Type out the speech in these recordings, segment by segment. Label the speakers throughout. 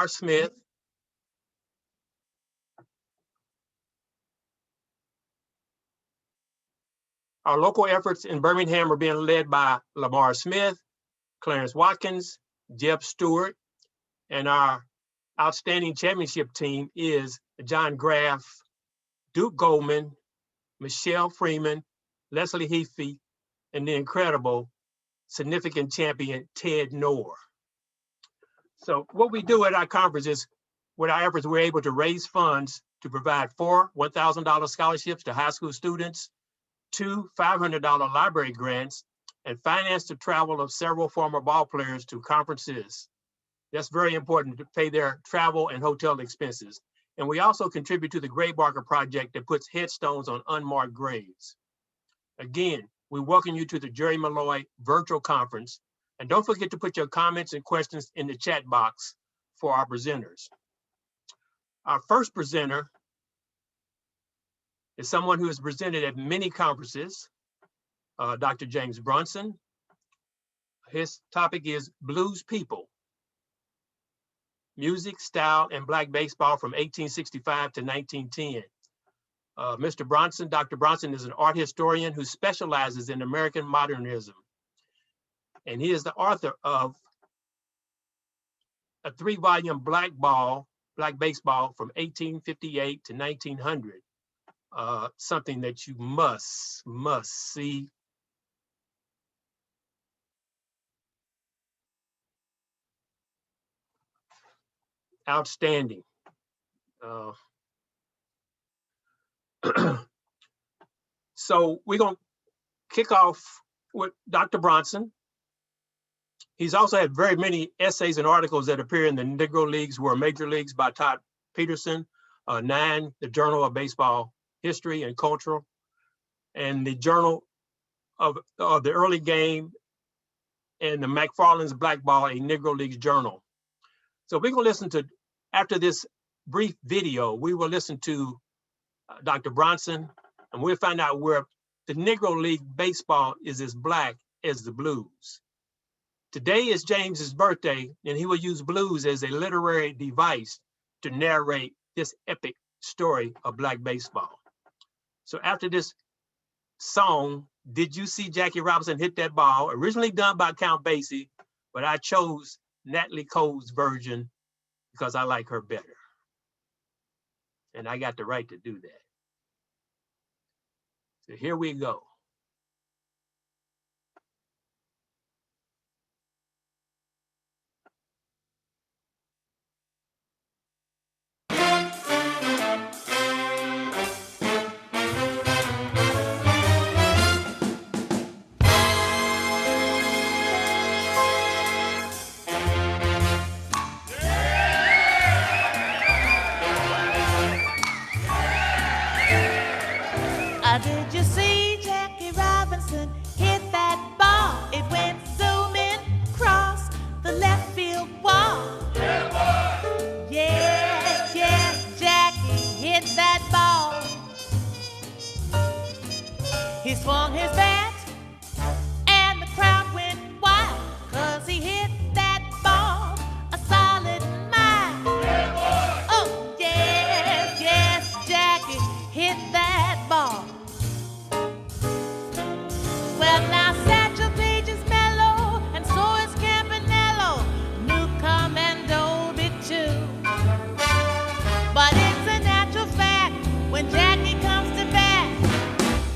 Speaker 1: Smith, our local efforts in Birmingham are being led by Lamar Smith, Clarence Watkins, Jeb Stewart, and our outstanding championship team is John Graff, Duke Goldman, Michelle Freeman, Leslie Heafy, and the incredible significant champion, Ted Noor. So what we do at our conference is, with our efforts, we're able to raise funds to provide 4 $1,000 scholarships to high school students, 2 $500 library grants, and finance the travel of several former ball players to conferences. That's very important, to pay their travel and hotel expenses. And we also contribute to the Grave Marker Project that puts headstones on unmarked graves. Again, we welcome you to the Jerry Malloy Virtual Conference. And don't forget to put your comments and questions in the chat box for our presenters. Our first presenter is someone who has presented at many conferences, Dr. James Brunson. His topic is Blues People, Music, Style, and Black Baseball from 1865 to 1910. Mr. Brunson, Dr. Brunson is an art historian who specializes in American modernism. And he is the author of a 3-volume Black Baseball from 1858 to 1900. Something that you must see. Outstanding. So we're going to kick off with Dr. Brunson. He's also had very many essays and articles that appear in the Negro Leagues Were Major Leagues by Todd Peterson, 9, the Journal of Baseball History and Culture, and the Journal of the Early Game, and the McFarland's Black Ball, a Negro Leagues Journal. So we're going to listen to, after this brief video, we will listen to Dr. Brunson, and we'll find out where the Negro League baseball is as Black as the blues. Today is James's birthday, and he will use blues as a literary device to narrate this epic story of Black baseball. So after this song, Did You See Jackie Robinson Hit That Ball? Originally done by Count Basie, but I chose Natalie Cole's version because I like her better. And I got the right to do that. So here we go.
Speaker 2: Did you see Jackie Robinson hit that ball? It went zooming across the left field wall. Yeah, boy. Yes, yes, Jackie hit that ball. He swung his bat and the crowd went wild, 'cause he hit that ball a solid mile. Yeah, boy. Oh, yes, yes, Jackie hit that ball. Well, now Satchel Paige is mellow, and so is Campanello, Newcomb and Dolby too. But it's a natural fact, when Jackie comes to bat,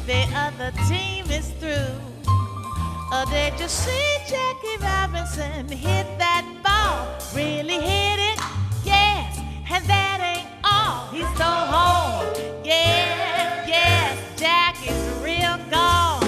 Speaker 2: the other team is through. Did you see Jackie Robinson hit that ball? Really hit it? Yes, and that ain't all. He stole home. Yes, yes, Jackie's real gone.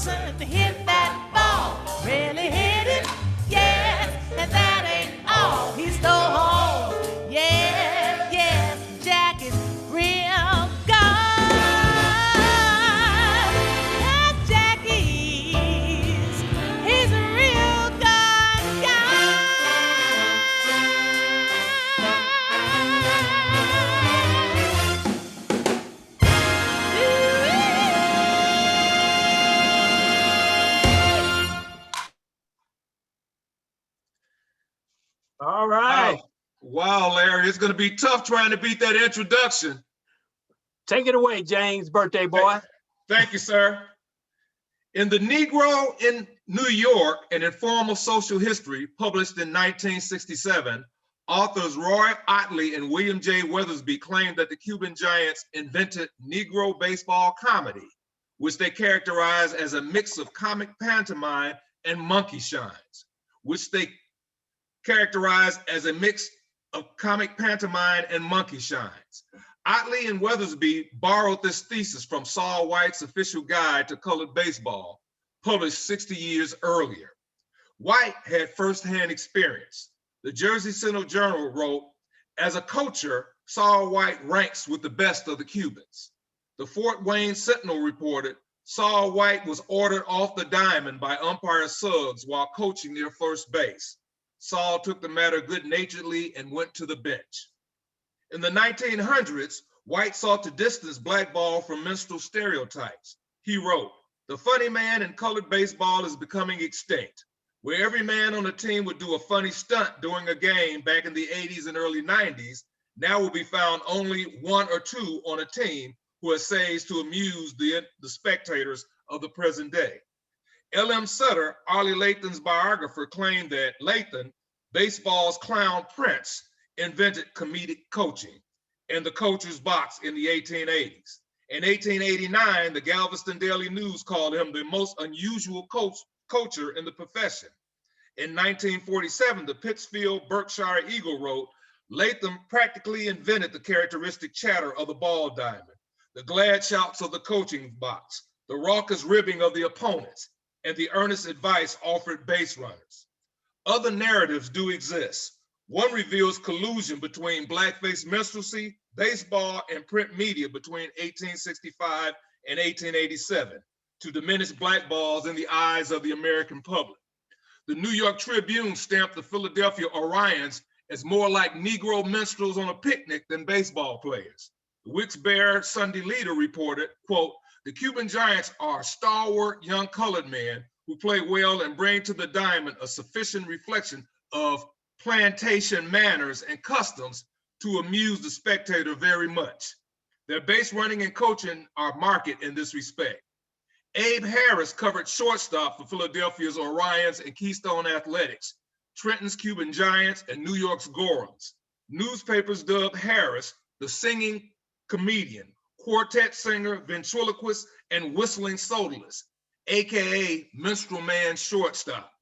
Speaker 2: Brunson hit that ball, really hit it, yes, and that ain't all. He stole home, yes, yes, Jack is real good. That Jackie's, he's a real good guy.
Speaker 1: All right,
Speaker 3: Wow, Larry, it's going to be tough trying to beat that introduction.
Speaker 1: take it away, James, birthday boy.
Speaker 3: Thank you, sir. In The Negro in New York, an informal social history published in 1967, authors Roy Ottley and William J. Weathersby claimed that the Cuban Giants invented Negro baseball comedy, which they characterized as a mix of comic pantomime and monkey shines, Otley and Weathersby borrowed this thesis from Saul White's official guide to colored baseball, published 60 years earlier. White had firsthand experience. The Jersey Sentinel Journal wrote, as a coacher, Saul White ranks with the best of the Cubans. The Fort Wayne Sentinel reported, Saul White was ordered off the diamond by umpire Suggs while coaching near first base. Saul took the matter good-naturedly and went to the bench. In the 1900s, White sought to distance blackball from minstrel stereotypes. He wrote, the funny man in colored baseball is becoming extinct. Where every man on the team would do a funny stunt during a game back in the 80s and early 90s, now will be found only one or two on a team who essays to amuse the spectators of the present day. L.M. Sutter, Arlie Lathan's biographer, claimed that Lathan, baseball's clown prince, invented comedic coaching in the coacher's box in the 1880s. In 1889, the Galveston Daily News called him the most unusual coacher in the profession. In 1947, the Pittsfield Berkshire Eagle wrote, Latham practically invented the characteristic chatter of the ball diamond, the glad shouts of the coaching box, the raucous ribbing of the opponents, and the earnest advice offered base runners. Other narratives do exist. One reveals collusion between blackface minstrelsy, baseball, and print media between 1865 and 1887 to diminish black balls in the eyes of the American public. The New York Tribune stamped the Philadelphia Orions as more like Negro minstrels on a picnic than baseball players. The Wilkes-Barre Sunday Leader reported, quote, the Cuban Giants are stalwart young colored men who play well and bring to the diamond a sufficient reflection of plantation manners and customs to amuse the spectator very much. Their base running and coaching are marked in this respect. Abe Harris covered shortstop for Philadelphia's Orions and Keystone Athletics, Trenton's Cuban Giants, and New York's Gorhams. Newspapers dubbed Harris the singing comedian, quartet singer, ventriloquist, and whistling soloist, AKA Minstrel Man Shortstop.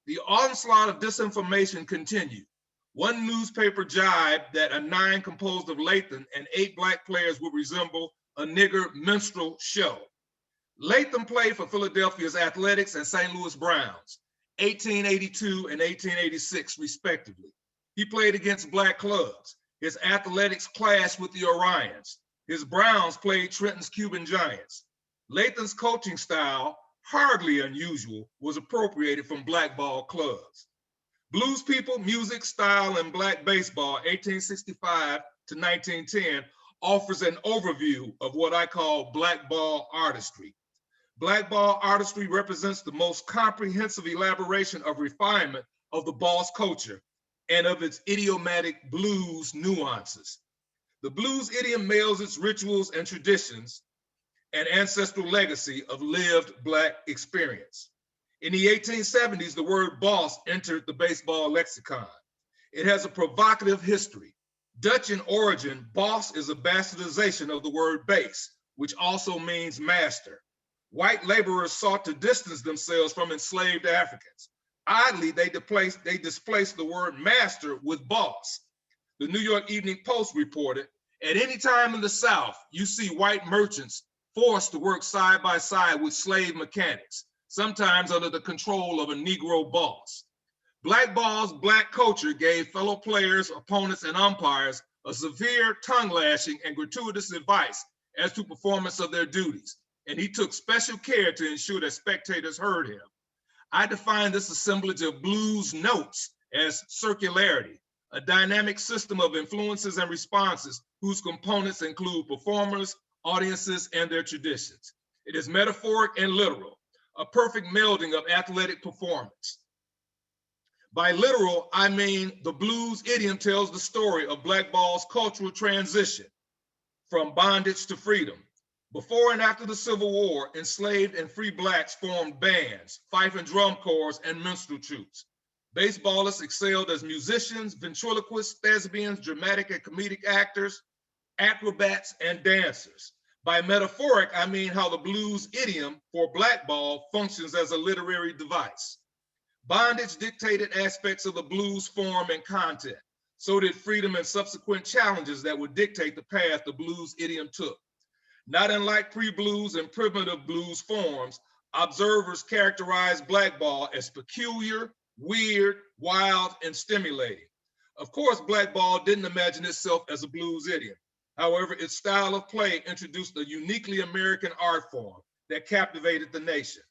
Speaker 3: The onslaught of disinformation continued. One newspaper jibed that a nine composed of Latham and 8 black players would resemble a nigger minstrel show. Latham played for Philadelphia's Athletics and St. Louis Browns, 1882 and 1886 respectively. He played against black clubs. His Athletics clashed with the Orions. His Browns played Trenton's Cuban Giants. Latham's coaching style, hardly unusual, was appropriated from black ball clubs. Blues People, Music, Style, and Black Baseball, 1865 to 1910, offers an overview of what I call black ball artistry. Black ball artistry represents the most comprehensive elaboration of refinement of the boss culture and of its idiomatic blues nuances. The blues idiom mails its rituals and traditions and ancestral legacy of lived black experience. In the 1870s, the word boss entered the baseball lexicon. It has a provocative history. Dutch in origin, boss is a bastardization of the word base, which also means master. White laborers sought to distance themselves from enslaved Africans. Oddly, they displaced the word master with boss. The New York Evening Post reported, at any time in the South, you see white merchants forced to work side by side with slave mechanics, sometimes under the control of a Negro boss. Blackball's black culture gave fellow players, opponents, and umpires a severe tongue lashing and gratuitous advice as to performance of their duties, and he took special care to ensure that spectators heard him. I define this assemblage of blues notes as circularity, a dynamic system of influences and responses whose components include performers, audiences, and their traditions. It is metaphoric and literal, a perfect melding of athletic performance. By literal, I mean the blues idiom tells the story of blackball's cultural transition from bondage to freedom. Before and after the Civil War, enslaved and free blacks formed bands, fife and drum corps, and minstrel troops. Baseballists excelled as musicians, ventriloquists, thespians, dramatic and comedic actors, acrobats, and dancers. By metaphoric, I mean how the blues idiom for blackball functions as a literary device. Bondage dictated aspects of the blues form and content. So did freedom and subsequent challenges that would dictate the path the blues idiom took. Not unlike pre-blues and primitive blues forms, observers characterize blackball as peculiar, weird, wild, and stimulating. Of course, blackball didn't imagine itself as a blues idiom. However, its style of play introduced a uniquely American art form that captivated the nation.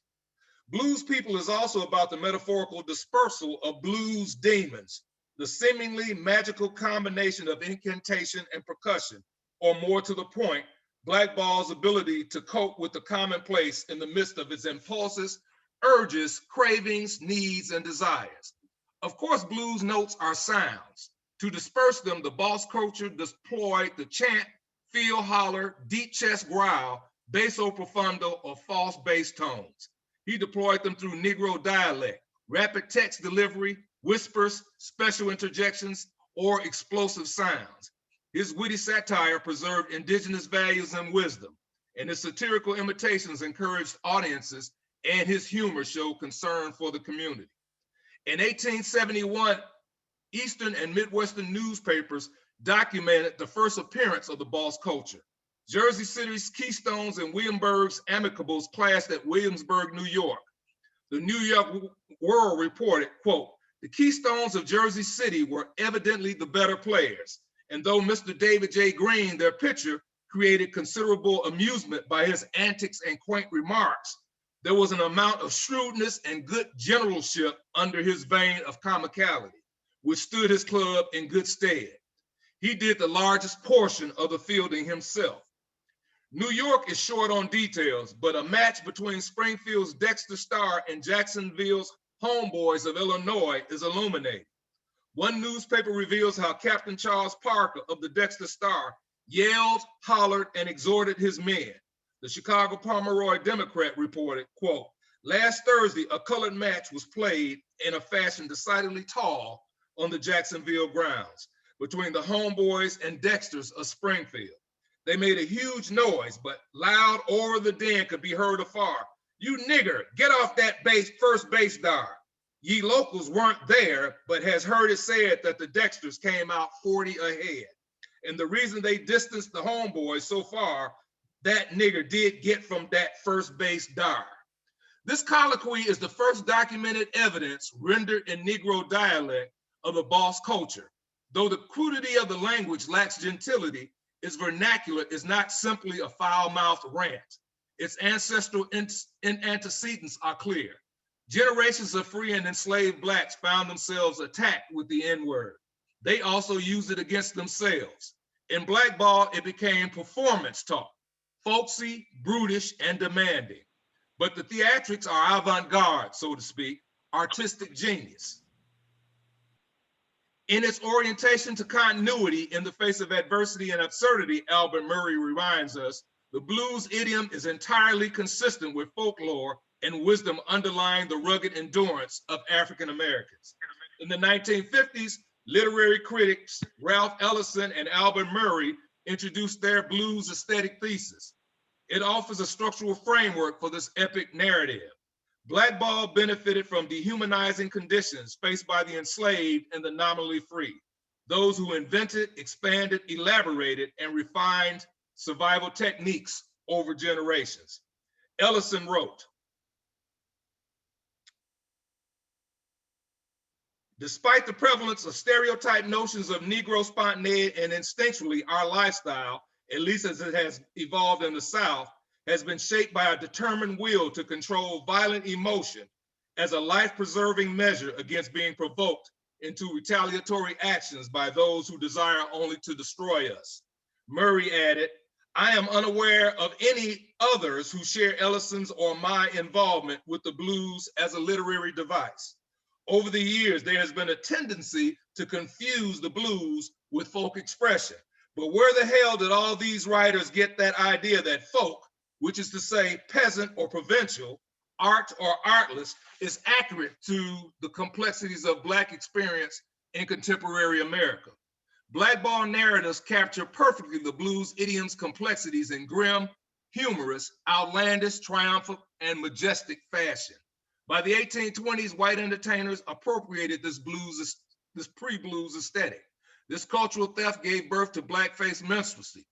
Speaker 3: Blues People is also about the metaphorical dispersal of blues demons, the seemingly magical combination of incantation and percussion, or more to the point, blackball's ability to cope with the commonplace in the midst of its impulses, urges, cravings, needs, and desires. Of course, blues notes are sounds. To disperse them, the boss culture deployed the chant, feel holler, deep chest growl, basso profundo, or false bass tones. He deployed them through Negro dialect, rapid text delivery, whispers, special interjections, or explosive sounds. His witty satire preserved indigenous values and wisdom, and his satirical imitations encouraged audiences, and his humor showed concern for the community. In 1871, Eastern and Midwestern newspapers documented the first appearance of the boss culture. Jersey City's Keystones and Williamsburg's Amicables clashed at Williamsburg, New York. The New York World reported, quote, "The Keystones of Jersey City were evidently the better players, and though Mr. David J. Green, their pitcher, created considerable amusement by his antics and quaint remarks, there was an amount of shrewdness and good generalship under his vein of comicality, which stood his club in good stead. He did the largest portion of the fielding himself. New York is short on details, but a match between Springfield's Dexter Star and Jacksonville's Homeboys of Illinois is illuminating. One newspaper reveals how Captain Charles Parker of the Dexter Star yelled, hollered, and exhorted his men. The Chicago Pomeroy Democrat reported, quote, "Last Thursday, a colored match was played in a fashion decidedly tall on the Jacksonville grounds between the Homeboys and Dexters of Springfield. They made a huge noise, but loud over the din could be heard afar. 'You nigger, get off that first base dar.' Ye locals weren't there, but has heard it said that the Dexters came out 40 ahead. And the reason they distanced the Homeboys so far, that nigger did get from that first base dar." This colloquy is the first documented evidence rendered in Negro dialect of the boss culture. Though the crudity of the language lacks gentility, its vernacular is not simply a foul-mouthed rant. Its ancestral antecedents are clear. Generations of free and enslaved blacks found themselves attacked with the N-word. They also used it against themselves. In blackball, it became performance talk, folksy, brutish, and demanding. But the theatrics are avant-garde, so to speak, artistic genius. In its orientation to continuity in the face of adversity and absurdity, Albert Murray reminds us, the blues idiom is entirely consistent with folklore and wisdom underlying the rugged endurance of African Americans. In the 1950s, literary critics Ralph Ellison and Albert Murray introduced their blues aesthetic thesis. It offers a structural framework for this epic narrative. Blackball benefited from dehumanizing conditions faced by the enslaved and the nominally free, those who invented, expanded, elaborated, and refined survival techniques over generations. Ellison wrote, despite the prevalence of stereotype notions of Negro spontaneity and instinctually our lifestyle, at least as it has evolved in the South, has been shaped by a determined will to control violent emotion as a life-preserving measure against being provoked into retaliatory actions by those who desire only to destroy us. Murray added, I am unaware of any others who share Ellison's or my involvement with the blues as a literary device. Over the years, there has been a tendency to confuse the blues with folk expression. But where the hell did all these writers get that idea that folk, which is to say peasant or provincial, art or artless, is accurate to the complexities of Black experience in contemporary America? Blackball narratives capture perfectly the blues idiom's complexities in grim, humorous, outlandish, triumphant, and majestic fashion. By the 1820s, white entertainers appropriated this pre-blues aesthetic. This cultural theft gave birth to blackface minstrelsy.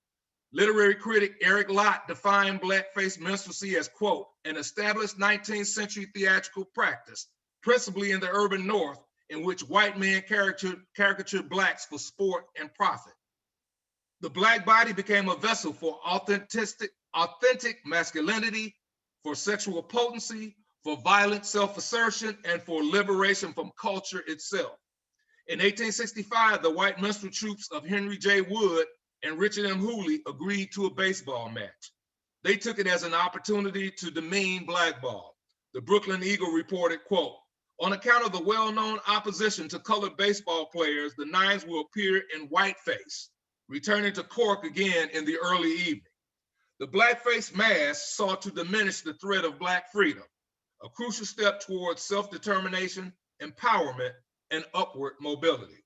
Speaker 3: Literary critic Eric Lott defined blackface minstrelsy as, quote, an established 19th century theatrical practice, principally in the urban North, in which white men caricatured Blacks for sport and profit. The Black body became a vessel for authentic masculinity, for sexual potency, for violent self-assertion, and for liberation from culture itself. In 1865, the white minstrel troops of Henry J. Wood and Richard M. Hooley agreed to a baseball match. They took it as an opportunity to demean blackball. The Brooklyn Eagle reported, quote, on account of the well-known opposition to colored baseball players, the Nines will appear in whiteface, returning to Cork again in the early evening. The blackface mask sought to diminish the threat of Black freedom, a crucial step towards self-determination, empowerment, and upward mobility.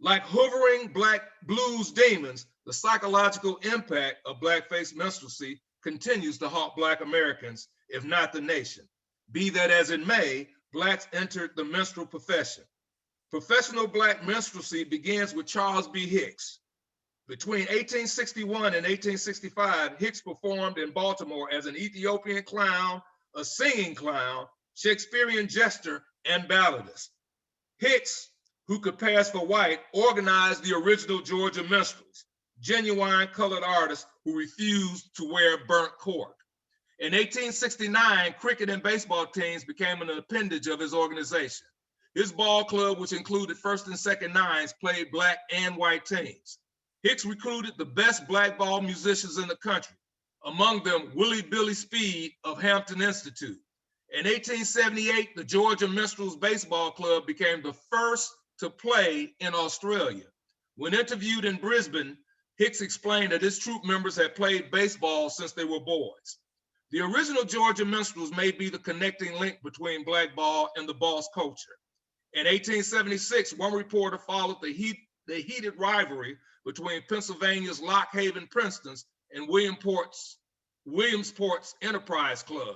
Speaker 3: Like hovering Black blues demons, the psychological impact of blackface minstrelsy continues to haunt Black Americans, if not the nation. Be that as it may, Blacks entered the minstrel profession. Professional Black minstrelsy begins with Charles B. Hicks. Between 1861 and 1865, Hicks performed in Baltimore as an Ethiopian clown, a singing clown, Shakespearean jester, and balladist. Hicks, who could pass for white, organized the original Georgia minstrels, genuine colored artists who refused to wear burnt cork. In 1869, cricket and baseball teams became an appendage of his organization. His ball club, which included first and second nines, played Black and white teams. Hicks recruited the best blackball musicians in the country, among them Willie Billy Speed of Hampton Institute. In 1878, the Georgia Minstrels Baseball Club became the first to play in Australia. When interviewed in Brisbane, Hicks explained that his troop members had played baseball since they were boys. The original Georgia Minstrels may be the connecting link between blackball and the boss culture. In 1876, one reporter followed the heated rivalry between Pennsylvania's Lock Haven Princetons and Williamsport's Enterprise Club.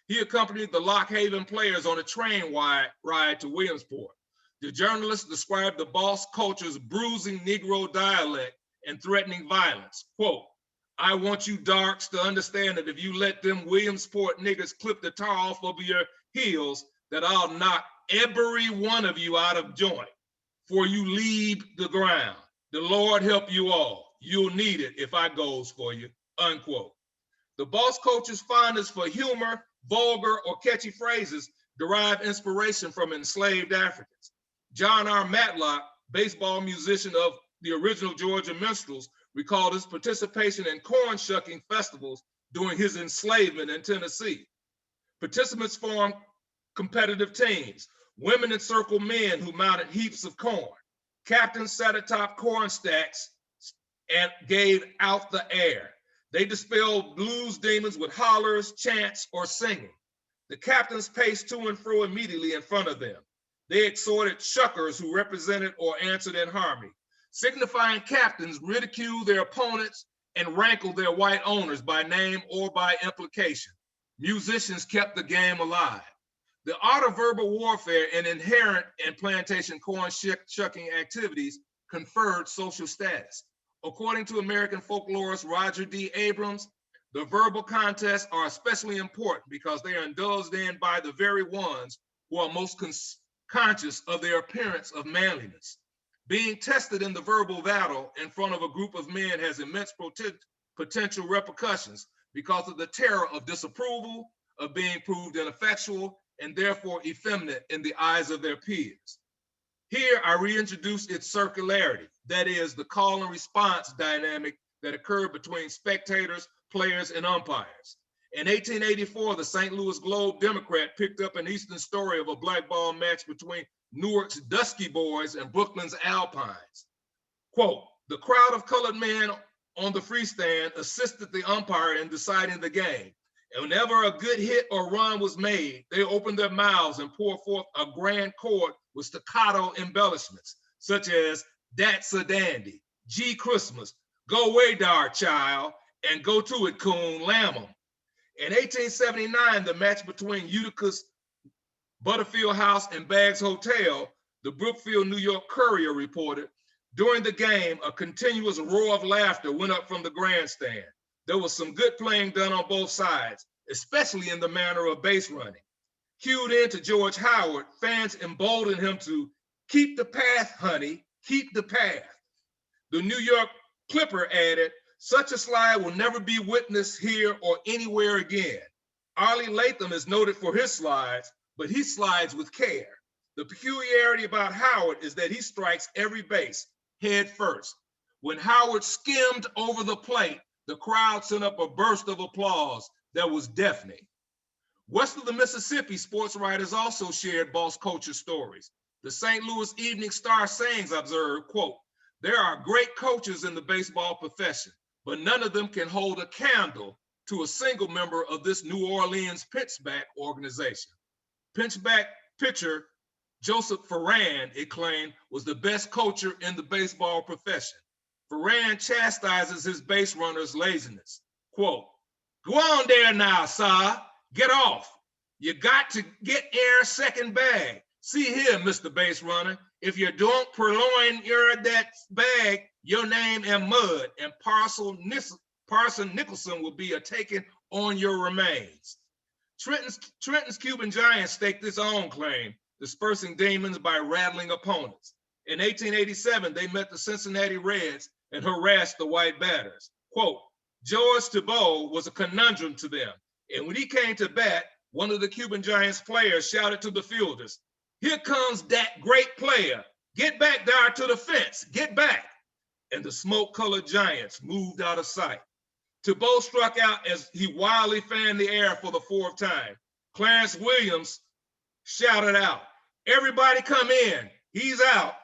Speaker 3: He accompanied the Lock Haven players on a train ride to Williamsport. The journalist described the boss culture's bruising Negro dialect and threatening violence. Quote, I want you darks to understand that if you let them Williamsport niggas clip the tar off of your heels, that I'll knock every one of you out of joint, for you leave the ground. The Lord help you all. You'll need it if I goes for you, unquote. The boss culture's fondness for humor, vulgar, or catchy phrases derive inspiration from enslaved Africans. John R. Matlock, baseball musician of the original Georgia Minstrels, recalled his participation in corn shucking festivals during his enslavement in Tennessee. Participants formed competitive teams. Women encircled men who mounted heaps of corn. Captains sat atop corn stacks and gave out the air. They dispelled blues demons with hollers, chants, or singing. The captains paced to and fro immediately in front of them. They exhorted shuckers who represented or answered in harmony. Signifying captains ridiculed their opponents and rankled their white owners by name or by implication. Musicians kept the game alive. The art of verbal warfare and inherent in plantation corn shucking activities conferred social status. According to American folklorist Roger D. Abrams, The verbal contests are especially important because they are indulged in by the very ones who are most conscious of their appearance of manliness. Being tested in the verbal battle in front of a group of men has immense potential repercussions because of the terror of disapproval, of being proved ineffectual, and therefore effeminate in the eyes of their peers. Here I reintroduce its circularity, that is, the call and response dynamic that occurred between spectators, players, and umpires. In 1884, the St. Louis Globe-Democrat picked up an Eastern story of a blackball match between Newark's Dusky Boys and Brooklyn's Alpines. Quote, the crowd of colored men on the freestand assisted the umpire in deciding the game. And whenever a good hit or run was made, they opened their mouths and poured forth a grand chord with staccato embellishments, such as "That's a Dandy," "Gee Christmas," "Go way dar, child," and "Go to it, coon, lamb 'em." In 1879, the match between Utica's Butterfield House and Baggs Hotel, the Brookfield, New York Courier reported, during the game, a continuous roar of laughter went up from the grandstand. There was some good playing done on both sides, especially in the manner of base running. Cued in to George Howard, fans emboldened him to keep the path, honey, keep the path. The New York Clipper added, such a slide will never be witnessed here or anywhere again. Arlie Latham is noted for his slides, but he slides with care. The peculiarity about Howard is that he strikes every base head first. When Howard skimmed over the plate, the crowd sent up a burst of applause that was deafening. West of the Mississippi, sports writers also shared boss culture stories. The St. Louis Evening Star Sayings observed, quote, there are great coaches in the baseball profession, but none of them can hold a candle to a single member of this New Orleans pitchback organization. Pinchback pitcher Joseph Ferran, it claimed, was the best coacher in the baseball profession. Ferran chastises his base runners' laziness. Quote, go on there now, sir, get off. You got to get air second bag. See here, Mr. Base Runner, if you don't purloin that bag, your name and mud, and Parson Nicholson will be a taking on your remains. Trenton's Cuban Giants staked this own claim, dispersing demons by rattling opponents. In 1887, they met the Cincinnati Reds and harassed the white batters. Quote, George Thibault was a conundrum to them, and when he came to bat, one of the Cuban Giants players shouted to the fielders, here comes that great player. Get back there to the fence, get back. And the smoke-colored Giants moved out of sight. Thibault struck out as he wildly fanned the air for the fourth time. Clarence Williams shouted out, everybody come in, he's out.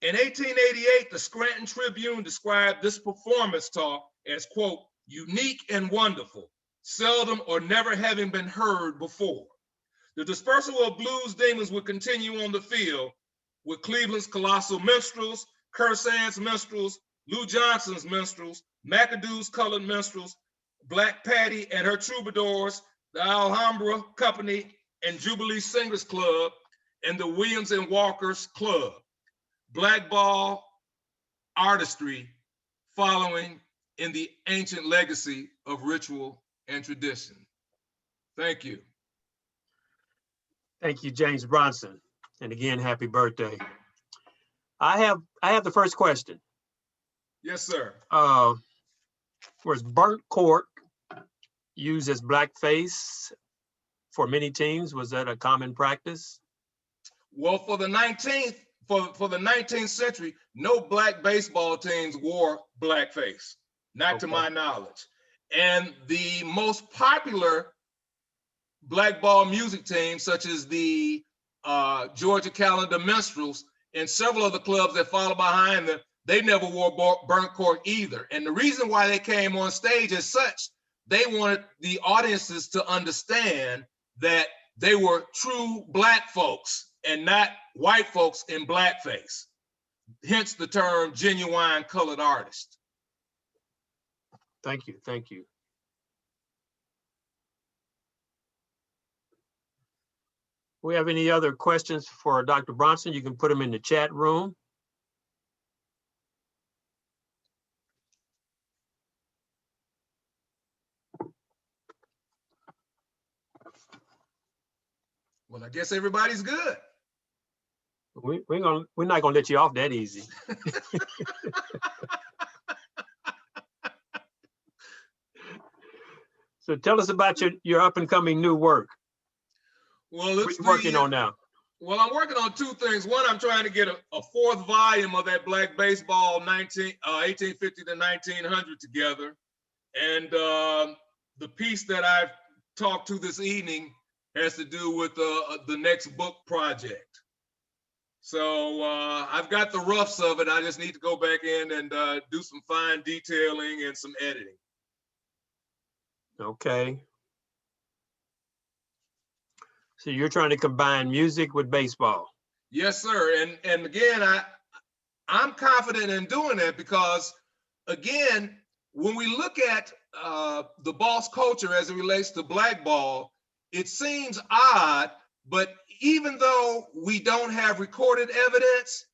Speaker 3: In 1888, the Scranton Tribune described this performance talk as, quote, unique and wonderful, seldom or never having been heard before. The dispersal of blues demons would continue on the field with Cleveland's Colossal Minstrels, Cursant's Minstrels, Lou Johnson's Minstrels, McAdoo's Colored Minstrels, Black Patty and her Troubadours, the Alhambra Company and Jubilee Singers Club, and the Williams and Walkers Club. Blackball artistry following in the ancient legacy of ritual and tradition. Thank you.
Speaker 1: Thank you, James Brunson. And again, happy birthday. I have the first question.
Speaker 3: Yes, sir.
Speaker 1: Was burnt cork used as blackface for many teams? Was that a common practice?
Speaker 3: Well, for the 19th century, no black baseball teams wore blackface, not to my knowledge. And the most popular black ball music teams, such as the Georgia Calendar Minstrels and several of the clubs that follow behind them, they never wore burnt cork either. And the reason why they came on stage as such, they wanted the audiences to understand that they were true black folks and not white folks in blackface. Hence the term genuine colored artist.
Speaker 1: Thank you, thank you. We have any other questions for Dr. Brunson? You can put them in the chat room.
Speaker 3: Well, I guess everybody's good.
Speaker 1: We're not gonna let you off that easy. So tell us about your up and coming new work.
Speaker 3: Well,
Speaker 1: What you working on now?
Speaker 3: Well, I'm working on two things. One, I'm trying to get a fourth volume of that Black Baseball 1850 to 1900 together. And the piece that I've talked to this evening has to do with the next book project. So I've got the roughs of it. I just need to go back in and do some fine detailing and some editing.
Speaker 1: Okay. So you're trying to combine music with baseball.
Speaker 3: Yes, sir. And again, I'm confident in doing that because, again, when we look at the boss culture as it relates to black ball, it seems odd, but even though we don't have recorded evidence,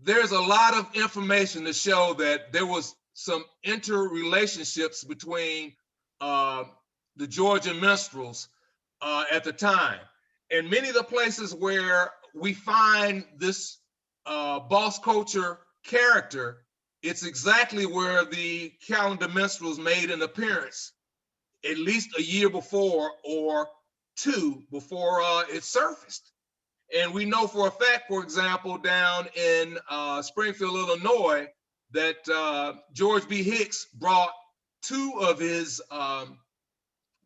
Speaker 3: there's a lot of information to show that there was some interrelationships between the Georgia minstrels at the time. And many of the places where we find this boss culture character, it's exactly where the calendar minstrels made an appearance, at least a year before or two before it surfaced. And we know for a fact, for example, down in Springfield, Illinois, that George B. Hicks brought two of his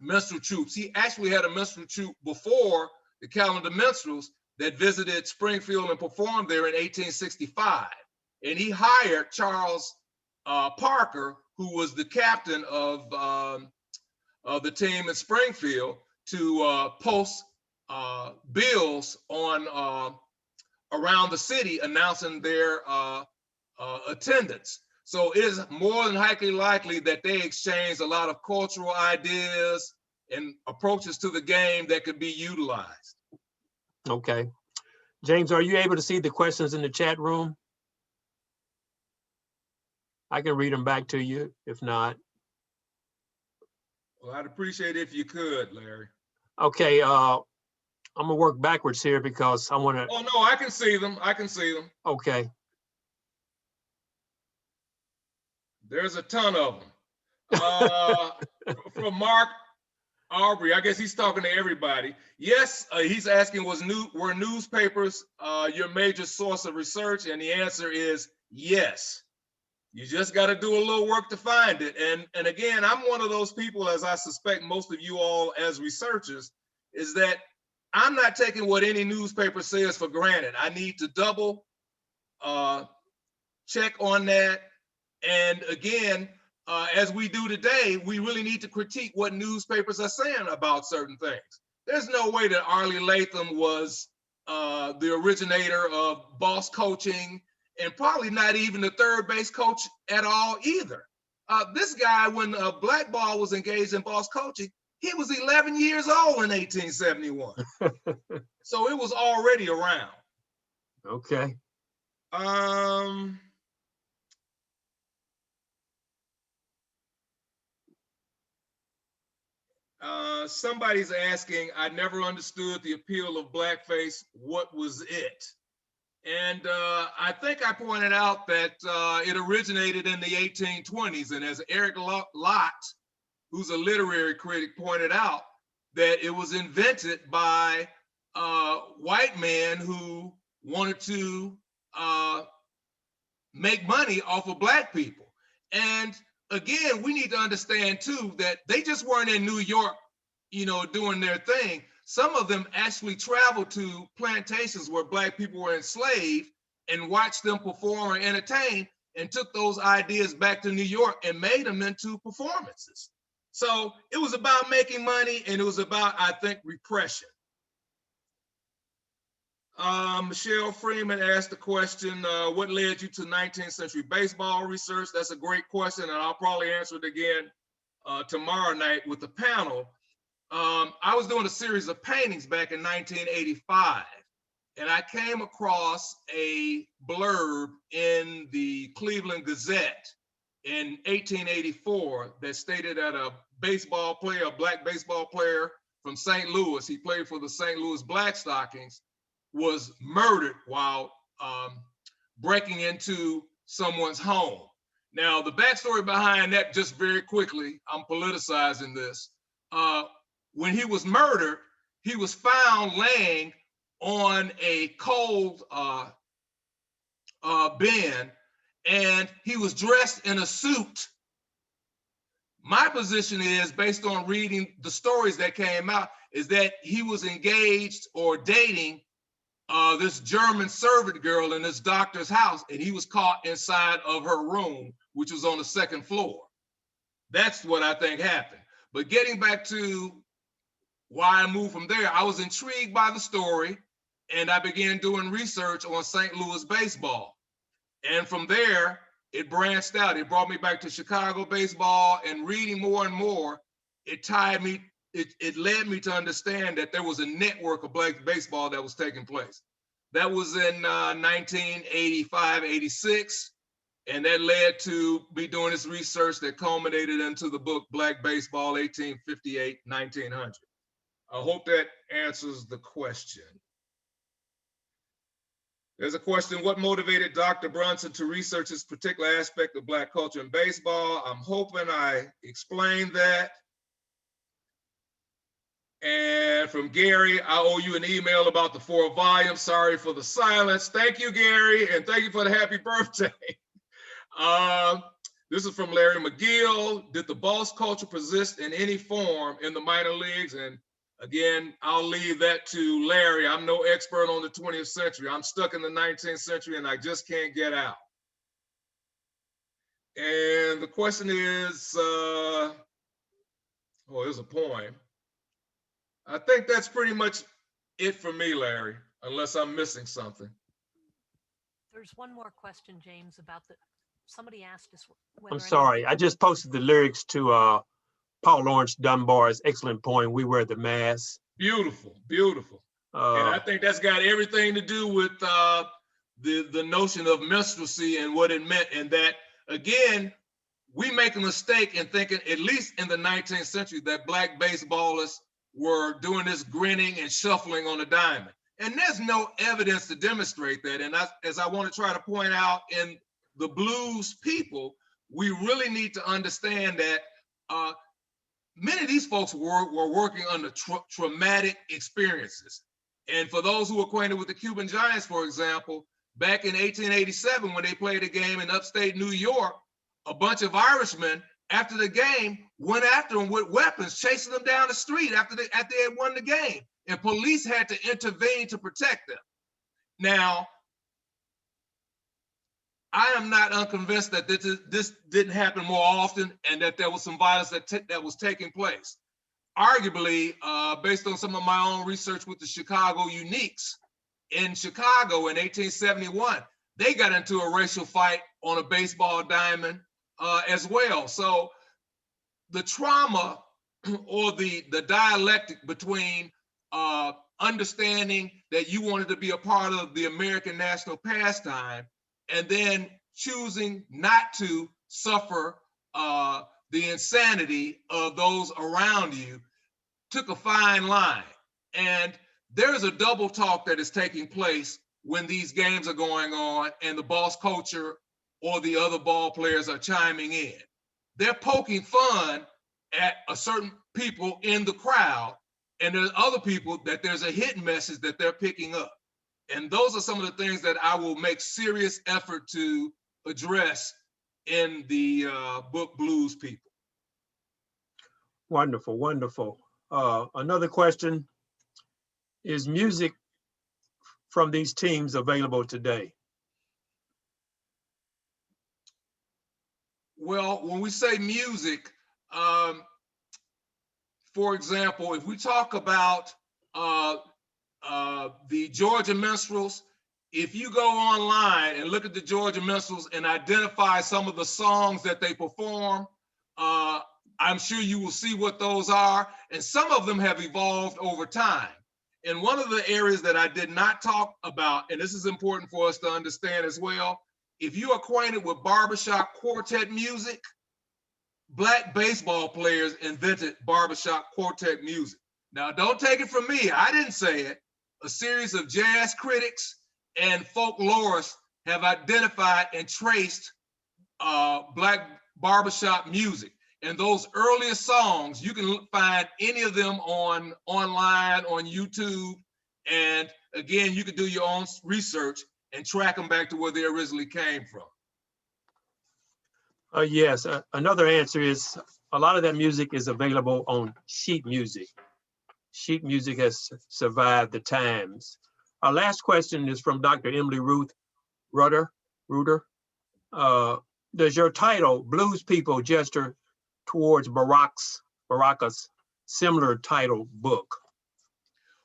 Speaker 3: minstrel troops. He actually had a minstrel troop before the calendar minstrels that visited Springfield and performed there in 1865. And he hired Charles Parker, who was the captain of the team in Springfield, to post bills on around the city announcing their attendance. So it is more than likely that they exchanged a lot of cultural ideas and approaches to the game that could be utilized.
Speaker 1: Okay. James, are you able to see the questions in the chat room? I can read them back to you if not.
Speaker 3: Well, I'd appreciate it if you could, Larry.
Speaker 1: Okay, I'm gonna work backwards here because I wanna.
Speaker 3: Oh no, I can see them, I can see them.
Speaker 1: Okay.
Speaker 3: There's a ton of them. From Mark Aubrey, I guess he's talking to everybody. Yes, he's asking, were newspapers your major source of research? And the answer is yes. You just got to do a little work to find it. And again, I'm one of those people, as I suspect most of you all as researchers, is that I'm not taking what any newspaper says for granted. I need to double check on that. And again, as we do today, we really need to critique what newspapers are saying about certain things. There's no way that Arlie Latham was the originator of boss coaching, and probably not even the third base coach at all either. This guy, when black ball was engaged in boss coaching, he was 11 years old in 1871. So it was already around.
Speaker 1: Okay.
Speaker 3: Somebody's asking, I never understood the appeal of blackface. What was it? And I think I pointed out that it originated in the 1820s. And as Eric Lott, who's a literary critic, pointed out, that it was invented by white men who wanted to make money off of black people. And again, we need to understand too that they just weren't in New York, you know, doing their thing. Some of them actually traveled to plantations where black people were enslaved and watched them perform or entertain, and took those ideas back to New York and made them into performances. So it was about making money, and it was about, I think, repression. Michelle Freeman asked the question, what led you to 19th century baseball research? That's a great question, and I'll probably answer it again tomorrow night with the panel. I was doing a series of paintings back in 1985, and I came across a blurb in the Cleveland Gazette in 1884 that stated that a baseball player, a black baseball player from St. Louis, he played for the St. Louis Blackstockings, was murdered while breaking into someone's home. Now, the backstory behind that, just very quickly, I'm politicizing this. When he was murdered, he was found laying on a cold bin, and he was dressed in a suit. My position is, based on reading the stories that came out, is that he was engaged or dating this German servant girl in this doctor's house, and he was caught inside of her room, which was on the second floor. That's what I think happened. But getting back to why I moved from there, I was intrigued by the story, and I began doing research on St. Louis baseball. And from there, it branched out. It brought me back to Chicago baseball, and reading more and more, it tied me, it led me to understand that there was a network of Black baseball that was taking place. That was in 1985, 86. And that led to me doing this research that culminated into the book, Black Baseball, 1858, 1900. I hope that answers the question. There's a question, what motivated Dr. Brunson to research this particular aspect of Black culture in baseball? I'm hoping I explained that. And from Gary, I owe you an email about the 4 volumes. Sorry for the silence. Thank you, Gary, and thank you for the happy birthday. This is from Larry McGill. Did the boss culture persist in any form in the minor leagues? And again, I'll leave that to Larry. I'm no expert on the 20th century. I'm stuck in the 19th century and I just can't get out. And the question is, oh, there's a poem. I think that's pretty much it for me, Larry, unless I'm missing something.
Speaker 4: There's one more question, James, about the, somebody asked us whether
Speaker 1: I'm sorry, I just posted the lyrics to Paul Lawrence Dunbar's excellent poem, We Wear the Mask.
Speaker 3: Beautiful, beautiful. And I think that's got everything to do with the notion of minstrelsy and what it meant. And that, again, we make a mistake in thinking, at least in the 19th century, that Black baseballers were doing this grinning and shuffling on a diamond. And there's no evidence to demonstrate that. And as I want to try to point out in the blues people, we really need to understand that many of these folks were working under traumatic experiences. And for those who are acquainted with the Cuban Giants, for example, back in 1887, when they played a game in upstate New York, a bunch of Irishmen, after the game, went after them with weapons, chasing them down the street after they had won the game. And police had to intervene to protect them. Now, I am not unconvinced that this didn't happen more often and that there was some violence that was taking place. Arguably, based on some of my own research with the Chicago Uniques, in Chicago in 1871, they got into a racial fight on a baseball diamond as well. So the trauma or the dialectic between understanding that you wanted to be a part of the American national pastime and then choosing not to suffer the insanity of those around you took a fine line. And there's a double talk that is taking place when these games are going on and the boss culture or the other ball players are chiming in. They're poking fun at a certain people in the crowd, and there's other people that there's a hidden message that they're picking up. And those are some of the things that I will make serious effort to address in the book Blues People.
Speaker 1: Wonderful, wonderful. Another question, is music from these teams available today?
Speaker 3: Well, when we say music, for example, if we talk about the Georgia Minstrels, if you go online and look at the Georgia Minstrels and identify some of the songs that they perform, I'm sure you will see what those are. And some of them have evolved over time. And one of the areas that I did not talk about, and this is important for us to understand as well, if you're acquainted with barbershop quartet music, Black baseball players invented barbershop quartet music. Now, don't take it from me. I didn't say it. A series of jazz critics and folklorists have identified and traced Black barbershop music. And those earliest songs, you can find any of them online, on YouTube. And again, you can do your own research and track them back to where they originally came from.
Speaker 1: Yes, another answer is a lot of that music is available on sheet music. Sheet music has survived the times. Our last question is from Dr. Emily Rutter. Does your title, Blues People, gesture towards Baraka's similar title book?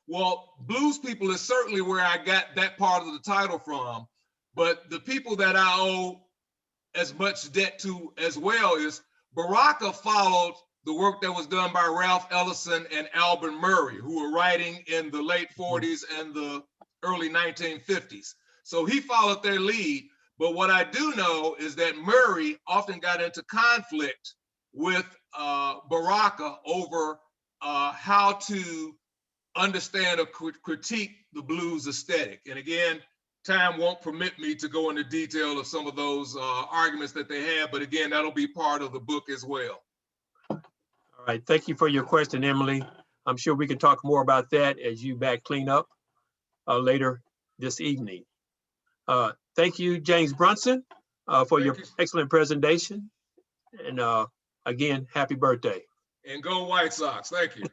Speaker 3: Well, Blues People is certainly where I got that part of the title from, but the people that I owe as much debt to as well is Baraka followed the work that was done by Ralph Ellison and Albert Murray, who were writing in the late 40s and the early 1950s. So he followed their lead. But what I do know is that Murray often got into conflict with Baraka over how to understand or critique the blues aesthetic. And again, time won't permit me to go into detail of some of those arguments that they have, but again, that'll be part of the book as well.
Speaker 1: All right, thank you for your question, Emily. I'm sure we can talk more about that as you back clean up later this evening. Thank you, James Brunson, for your excellent presentation. And again, happy birthday.
Speaker 3: And go White Sox, thank you.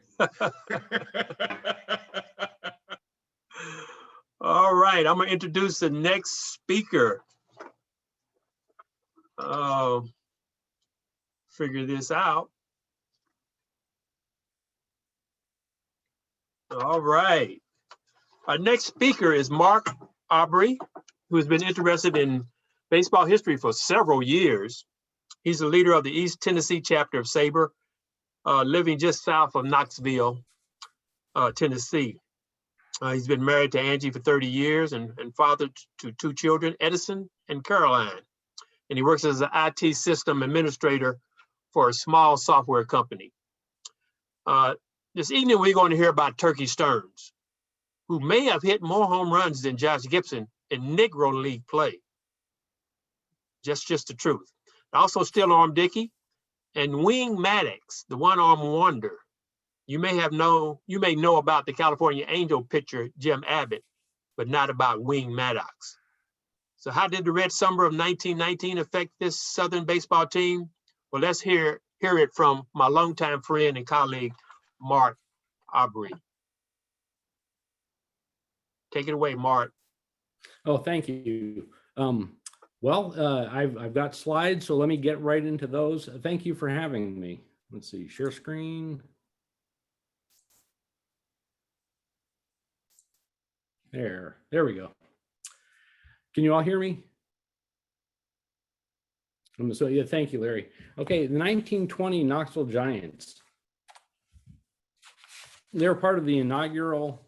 Speaker 1: All right, I'm gonna introduce the next speaker. Figure this out. All right. Our next speaker is Mark Aubrey, who has been interested in baseball history for several years. He's the leader of the East Tennessee chapter of SABR, living just south of Knoxville, Tennessee. He's been married to Angie for 30 years and father to 2 children, Edison and Caroline. And he works as an IT system administrator for a small software company. This evening, we're going to hear about Turkey Stearns, who may have hit more home runs than Josh Gibson in Negro League play. Just the truth. Also Still Arm Dickey and Wing Maddox, the one-arm wonder. You may know about the California Angel pitcher, Jim Abbott, but not about Wing Maddox. So how did the Red Summer of 1919 affect this Southern baseball team? Well, let's hear it from my longtime friend and colleague, Mark Aubrey. Take it away, Mark.
Speaker 5: Oh, thank you. I've got slides, so let me get right into those. Thank you for having me. Let's see, share screen. There we go. Can you all hear me? So yeah, thank you, Larry. Okay, the 1920 Knoxville Giants. They were part of the inaugural,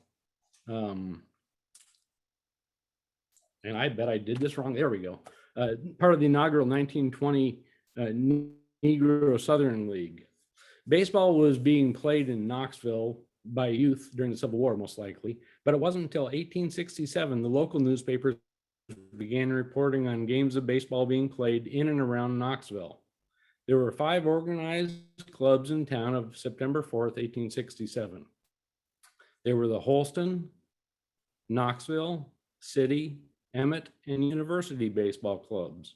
Speaker 5: and I bet I did this wrong. There we go. Part of the inaugural 1920 Negro Southern League. Baseball was being played in Knoxville by youth during the Civil War, most likely, but it wasn't until 1867 the local newspapers began reporting on games of baseball being played in and around Knoxville. There were 5 organized clubs in town of September 4th, 1867. They were the Holston, Knoxville, City, Emmett, and University baseball clubs.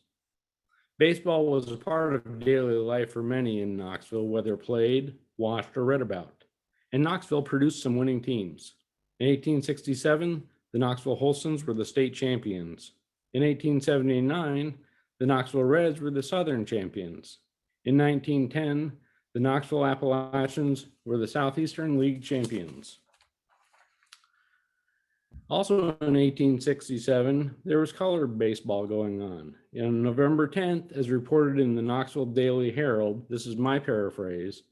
Speaker 5: Baseball was a part of daily life for many in Knoxville, whether played, watched, or read about. And Knoxville produced some winning teams. In 1867, the Knoxville Holstons were the state champions. In 1879, the Knoxville Reds were the Southern champions. In 1910, the Knoxville Appalachians were the Southeastern League champions. Also in 1867, there was colored baseball going on. On November 10th, as reported in the Knoxville Daily Herald, this is my paraphrase,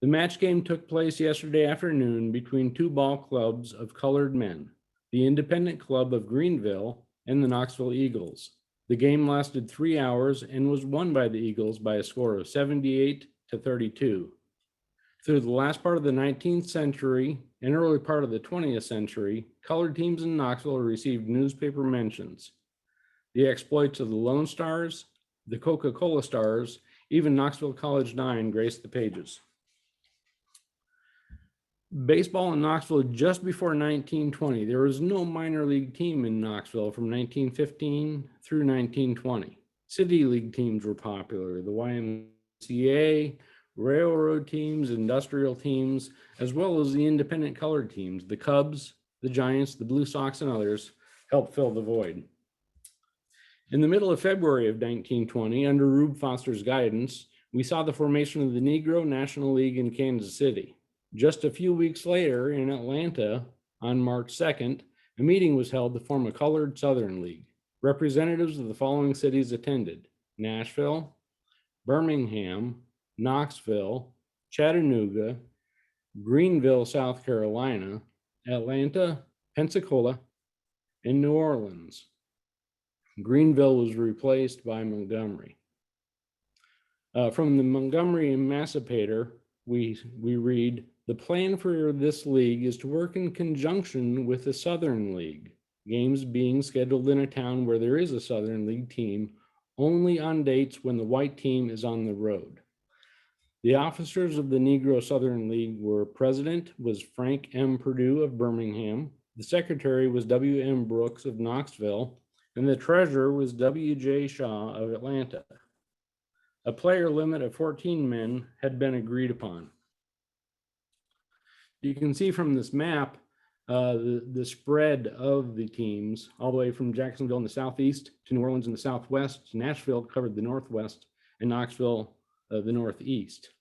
Speaker 5: the match game took place yesterday afternoon between 2 ball clubs of colored men, the Independent Club of Greenville and the Knoxville Eagles. The game lasted 3 hours and was won by the Eagles by a score of 78-32. Through the last part of the 19th century and early part of the 20th century, colored teams in Knoxville received newspaper mentions. The exploits of the Lone Stars, the Coca-Cola Stars, even Knoxville College 9 graced the pages. Baseball in Knoxville just before 1920. There was no minor league team in Knoxville from 1915 through 1920. City league teams were popular. The YMCA, railroad teams, industrial teams, as well as the independent colored teams, the Cubs, the Giants, the Blue Sox, and others helped fill the void. In the middle of February of 1920, under Rube Foster's guidance, we saw the formation of the Negro National League in Kansas City. Just a few weeks later in Atlanta, on March 2nd, a meeting was held to form a colored Southern League. Representatives of the following cities attended: Nashville, Birmingham, Knoxville, Chattanooga, Greenville, South Carolina, Atlanta, Pensacola, and New Orleans. Greenville was replaced by Montgomery. From the Montgomery Emancipator, we read, the plan for this league is to work in conjunction with the Southern League, games being scheduled in a town where there is a Southern League team only on dates when the white team is on the road. The officers of the Negro Southern League were president was Frank M. Perdue of Birmingham, the secretary was W. M. Brooks of Knoxville, and the treasurer was W. J. Shaw of Atlanta. A player limit of 14 men had been agreed upon. You can see from this map the spread of the teams all the way from Jacksonville in the southeast to New Orleans in the southwest. Nashville covered the northwest, and Knoxville the northeast.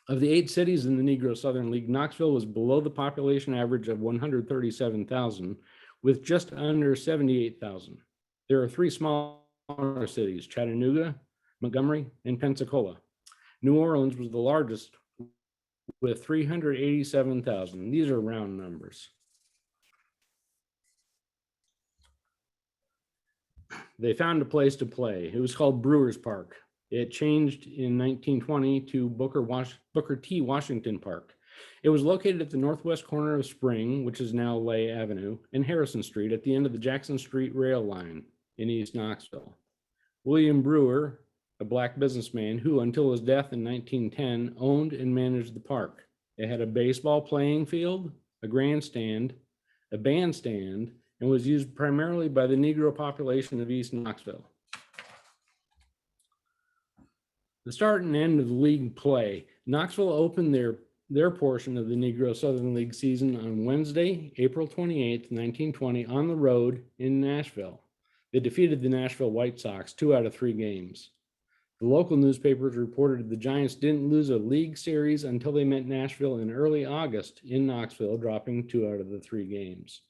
Speaker 5: Of the 8 cities in the Negro Southern League, Knoxville was below the population average of 137,000 with just under 78,000. There are 3 smaller cities, Chattanooga, Montgomery, and Pensacola. New Orleans was the largest with 387,000. These are round numbers. They found a place to play. It was called Brewers Park. It changed in 1920 to Booker T. Washington Park. It was located at the northwest corner of Spring, which is now Lay Avenue, and Harrison Street at the end of the Jackson Street rail line in East Knoxville. William Brewer, a Black businessman who, until his death in 1910, owned and managed the park. It had a baseball playing field, a grandstand, a bandstand, and was used primarily by the Negro population of East Knoxville. The start and end of the league play. Knoxville opened their portion of the Negro Southern League season on Wednesday, April 28th, 1920, on the road in Nashville. They defeated the Nashville White Sox 2 out of 3 games. The local newspapers reported the Giants didn't lose a league series until they met Nashville in early August in Knoxville, dropping 2 out of the 3 games.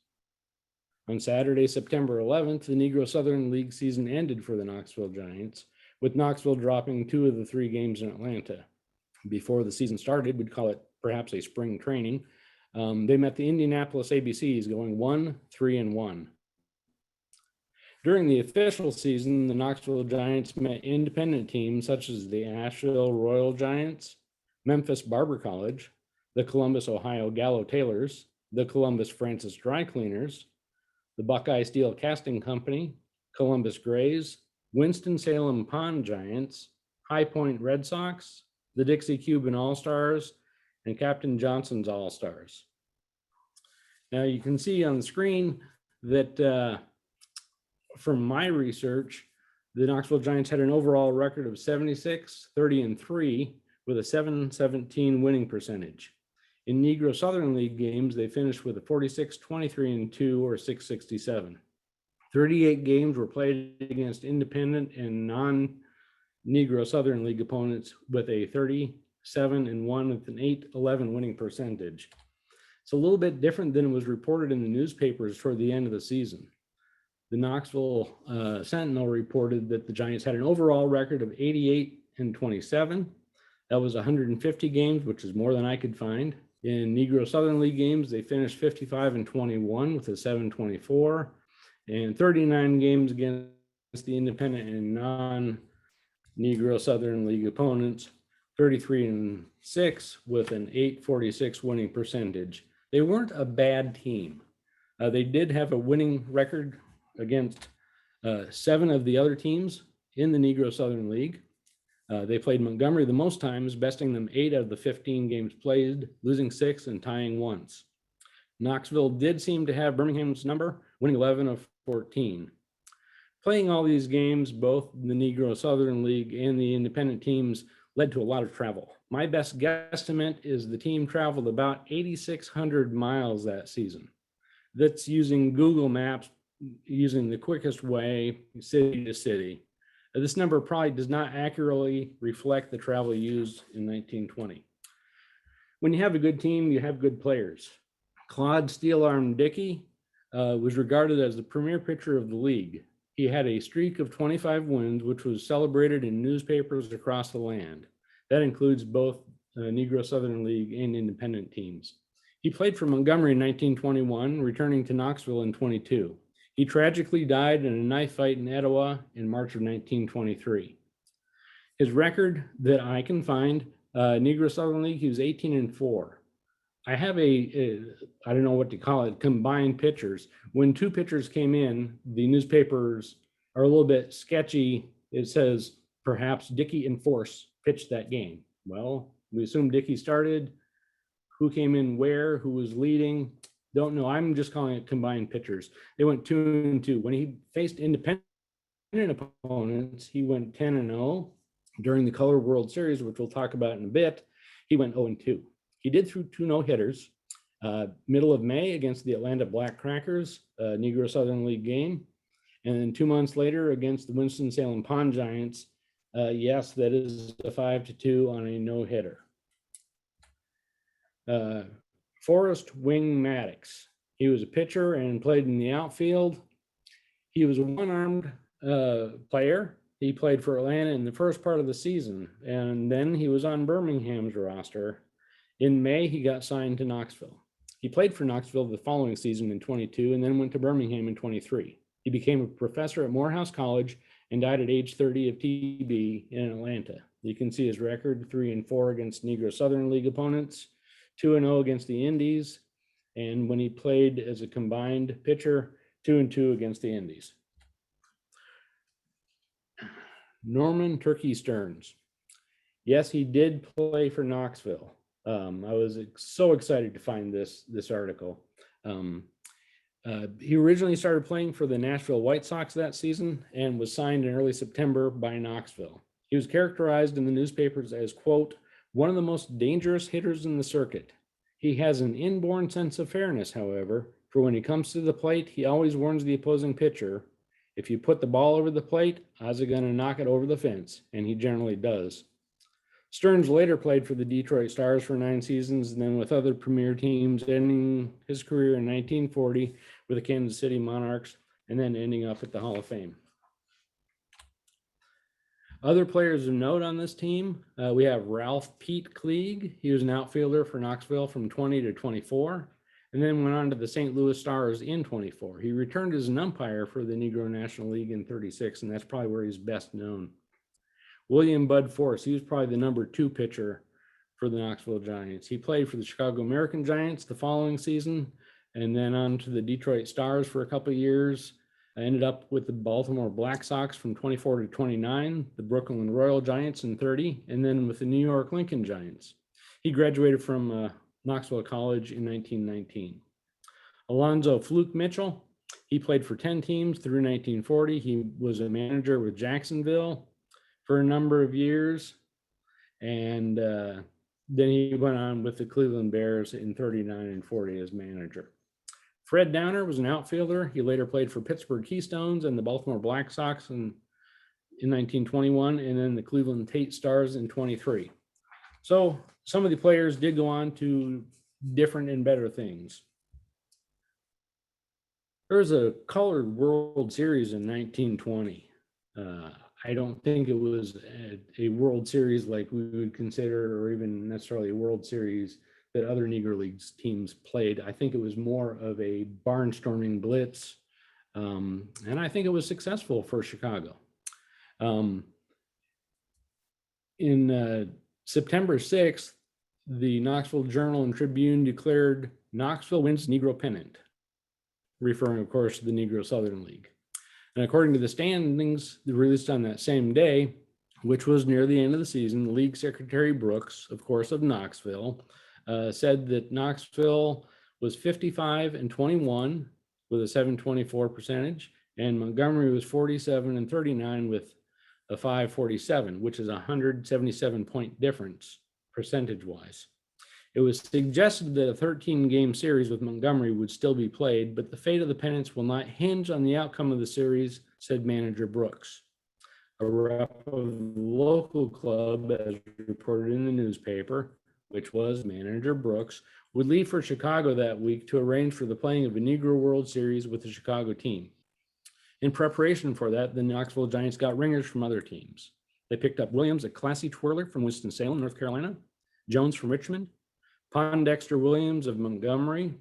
Speaker 5: On Saturday, September 11th, the Negro Southern League season ended for the Knoxville Giants, with Knoxville dropping 2 of the 3 games in Atlanta. Before the season started, we'd call it perhaps a spring training. They met the Indianapolis ABCs going 1-3-1. During the official season, the Knoxville Giants met independent teams such as the Asheville Royal Giants, Memphis Barber College, the Columbus, Ohio Gallo Tailors, the Columbus Francis Dry Cleaners, the Buckeye Steel Casting Company, Columbus Grays, Winston-Salem Pond Giants, High Point Red Sox, the Dixie Cuban All-Stars, and Captain Johnson's All-Stars. Now you can see on the screen that from my research, the Knoxville Giants had an overall record of 76-30-3 with a .717 winning percentage. In Negro Southern League games, they finished with a 46-23-2 or .667. 38 games were played against independent and non-Negro Southern League opponents with a 37-1 with an .811 winning percentage. It's a little bit different than it was reported in the newspapers toward the end of the season. The Knoxville Sentinel reported that the Giants had an overall record of 88-27. That was 150 games, which is more than I could find. In Negro Southern League games, they finished 55-21 with a .724. And 39 games against the independent and non-Negro Southern League opponents 33-6 with an .846 winning percentage. They weren't a bad team. They did have a winning record against 7 of the other teams in the Negro Southern League. They played Montgomery the most times, besting them 8 out of the 15 games played, losing 6 and tying once. Knoxville did seem to have Birmingham's number, winning 11 of 14. Playing all these games, both the Negro Southern League and the independent teams, led to a lot of travel. My best guesstimate is the team traveled about 8,600 miles that season. That's using Google Maps, using the quickest way, city to city. This number probably does not accurately reflect the travel used in 1920. When you have a good team, you have good players. Claude Steel-Arm Dickey was regarded as the premier pitcher of the league. He had a streak of 25 wins, which was celebrated in newspapers across the land. That includes both Negro Southern League and independent teams. He played for Montgomery in 1921, returning to Knoxville in 22. He tragically died in a knife fight in Etowah in March of 1923. His record that I can find, Negro Southern League, he was 18-4. I have I don't know what to call it, combined pitchers. When 2 pitchers came in, the newspapers are a little bit sketchy. It says perhaps Dickey and Force pitched that game. Well, we assume Dickey started. Who came in where, who was leading, don't know. I'm just calling it combined pitchers. They went 2-2. When he faced independent opponents, he went 10-0. During the Color World Series, which we'll talk about in a bit, he went 0-2. He did throw 2 no-hitters. Middle of May against the Atlanta Black Crackers, Negro Southern League game. And then 2 months later against the Winston-Salem Pond Giants. Yes, that is a 5-2 on a no-hitter. Forrest Wing Maddox. He was a pitcher and played in the outfield. He was a one-armed player. He played for Atlanta in the first part of the season, and then he was on Birmingham's roster. In May, he got signed to Knoxville. He played for Knoxville the following season in 22 and then went to Birmingham in 23. He became a professor at Morehouse College and died at age 30 of TB in Atlanta. You can see his record, 3-4 against Negro Southern League opponents, 2-0 against the Indies, and when he played as a combined pitcher, 2-2 against the Indies. Norman Turkey Stearns. Yes, he did play for Knoxville. I was so excited to find this article. He originally started playing for the Nashville White Sox that season and was signed in early September by Knoxville. He was characterized in the newspapers as, quote, one of the most dangerous hitters in the circuit. He has an inborn sense of fairness, however, for when he comes to the plate, he always warns the opposing pitcher, if you put the ball over the plate, I was going to knock it over the fence, and he generally does. Stearns later played for the Detroit Stars for 9 seasons, and then with other premier teams, ending his career in 1940 with the Kansas City Monarchs, and then ending up at the Hall of Fame. Other players of note on this team, we have Ralph Pete Klieg. He was an outfielder for Knoxville from 20 to 24, and then went on to the St. Louis Stars in 24. He returned as an umpire for the Negro National League in 36, and that's probably where he's best known. William Bud Force, he was probably the number 2 pitcher for the Knoxville Giants. He played for the Chicago American Giants the following season, and then on to the Detroit Stars for a couple of years. I ended up with the Baltimore Black Sox from 24 to 29, the Brooklyn Royal Giants in 30, and then with the New York Lincoln Giants. He graduated from Knoxville College in 1919. Alonzo Fluke Mitchell, he played for 10 teams through 1940. He was a manager with Jacksonville for a number of years, and then he went on with the Cleveland Bears in 39 and 40 as manager. Fred Downer was an outfielder. He later played for Pittsburgh Keystones and the Baltimore Black Sox in 1921, and then the Cleveland Tate Stars in 23. So some of the players did go on to different and better things. There was a colored World Series in 1920. I don't think it was a World Series like we would consider, or even necessarily a World Series that other Negro Leagues teams played. I think it was more of a barnstorming blitz, and I think it was successful for Chicago. In September 6th, the Knoxville Journal and Tribune declared Knoxville wins Negro pennant, referring, of course, to the Negro Southern League. And according to the standings released on that same day, which was near the end of the season, League Secretary Brooks, of course, of Knoxville, said that Knoxville was 55-21 with a 724 percentage, and Montgomery was 47-39 with a 547, which is a 177-point difference percentage-wise. It was suggested that a 13-game series with Montgomery would still be played, but the fate of the pennants will not hinge on the outcome of the series, said manager Brooks. A rep of the local club, as reported in the newspaper, which was manager Brooks, would leave for Chicago that week to arrange for the playing of a Negro World Series with the Chicago team. In preparation for that, the Knoxville Giants got ringers from other teams. They picked up Williams, a classy twirler from Winston-Salem, North Carolina, Jones from Richmond, Pondexter Williams of Montgomery,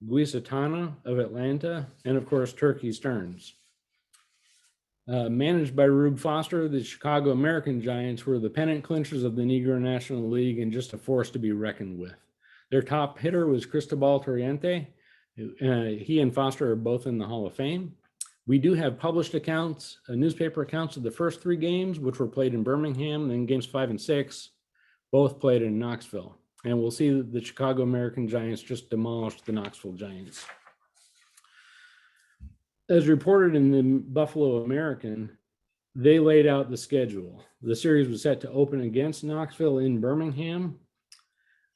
Speaker 5: Guisatana of Atlanta, and of course, Turkey Stearns. Managed by Rube Foster, the Chicago American Giants were the pennant clinchers of the Negro National League and just a force to be reckoned with. Their top hitter was Cristobal Torriente. He and Foster are both in the Hall of Fame. We do have published accounts, newspaper accounts of the first 3 games, which were played in Birmingham, then games 5 and 6, both played in Knoxville. And we'll see that the Chicago American Giants just demolished the Knoxville Giants. As reported in the Buffalo American, they laid out the schedule. The series was set to open against Knoxville in Birmingham.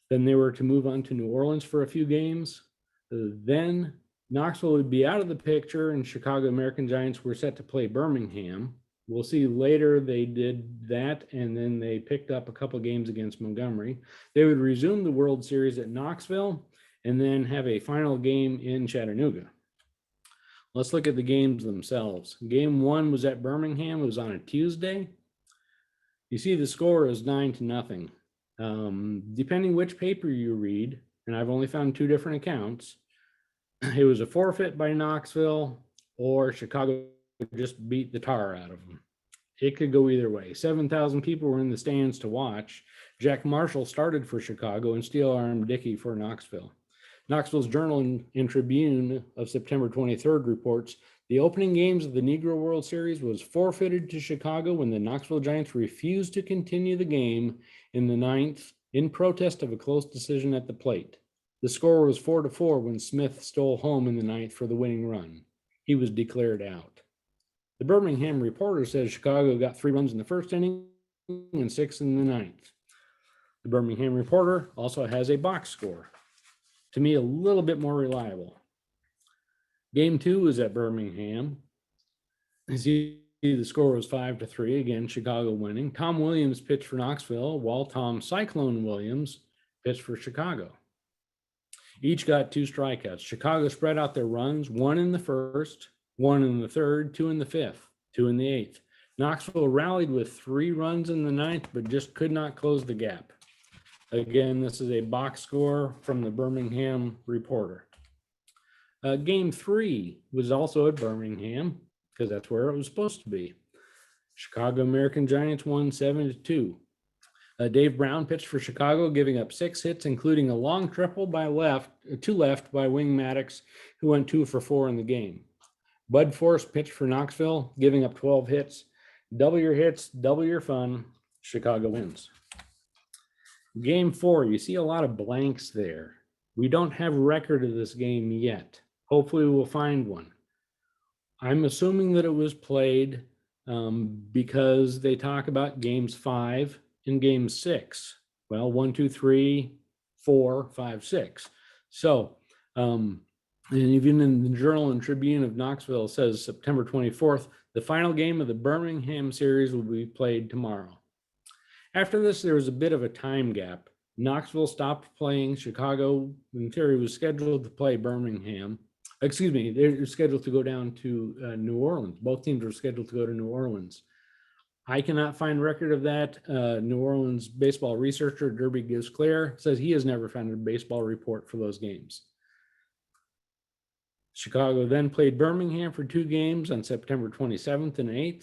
Speaker 5: Then they were to move on to New Orleans for a few games. Then Knoxville would be out of the picture and Chicago American Giants were set to play Birmingham. We'll see later they did that, and then they picked up a couple games against Montgomery. They would resume the World Series at Knoxville and then have a final game in Chattanooga. Let's look at the games themselves. Game 1 was at Birmingham. It was on a Tuesday. You see the score is 9-0. Depending which paper you read, and I've only found 2 different accounts, it was a forfeit by Knoxville or Chicago just beat the tar out of them. It could go either way. 7,000 people were in the stands to watch. Jack Marshall started for Chicago and Steel Arm Dickey for Knoxville. Knoxville's Journal and Tribune of September 23rd reports the opening games of the Negro World Series was forfeited to Chicago when the Knoxville Giants refused to continue the game in the 9th in protest of a close decision at the plate. The score was 4-4 when Smith stole home in the 9th for the winning run. He was declared out. The Birmingham Reporter says Chicago got 3 runs in the first inning and 6 in the 9th. The Birmingham Reporter also has a box score. To me, a little bit more reliable. Game 2 was at Birmingham. As you see, the score was 5-3. Again, Chicago winning. Tom Williams pitched for Knoxville, while Tom Cyclone Williams pitched for Chicago. Each got 2 strikeouts. Chicago spread out their runs, 1 in the first, 1 in the third, 2 in the fifth, 2 in the 8th. Knoxville rallied with 3 runs in the 9th, but just could not close the gap. Again, this is a box score from the Birmingham Reporter. Game 3 was also at Birmingham because that's where it was supposed to be. Chicago American Giants won 7-2. Dave Brown pitched for Chicago, giving up 6 hits, including a long triple to left by Wing Maddox, who went 2 for 4 in the game. Bud Force pitched for Knoxville, giving up 12 hits. Double your hits, double your fun. Chicago wins. Game 4, you see a lot of blanks there. We don't have a record of this game yet. Hopefully we'll find one. I'm assuming that it was played because they talk about games 5 and game 6. Well, 1, 2, 3, 4, 5, 6. So, and even in the Journal and Tribune of Knoxville says September 24th, the final game of the Birmingham series will be played tomorrow. After this, there was a bit of a time gap. Knoxville stopped playing. Chicago, and Terry was scheduled to play Birmingham. Excuse me, they were scheduled to go down to New Orleans. Both teams were scheduled to go to New Orleans. I cannot find record of that. New Orleans baseball researcher Derby Gisclair says he has never found a baseball report for those games. Chicago then played Birmingham for 2 games on September 27th and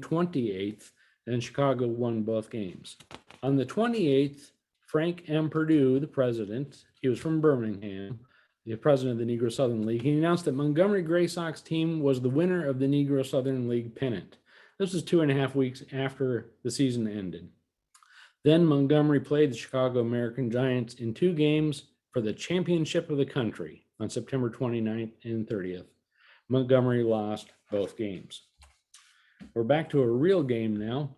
Speaker 5: 28th, and Chicago won both games. On the 28th, Frank M. Perdue, the president, he was from Birmingham, the president of the Negro Southern League, he announced that Montgomery Gray Sox team was the winner of the Negro Southern League pennant. This was 2.5 weeks after the season ended. Then Montgomery played the Chicago American Giants in 2 games for the championship of the country on September 29th and 30th. Montgomery lost both games. We're back to a real game now.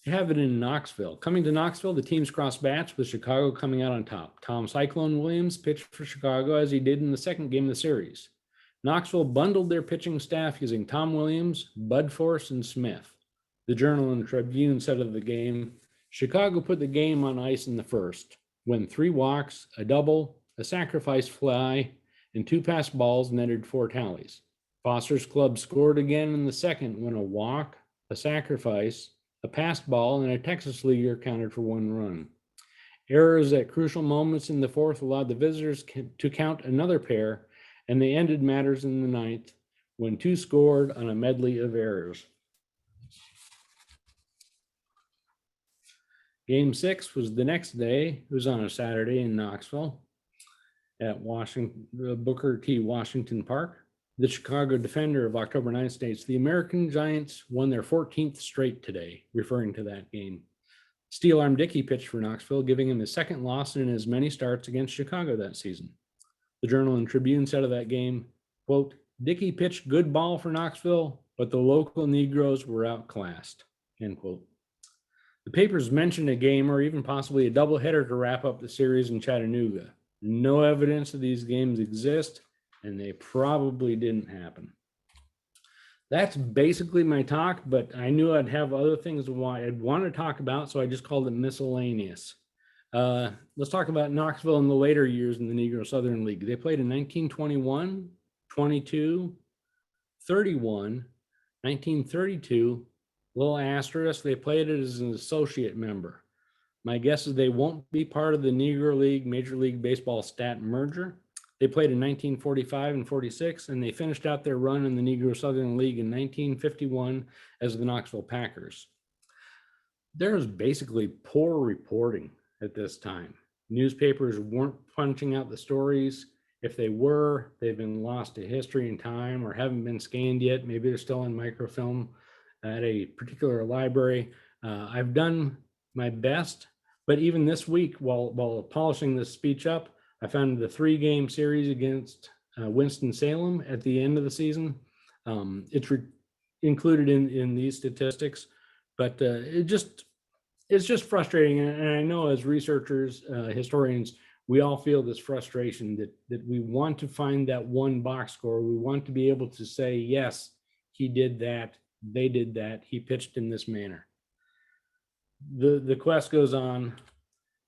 Speaker 5: We have it in Knoxville. Coming to Knoxville, the teams crossed bats with Chicago coming out on top. Tom Cyclone Williams pitched for Chicago as he did in the second game of the series. Knoxville bundled their pitching staff using Tom Williams, Bud Force, and Smith. The Journal and Tribune said of the game, Chicago put the game on ice in the first, when 3 walks, a double, a sacrifice fly, and 2 passed balls netted 4 tallies. Foster's club scored again in the second when a walk, a sacrifice, a passed ball, and a Texas leaguer counted for 1 run. Errors at crucial moments in the fourth allowed the visitors to count another pair, and they ended matters in the ninth when 2 scored on a medley of errors. Game 6 was the next day. It was on a Saturday in Knoxville at Booker T. Washington Park. The Chicago Defender of October 9th states, the American Giants won their 14th straight today, referring to that game. Steel Arm Dickey pitched for Knoxville, giving him his 2nd loss in as many starts against Chicago that season. The Journal and Tribune said of that game, quote, Dickey pitched good ball for Knoxville, but the local Negroes were outclassed, end quote. The papers mentioned a game or even possibly a doubleheader to wrap up the series in Chattanooga. No evidence of these games exist, and they probably didn't happen. That's basically my talk, but I knew I'd have other things I'd want to talk about, so I just called it miscellaneous. Let's talk about Knoxville in the later years in the Negro Southern League. They played in 1921, 22, 31, 1932, little asterisk, they played it as an associate member. My guess is they won't be part of the Negro League Major League Baseball stat merger. They played in 1945 and 46, and they finished out their run in the Negro Southern League in 1951 as the Knoxville Packers. There was basically poor reporting at this time. Newspapers weren't punching out the stories. If they were, they've been lost to history and time or haven't been scanned yet. Maybe they're still in microfilm at a particular library. I've done my best, but even this week, while polishing this speech up, I found the 3-game series against Winston-Salem at the end of the season. It's included in these statistics, but it's just frustrating. And I know as researchers, historians, we all feel this frustration that we want to find that one box score. We want to be able to say, yes, he did that, they did that, he pitched in this manner. The quest goes on,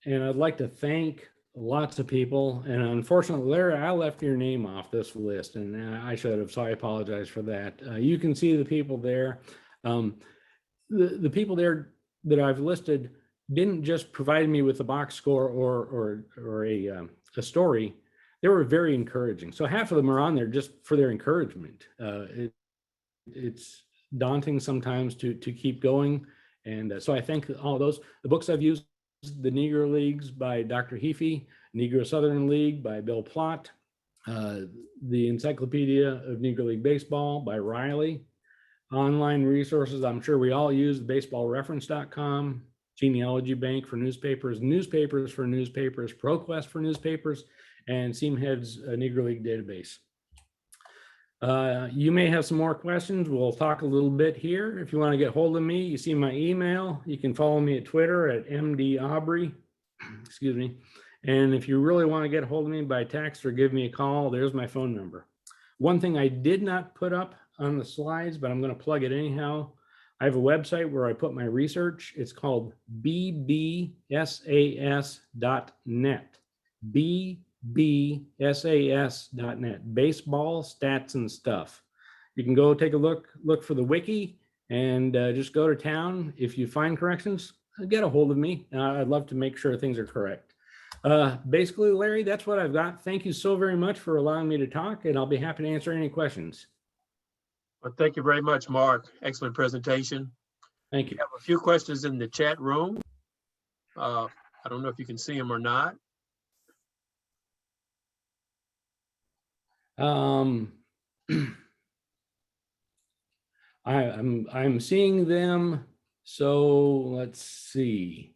Speaker 5: and I'd like to thank lots of people. And unfortunately, Larry, I left your name off this list, and I should have, so I apologize for that. You can see the people there. The people there that I've listed didn't just provide me with a box score or a story. They were very encouraging. So half of them are on there just for their encouragement. It's daunting sometimes to keep going. And so I thank all those. The books I've used, The Negro Leagues by Dr. Heafy, Negro Southern League by Bill Plott, the Encyclopedia of Negro League Baseball by Riley, online resources I'm sure we all use, baseballreference.com, Genealogy Bank for newspapers, Newspapers for newspapers, ProQuest for newspapers, and Seamhead's Negro League database. You may have some more questions. We'll talk a little bit here. If you want to get hold of me, you see my email. You can follow me at Twitter at MD excuse me. And if you really want to get hold of me by text or give me a call, there's my phone number. One thing I did not put up on the slides, but I'm going to plug it anyhow. I have a website where I put my research. It's called bbsas.net. bbsas.net, baseball stats and stuff. You can go take a look for the wiki and just go to town. If you find corrections, get a hold of me. I'd love to make sure things are correct. Basically, Larry, that's what I've got. Thank you so very much for allowing me to talk, and I'll be happy to answer any questions.
Speaker 1: Well, thank you very much, Mark. Excellent presentation.
Speaker 5: Thank you.
Speaker 1: We have a few questions in the chat room. I don't know if you can see him or not.
Speaker 5: I'm seeing them. So let's see.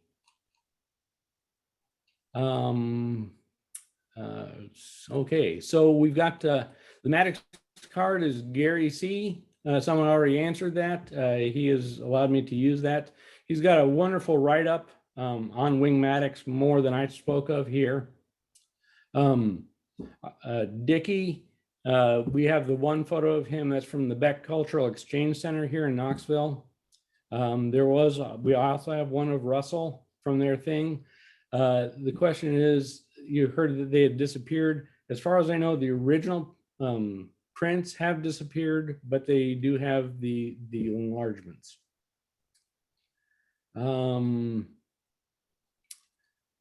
Speaker 5: Okay, so we've got the Maddox card is Gary C. Someone already answered that. He has allowed me to use that. He's got a wonderful write-up on Wing Maddox, more than I spoke of here. Dickie, we have the one photo of him that's from the Beck Cultural Exchange Center here in Knoxville. We also have one of Russell from their thing. The question is, you heard that they had disappeared. As far as I know, the original prints have disappeared, but they do have the enlargements.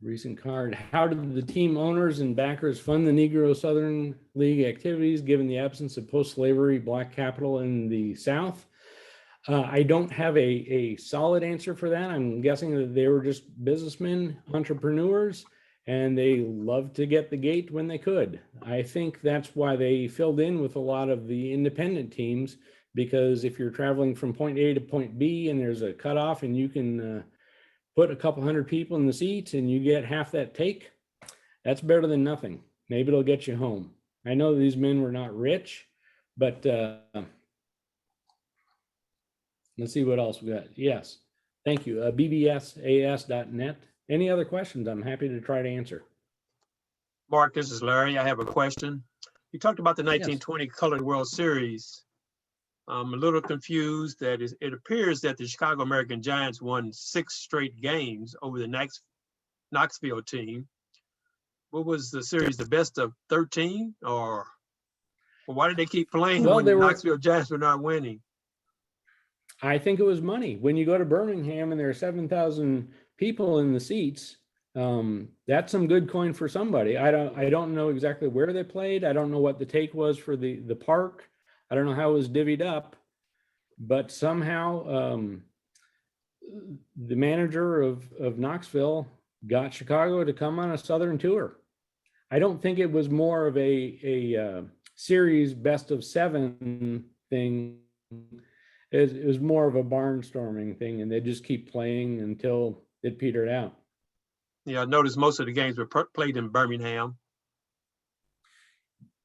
Speaker 5: Recent card. How did the team owners and backers fund the Negro Southern League activities given the absence of post-slavery black capital in the South? I don't have a solid answer for that. I'm guessing that they were just businessmen, entrepreneurs, and they loved to get the gate when they could. I think that's why they filled in with a lot of the independent teams, because if you're traveling from point A to point B and there's a cutoff and you can put a couple hundred people in the seats and you get half that take, that's better than nothing. Maybe it'll get you home. I know these men were not rich, but let's see what else we got. Yes, thank you. bbsas.net. Any other questions? I'm happy to try to answer.
Speaker 1: Mark, this is Larry. I have a question. You talked about the 1920 Colored World Series. I'm a little confused that it appears that the Chicago American Giants won 6 straight games over the Knoxville team. What was the series, the best of 13? Or why did they keep playing when the Knoxville Giants were not winning?
Speaker 5: I think it was money. When you go to Birmingham and there are 7,000 people in the seats, that's some good coin for somebody. I don't know exactly where they played. I don't know what the take was for the park. I don't know how it was divvied up, but somehow the manager of Knoxville got Chicago to come on a Southern tour. I don't think it was more of a series best of 7 thing. It was more of a barnstorming thing, and they just keep playing until it petered out.
Speaker 1: Yeah, I noticed most of the games were played in Birmingham.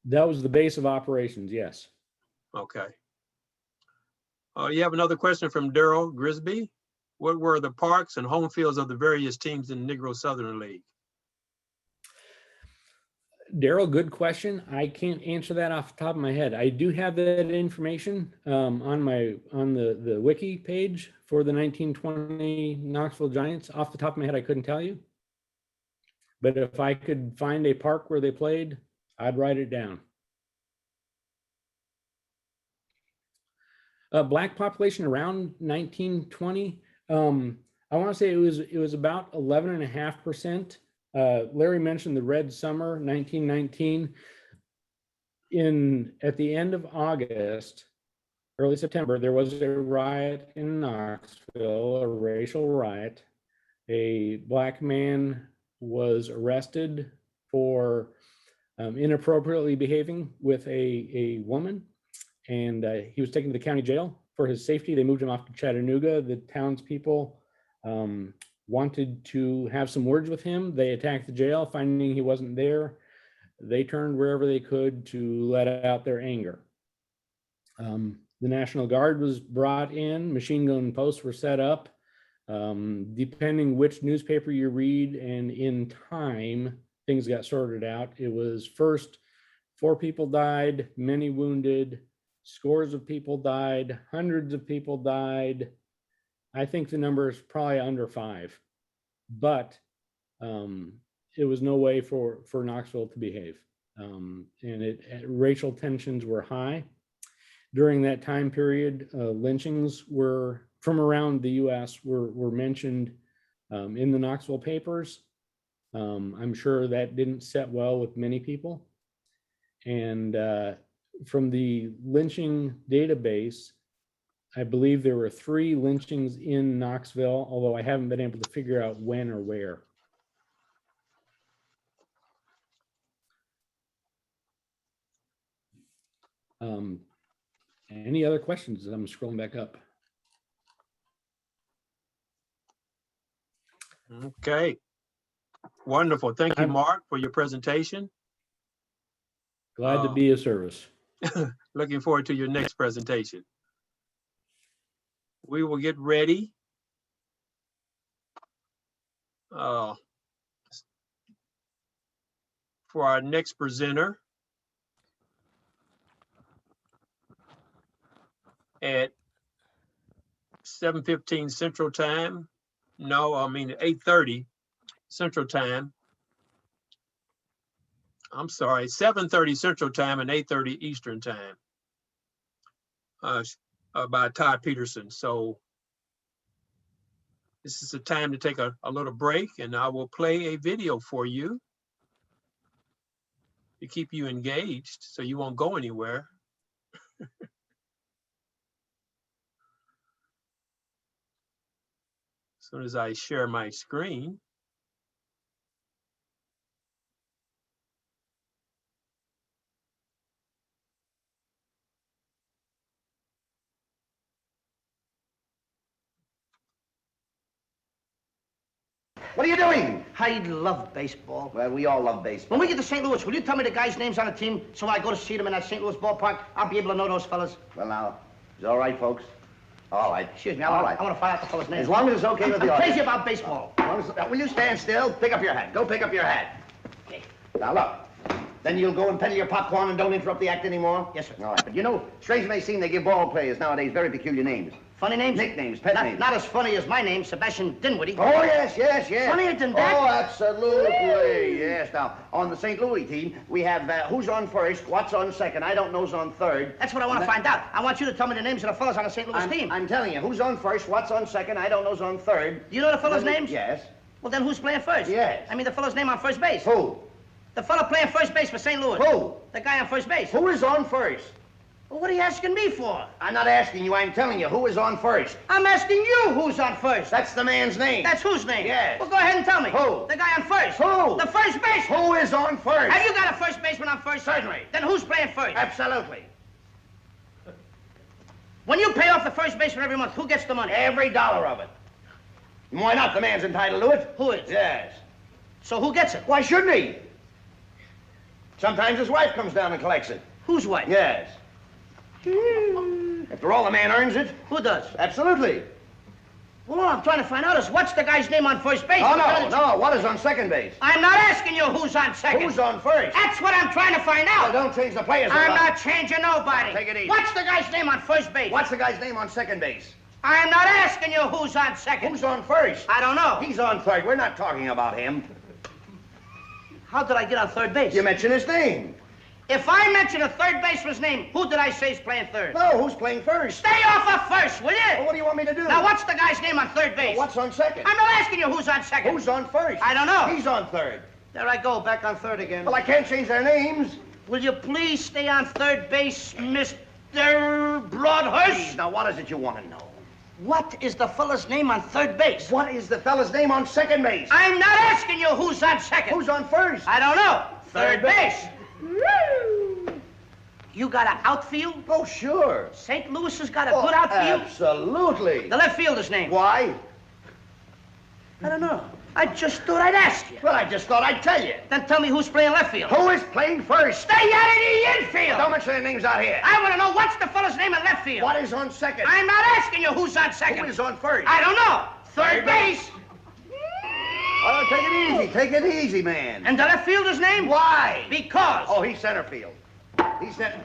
Speaker 5: That was the base of operations, yes.
Speaker 1: Okay. You have another question from Daryl Grisby. What were the parks and home fields of the various teams in the Negro Southern League?
Speaker 5: Daryl, good question. I can't answer that off the top of my head. I do have that information on the wiki page for the 1920 Knoxville Giants. Off the top of my head, I couldn't tell you. But if I could find a park where they played, I'd write it down. Black population around 1920. I want to say it was about 11.5%. Larry mentioned the Red Summer, 1919. At the end of August, early September, there was a riot in Knoxville, a racial riot. A black man was arrested for inappropriately behaving with a woman, and he was taken to the county jail. For his safety, they moved him off to Chattanooga. The townspeople wanted to have some words with him. They attacked the jail, finding he wasn't there. They turned wherever they could to let out their anger. The National Guard was brought in, machine gun posts were set up. Depending which newspaper you read and in time, things got sorted out. It was first 4 people died, many wounded, scores of people died, hundreds of people died. I think the number is probably under 5, but it was no way for Knoxville to behave. And racial tensions were high. During that time period, lynchings were from around the US were mentioned in the Knoxville papers. I'm sure that didn't set well with many people. And from the lynching database, I believe there were 3 lynchings in Knoxville, although I haven't been able to figure out when or where. Any other questions? I'm scrolling back up.
Speaker 1: Okay. Wonderful. Thank you, Mark, for your presentation.
Speaker 5: Glad to be of service.
Speaker 1: Looking forward to your next presentation. We will get ready. For our next presenter at 7:15 Central Time. No, I mean 8:30 Central Time. I'm sorry, 7:30 Central Time and 8:30 Eastern Time. By Todd Peterson. So this is the time to take a little break, and I will play a video for you to keep you engaged so you won't go anywhere. As soon as I share my screen.
Speaker 6: What are you doing?
Speaker 7: I love baseball.
Speaker 6: Well, we all love baseball.
Speaker 7: When we get to St. Louis, will you tell me the guys' names on the team so when I go to see them in that St. Louis ballpark, I'll be able to know those fellas?
Speaker 6: Well, now, is it all right, folks? All right.
Speaker 7: Excuse me,
Speaker 6: All
Speaker 7: I
Speaker 6: right.
Speaker 7: want to find out the fellas' names.
Speaker 6: As long as it's okay with the
Speaker 7: I'm
Speaker 6: audience.
Speaker 7: crazy about baseball.
Speaker 6: As long as- will you stand still? Pick up your hat. Go pick up your hat.
Speaker 7: Okay.
Speaker 6: Now, look. Then you'll go and peddle your popcorn and don't interrupt the act anymore?
Speaker 7: Yes, sir.
Speaker 6: All right. But you know, strange it may seem, they give ball players nowadays very peculiar names.
Speaker 7: Funny names?
Speaker 6: Nicknames, pet names.
Speaker 7: Not as funny as my name, Sebastian Dinwiddie.
Speaker 6: Oh, yes, yes, yes.
Speaker 7: Funnier than that?
Speaker 6: Oh, absolutely. Yes. Now, on the St. Louis team, we have who's on first, what's on second, I don't know's on third.
Speaker 7: That's what I want to find out. I want you to tell me the names of the fellas on the St. Louis team.
Speaker 6: I'm telling you, who's on first, what's on second, I don't know's on third.
Speaker 7: You know the fellas' names?
Speaker 6: Yes.
Speaker 7: Well, then who's playing first?
Speaker 6: Yes.
Speaker 7: I mean the fella's name on first base.
Speaker 6: Who?
Speaker 7: The fella playing first base for St. Louis.
Speaker 6: Who?
Speaker 7: The guy on first base.
Speaker 6: Who is on first?
Speaker 7: Well, what are you asking me for?
Speaker 6: I'm not asking you, I'm telling you, who is on first?
Speaker 7: I'm asking you who's on first.
Speaker 6: That's the man's name.
Speaker 7: That's whose name?
Speaker 6: Yes.
Speaker 7: Well, go ahead and tell me.
Speaker 6: Who?
Speaker 7: The guy on first.
Speaker 6: Who?
Speaker 7: The first baseman.
Speaker 6: Who is on first?
Speaker 7: Have you got a first baseman on first?
Speaker 6: Certainly.
Speaker 7: Then who's playing first?
Speaker 6: Absolutely.
Speaker 7: When you pay off the first baseman every month, who gets the money?
Speaker 6: Every dollar of it. Why not? The man's entitled to it.
Speaker 7: Who is?
Speaker 6: Yes.
Speaker 7: So who gets it?
Speaker 6: Why shouldn't he? Sometimes his wife comes down and collects it.
Speaker 7: Whose wife?
Speaker 6: Yes. After all, the man earns it.
Speaker 7: Who does?
Speaker 6: Absolutely.
Speaker 7: Well, all I'm trying to find out is what's the guy's name on first base?
Speaker 6: Oh, no. What is on second base?
Speaker 7: I'm not asking you who's on second.
Speaker 6: Who's on first?
Speaker 7: That's what I'm trying to find out.
Speaker 6: Well, don't change the players.
Speaker 7: I'm
Speaker 6: around.
Speaker 7: not changing nobody.
Speaker 6: Take it easy.
Speaker 7: What's the guy's name on first base?
Speaker 6: What's the guy's name on second base?
Speaker 7: I'm not asking you who's on second.
Speaker 6: Who's on first?
Speaker 7: I don't know.
Speaker 6: He's on third. We're not talking about him.
Speaker 7: How did I get on third base?
Speaker 6: You mentioned his name.
Speaker 7: If I mention a third baseman's name, who did I say is playing third?
Speaker 6: No, who's playing first?
Speaker 7: Stay off of first, will you?
Speaker 6: Well, what do you want me to do?
Speaker 7: Now, what's the guy's name on third base?
Speaker 6: Well, what's on second?
Speaker 7: I'm not asking you who's on second.
Speaker 6: Who's on first?
Speaker 7: I don't know.
Speaker 6: He's on third.
Speaker 7: There I go, back on third again.
Speaker 6: Well, I can't change their names.
Speaker 7: Will you please stay on third base, Mr. Broadhurst?
Speaker 6: Now, what is it you want to know?
Speaker 7: What is the fella's name on third base?
Speaker 6: What is the fella's name on second base?
Speaker 7: I'm not asking you who's on second.
Speaker 6: Who's on first?
Speaker 7: I don't know.
Speaker 6: Third
Speaker 7: base. You got an outfield?
Speaker 6: Oh, sure.
Speaker 7: St. Louis has got a good outfield?
Speaker 6: Absolutely.
Speaker 7: The left fielder's name?
Speaker 6: Why?
Speaker 7: I don't know. I just thought I'd ask you.
Speaker 6: Well, I just thought I'd tell you.
Speaker 7: Then tell me who's playing left field.
Speaker 6: Who is playing first?
Speaker 7: Stay out of the infield!
Speaker 6: Don't mention their names out here.
Speaker 7: I want to know what's the fella's name in left field.
Speaker 6: What is on second?
Speaker 7: I'm not asking you who's on second.
Speaker 6: Who is on first?
Speaker 7: I don't know. Third base.
Speaker 6: Oh, take it easy. Take it easy, man.
Speaker 7: And the left fielder's name?
Speaker 6: Why?
Speaker 7: Because.
Speaker 6: Oh, he's center field. He's center.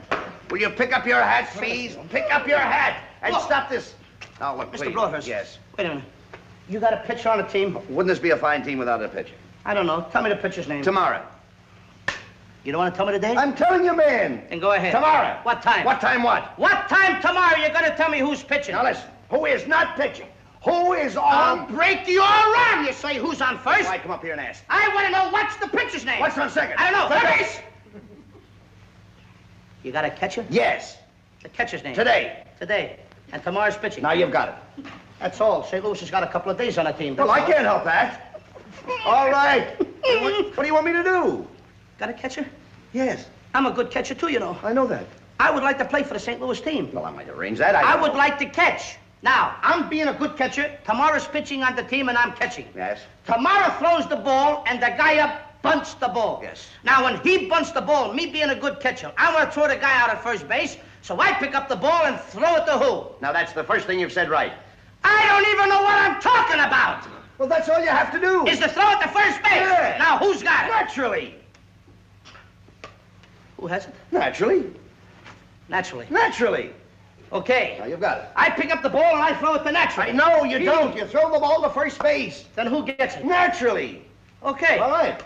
Speaker 6: Will you pick up your hat, please? Pick up your hat and
Speaker 7: Look.
Speaker 6: stop this. Now, look,
Speaker 7: Mr.
Speaker 6: please.
Speaker 7: Broadhurst.
Speaker 6: Yes.
Speaker 7: Wait a minute. You got a pitcher on the team?
Speaker 6: Wouldn't this be a fine team without a pitcher?
Speaker 7: I don't know. Tell me the pitcher's name.
Speaker 6: Tomorrow.
Speaker 7: You don't want to tell me the date?
Speaker 6: I'm telling you, man.
Speaker 7: Then go ahead.
Speaker 6: Tomorrow.
Speaker 7: What time?
Speaker 6: What time what?
Speaker 7: What time tomorrow you're going to tell me who's pitching?
Speaker 6: Now, listen. Who is not pitching? Who is
Speaker 7: I'll
Speaker 6: on...
Speaker 7: break your arm. You say who's on first?
Speaker 6: Why come up here and ask?
Speaker 7: I want to know what's the pitcher's name.
Speaker 6: What's on second?
Speaker 7: I don't know.
Speaker 6: Third
Speaker 7: Third
Speaker 6: base.
Speaker 7: You got a catcher?
Speaker 6: Yes.
Speaker 7: The catcher's name.
Speaker 6: Today.
Speaker 7: Today. And tomorrow's pitching.
Speaker 6: Now you've got it.
Speaker 7: That's all. St. Louis has got a couple of days on the team.
Speaker 6: Well, I can't help that. All right. What do you want me to do?
Speaker 7: Got a catcher?
Speaker 6: Yes,
Speaker 7: I'm a good catcher, too, you know.
Speaker 6: I know that.
Speaker 7: I would like to play for the St. Louis team.
Speaker 6: Well, I might arrange that.
Speaker 7: I would like to catch. Now, I'm being a good catcher. Tomorrow's pitching on the team, and I'm catching.
Speaker 6: Yes.
Speaker 7: Tomorrow throws the ball, and the guy up bunts the ball.
Speaker 6: Yes.
Speaker 7: Now, when he bunts the ball, me being a good catcher, I want to throw the guy out at first base, so I pick up the ball and throw it to who?
Speaker 6: Now, that's the first thing you've said right.
Speaker 7: I don't even know what I'm talking about.
Speaker 6: Well, that's all you have to do.
Speaker 7: Is to throw it to first base.
Speaker 6: Yeah.
Speaker 7: Now, who's got it?
Speaker 6: Naturally.
Speaker 7: Who has it?
Speaker 6: Naturally.
Speaker 7: Naturally.
Speaker 6: Naturally.
Speaker 7: Okay.
Speaker 6: Now you've got it.
Speaker 7: I pick up the ball and I throw it to naturally.
Speaker 6: No, you don't. You throw the ball to first base.
Speaker 7: Then who gets it?
Speaker 6: Naturally.
Speaker 7: Okay.
Speaker 6: All right.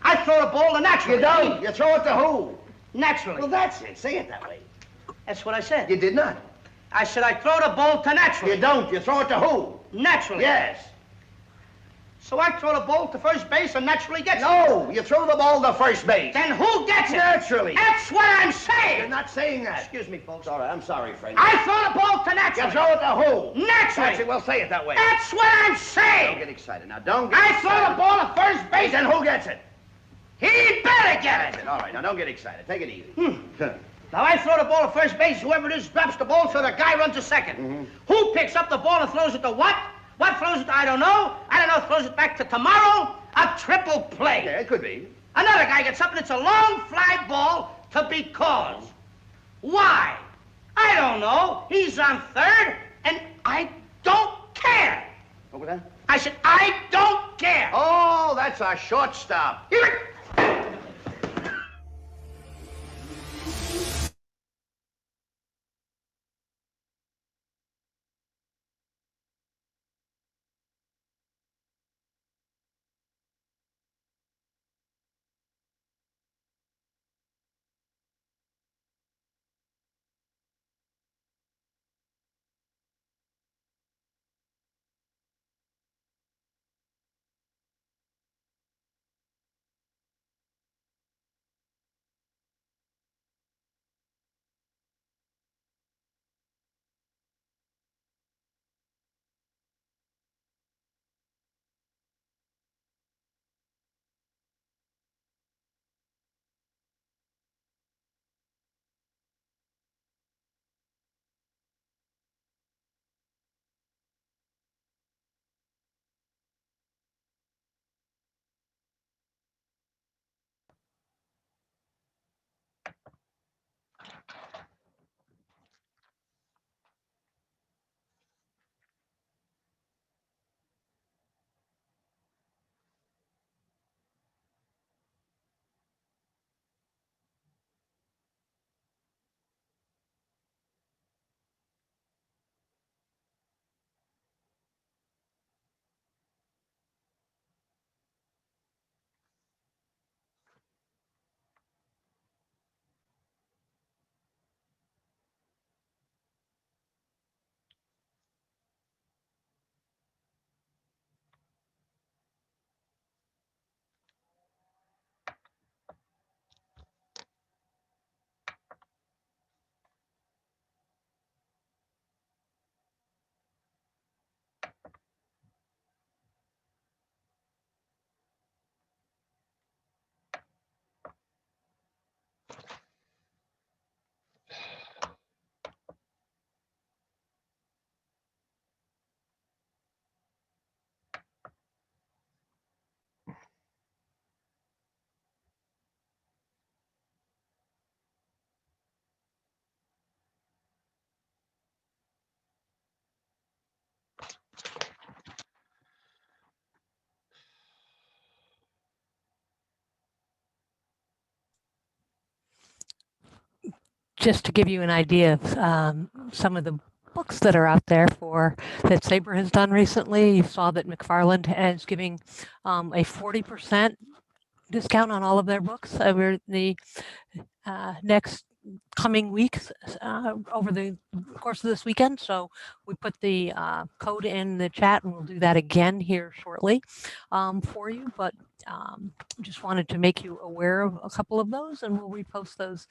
Speaker 7: I throw the ball to naturally.
Speaker 6: You don't. You throw it to who?
Speaker 7: Naturally.
Speaker 6: Well, that's it. Say it that way.
Speaker 7: That's what I said.
Speaker 6: You did not.
Speaker 7: I said I throw the ball to naturally.
Speaker 6: You don't. You throw it to who?
Speaker 7: Naturally.
Speaker 6: Yes.
Speaker 7: So I throw the ball to first base and naturally gets it.
Speaker 6: No, you throw the ball to first base.
Speaker 7: Then who gets it?
Speaker 6: Naturally.
Speaker 7: That's what I'm saying.
Speaker 6: You're not saying that.
Speaker 7: Excuse me, folks.
Speaker 6: All right, I'm sorry, friend.
Speaker 7: I throw the ball to naturally.
Speaker 6: You throw it to who?
Speaker 7: Naturally.
Speaker 6: Naturally. Well, say it that way.
Speaker 7: That's what I'm
Speaker 6: Don't
Speaker 7: saying.
Speaker 6: get excited. Now, don't get
Speaker 7: I
Speaker 6: excited.
Speaker 7: throw the ball to first base.
Speaker 6: Then who gets it?
Speaker 7: He better get it.
Speaker 6: All right, now don't get excited. Take it easy.
Speaker 7: Now I throw the ball to first base. Whoever it is drops the ball, so the guy runs to second. Who picks up the ball and throws it to what? What throws it to I don't know. I don't know. Throws it back to tomorrow. A triple play.
Speaker 6: Yeah, it could be.
Speaker 7: Another guy gets up and it's a long fly ball to be called. Why? I don't know. He's on third, and I don't care.
Speaker 6: What was that?
Speaker 7: I said, I don't care.
Speaker 6: Oh, that's a shortstop.
Speaker 4: Just to give you an idea of some of the books that are out there that SABR has done recently, you saw that McFarland is giving a 40% discount on all of their books over the next coming weeks over the course of this weekend. So we put the code in the chat, and we'll do that again here shortly for you. But just wanted to make you aware of a couple of those, and we'll repost those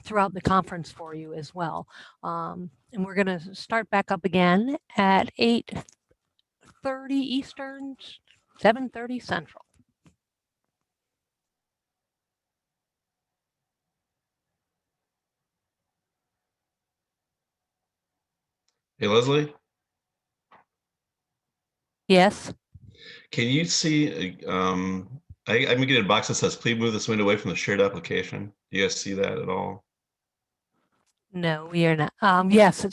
Speaker 4: throughout the conference for you as well. And we're going to start back up again at 8:30 Eastern, 7:30 Central.
Speaker 8: Hey, Leslie,
Speaker 4: Yes.
Speaker 8: can you see, I'm getting a box that says, please move this window away from the shared application. Do you guys see that at all?
Speaker 4: No, we are not. Yes,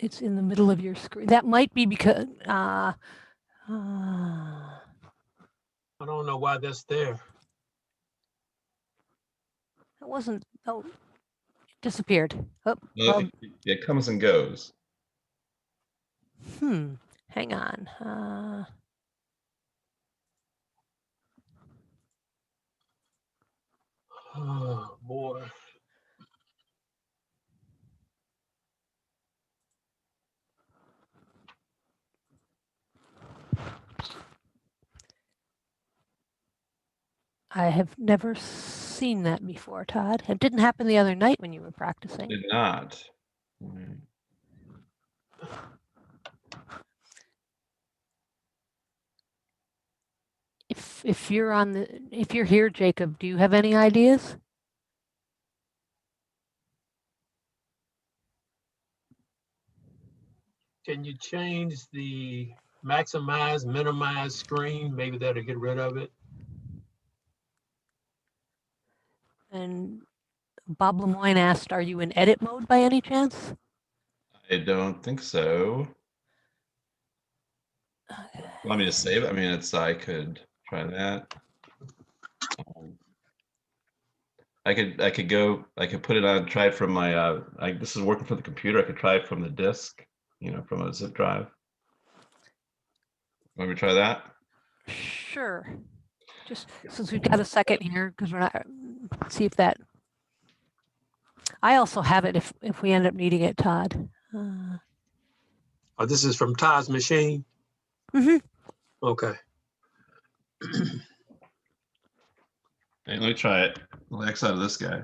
Speaker 4: it's in the middle of your screen. That might be because
Speaker 1: I don't know why that's there.
Speaker 4: it wasn't. Oh, it disappeared. Oh,
Speaker 8: No, it comes and goes.
Speaker 4: hang on.
Speaker 1: Oh, boy.
Speaker 4: I have never seen that before, Todd. It didn't happen the other night when you were practicing.
Speaker 8: Did not. Mm.
Speaker 4: If you're here, Jacob, do you have any ideas?
Speaker 1: Can you change the maximize, minimize screen? Maybe that'll get rid of it.
Speaker 4: And Bob Lemoyne asked, are you in edit mode by any chance?
Speaker 8: I don't think so. Want me to save it? I mean, I could try that. I could put it on, try it from my, this is working for the computer. I could try it from the disk, from a zip drive. Want me to try that?
Speaker 4: Sure. Just since we've got a second here, because we're not, see if that. I also have it if we end up needing it, Todd.
Speaker 1: Oh, this is from Todd's machine?
Speaker 4: Mm-hmm.
Speaker 1: Okay.
Speaker 8: Hey, let me try it. I'll X out of this guy.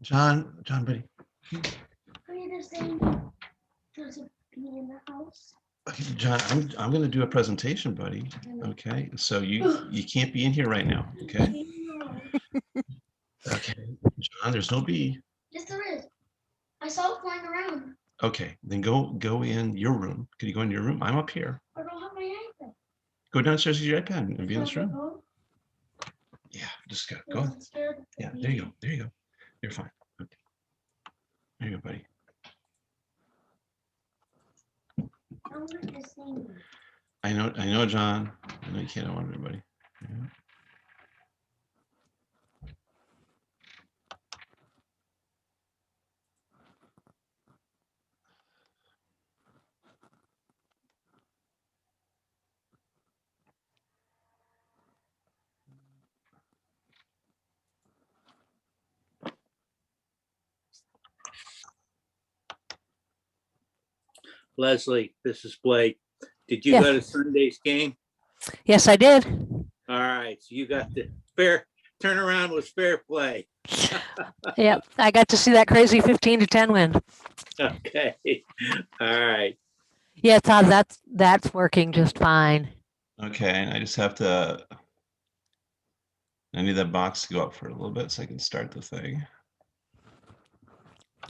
Speaker 8: John, buddy.
Speaker 9: Are you just saying there's a bee in the house?
Speaker 8: Okay, John, I'm going to do a presentation, buddy. Okay, so you can't be in here right now. Okay. Okay, John, there's no bee.
Speaker 9: Yes, there is. I saw it flying around.
Speaker 8: Okay, then go in your room. Can you go in your room? I'm up here.
Speaker 9: I don't have my iPad.
Speaker 8: Go downstairs to your iPad and be in this
Speaker 9: Can I
Speaker 8: room.
Speaker 9: go?
Speaker 8: Yeah, just go.
Speaker 9: I'm scared.
Speaker 8: Yeah, there you go. You're fine. Okay. There you go, buddy.
Speaker 9: I want to sing.
Speaker 8: I know, John. I know you can't want everybody. Yeah.
Speaker 10: Leslie, this is Blake. Did you
Speaker 4: Yes.
Speaker 10: go to Sunday's game?
Speaker 4: Yes, I did.
Speaker 10: All right, so you got the fair turnaround was fair play.
Speaker 4: Yep, I got to see that crazy 15-10 win.
Speaker 10: Okay, all right.
Speaker 4: Yeah, Todd, that's working just fine.
Speaker 8: Okay, and I just have to. I need that box to go up for a little bit so I can start the thing.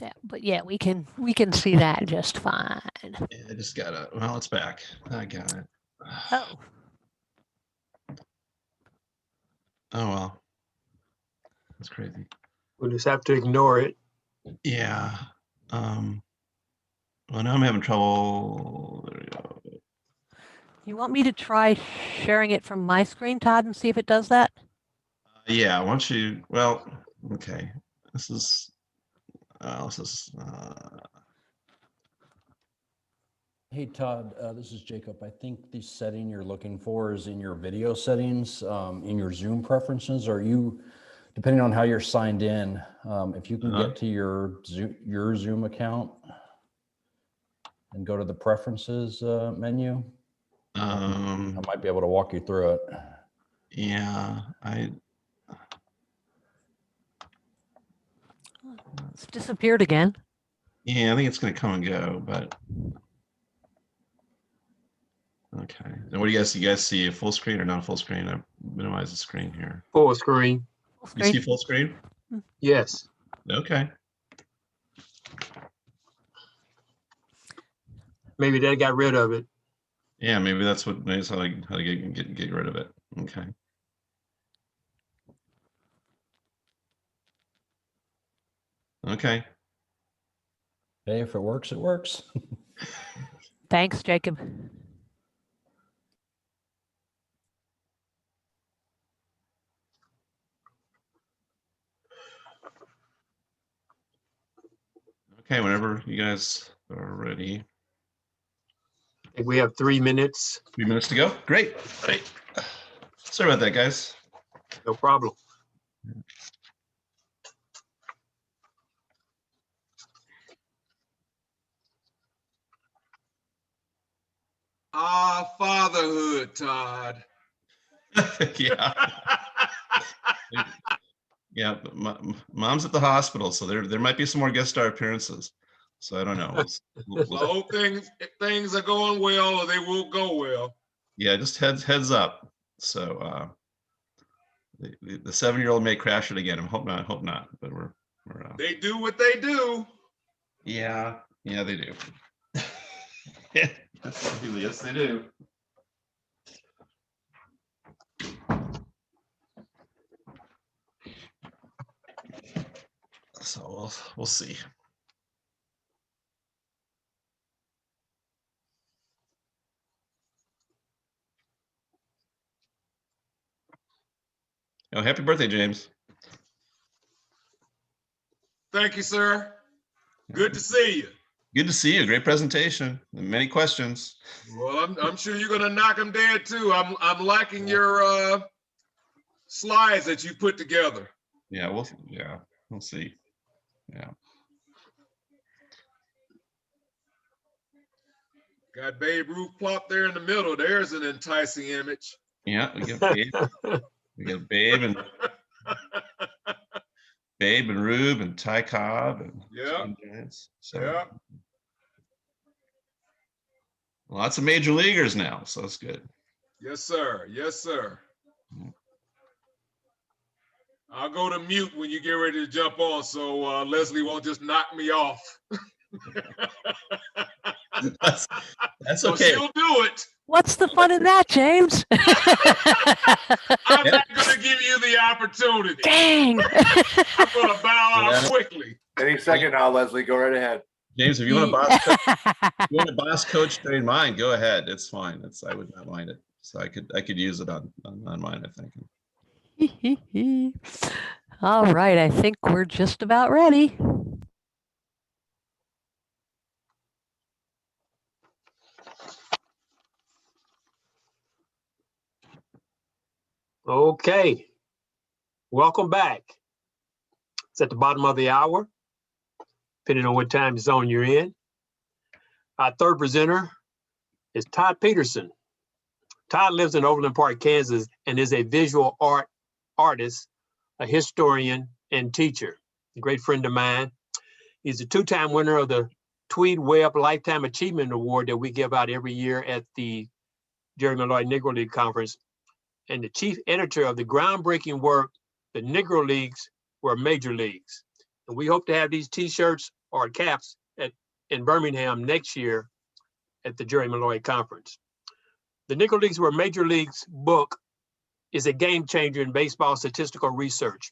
Speaker 4: Yeah, but yeah, we can see that just fine.
Speaker 8: Yeah, I just gotta. Well, it's back. I got it.
Speaker 4: Oh,
Speaker 8: Oh well, that's crazy.
Speaker 1: We'll just have to ignore it.
Speaker 8: Yeah. Well, now I'm having trouble. There we go.
Speaker 4: you want me to try sharing it from my screen, Todd, and see if it does that?
Speaker 8: Yeah. Once you. Well. Okay. This is.
Speaker 11: Hey Todd, this is Jacob. I think the setting you're looking for is in your video settings, in your Zoom preferences. Are you, depending on how you're signed in, if you can get to your Zoom account and go to the preferences menu? I might be able to walk you through it.
Speaker 8: Yeah,
Speaker 4: It's disappeared again.
Speaker 8: yeah, I think it's going to come and go, but okay. And what do you guys see? A full screen or not a full screen? I minimize the screen here.
Speaker 1: Full screen.
Speaker 4: Full
Speaker 8: You see
Speaker 4: screen.
Speaker 8: full screen?
Speaker 1: Yes.
Speaker 8: Okay.
Speaker 1: Maybe they got rid of it.
Speaker 8: Yeah, maybe that's how to get rid of it. Okay. Okay.
Speaker 11: Hey, if it works, it works.
Speaker 4: Thanks, Jacob.
Speaker 8: Okay, whenever you guys are ready.
Speaker 1: I think we have 3 minutes.
Speaker 8: 3 minutes to go. Great. Great. Sorry about that, guys.
Speaker 1: No problem.
Speaker 3: Fatherhood, Todd.
Speaker 8: Yeah. Yeah, but mom's at the hospital, so there might be some more guest star appearances. So I don't know.
Speaker 3: I hope things are going well, or they will go well.
Speaker 8: Yeah, just heads up. So the 7-year-old may crash it again. I hope not. But we're
Speaker 3: They do what they do.
Speaker 8: yeah, they do. Yes, they do. So we'll see. Oh, happy birthday, James.
Speaker 3: Thank you, sir. Good to see you.
Speaker 8: Good to see you. Great presentation. Many questions.
Speaker 3: Well, I'm sure you're gonna knock them dead too. I'm liking your slides that you put together.
Speaker 8: Yeah, we'll see. Yeah.
Speaker 3: Got Babe Ruth plopped there in the middle. There's an enticing image.
Speaker 8: Yeah, we got Babe. We got Babe and Rube and Ty Cobb and
Speaker 3: Yeah.
Speaker 8: Giants. So
Speaker 3: Yeah.
Speaker 8: lots of major leaguers now, so that's good.
Speaker 3: Yes, sir. Yes, sir. I'll go to mute when you get ready to jump on, so Leslie won't just knock me off.
Speaker 8: That's
Speaker 3: So
Speaker 8: okay.
Speaker 3: she'll do it.
Speaker 4: What's the fun in that, James?
Speaker 3: I'm not going to give you the opportunity.
Speaker 4: Dang.
Speaker 3: I'm going to bow out
Speaker 8: Yeah.
Speaker 3: quickly.
Speaker 12: Any second now, Leslie, go right ahead.
Speaker 8: James, if you want a boss coach train mine, go ahead. It's fine. I would not mind it. So I could use it on mine, I think.
Speaker 4: All right, I think we're just about ready.
Speaker 1: Okay. Welcome back. It's at the bottom of the hour, depending on what time zone you're in. Our third presenter is Todd Peterson. Todd lives in Overland Park, Kansas, and is a visual artist, a historian, and teacher. A great friend of mine. He's a 2-time winner of the Tweed Webb Lifetime Achievement Award that we give out every year at the Jerry Malloy Negro League Conference, and the chief editor of the groundbreaking work, The Negro Leagues Were Major Leagues. And we hope to have these t-shirts or caps in Birmingham next year at the Jerry Malloy Conference. The Negro Leagues Were Major Leagues book is a game changer in baseball statistical research.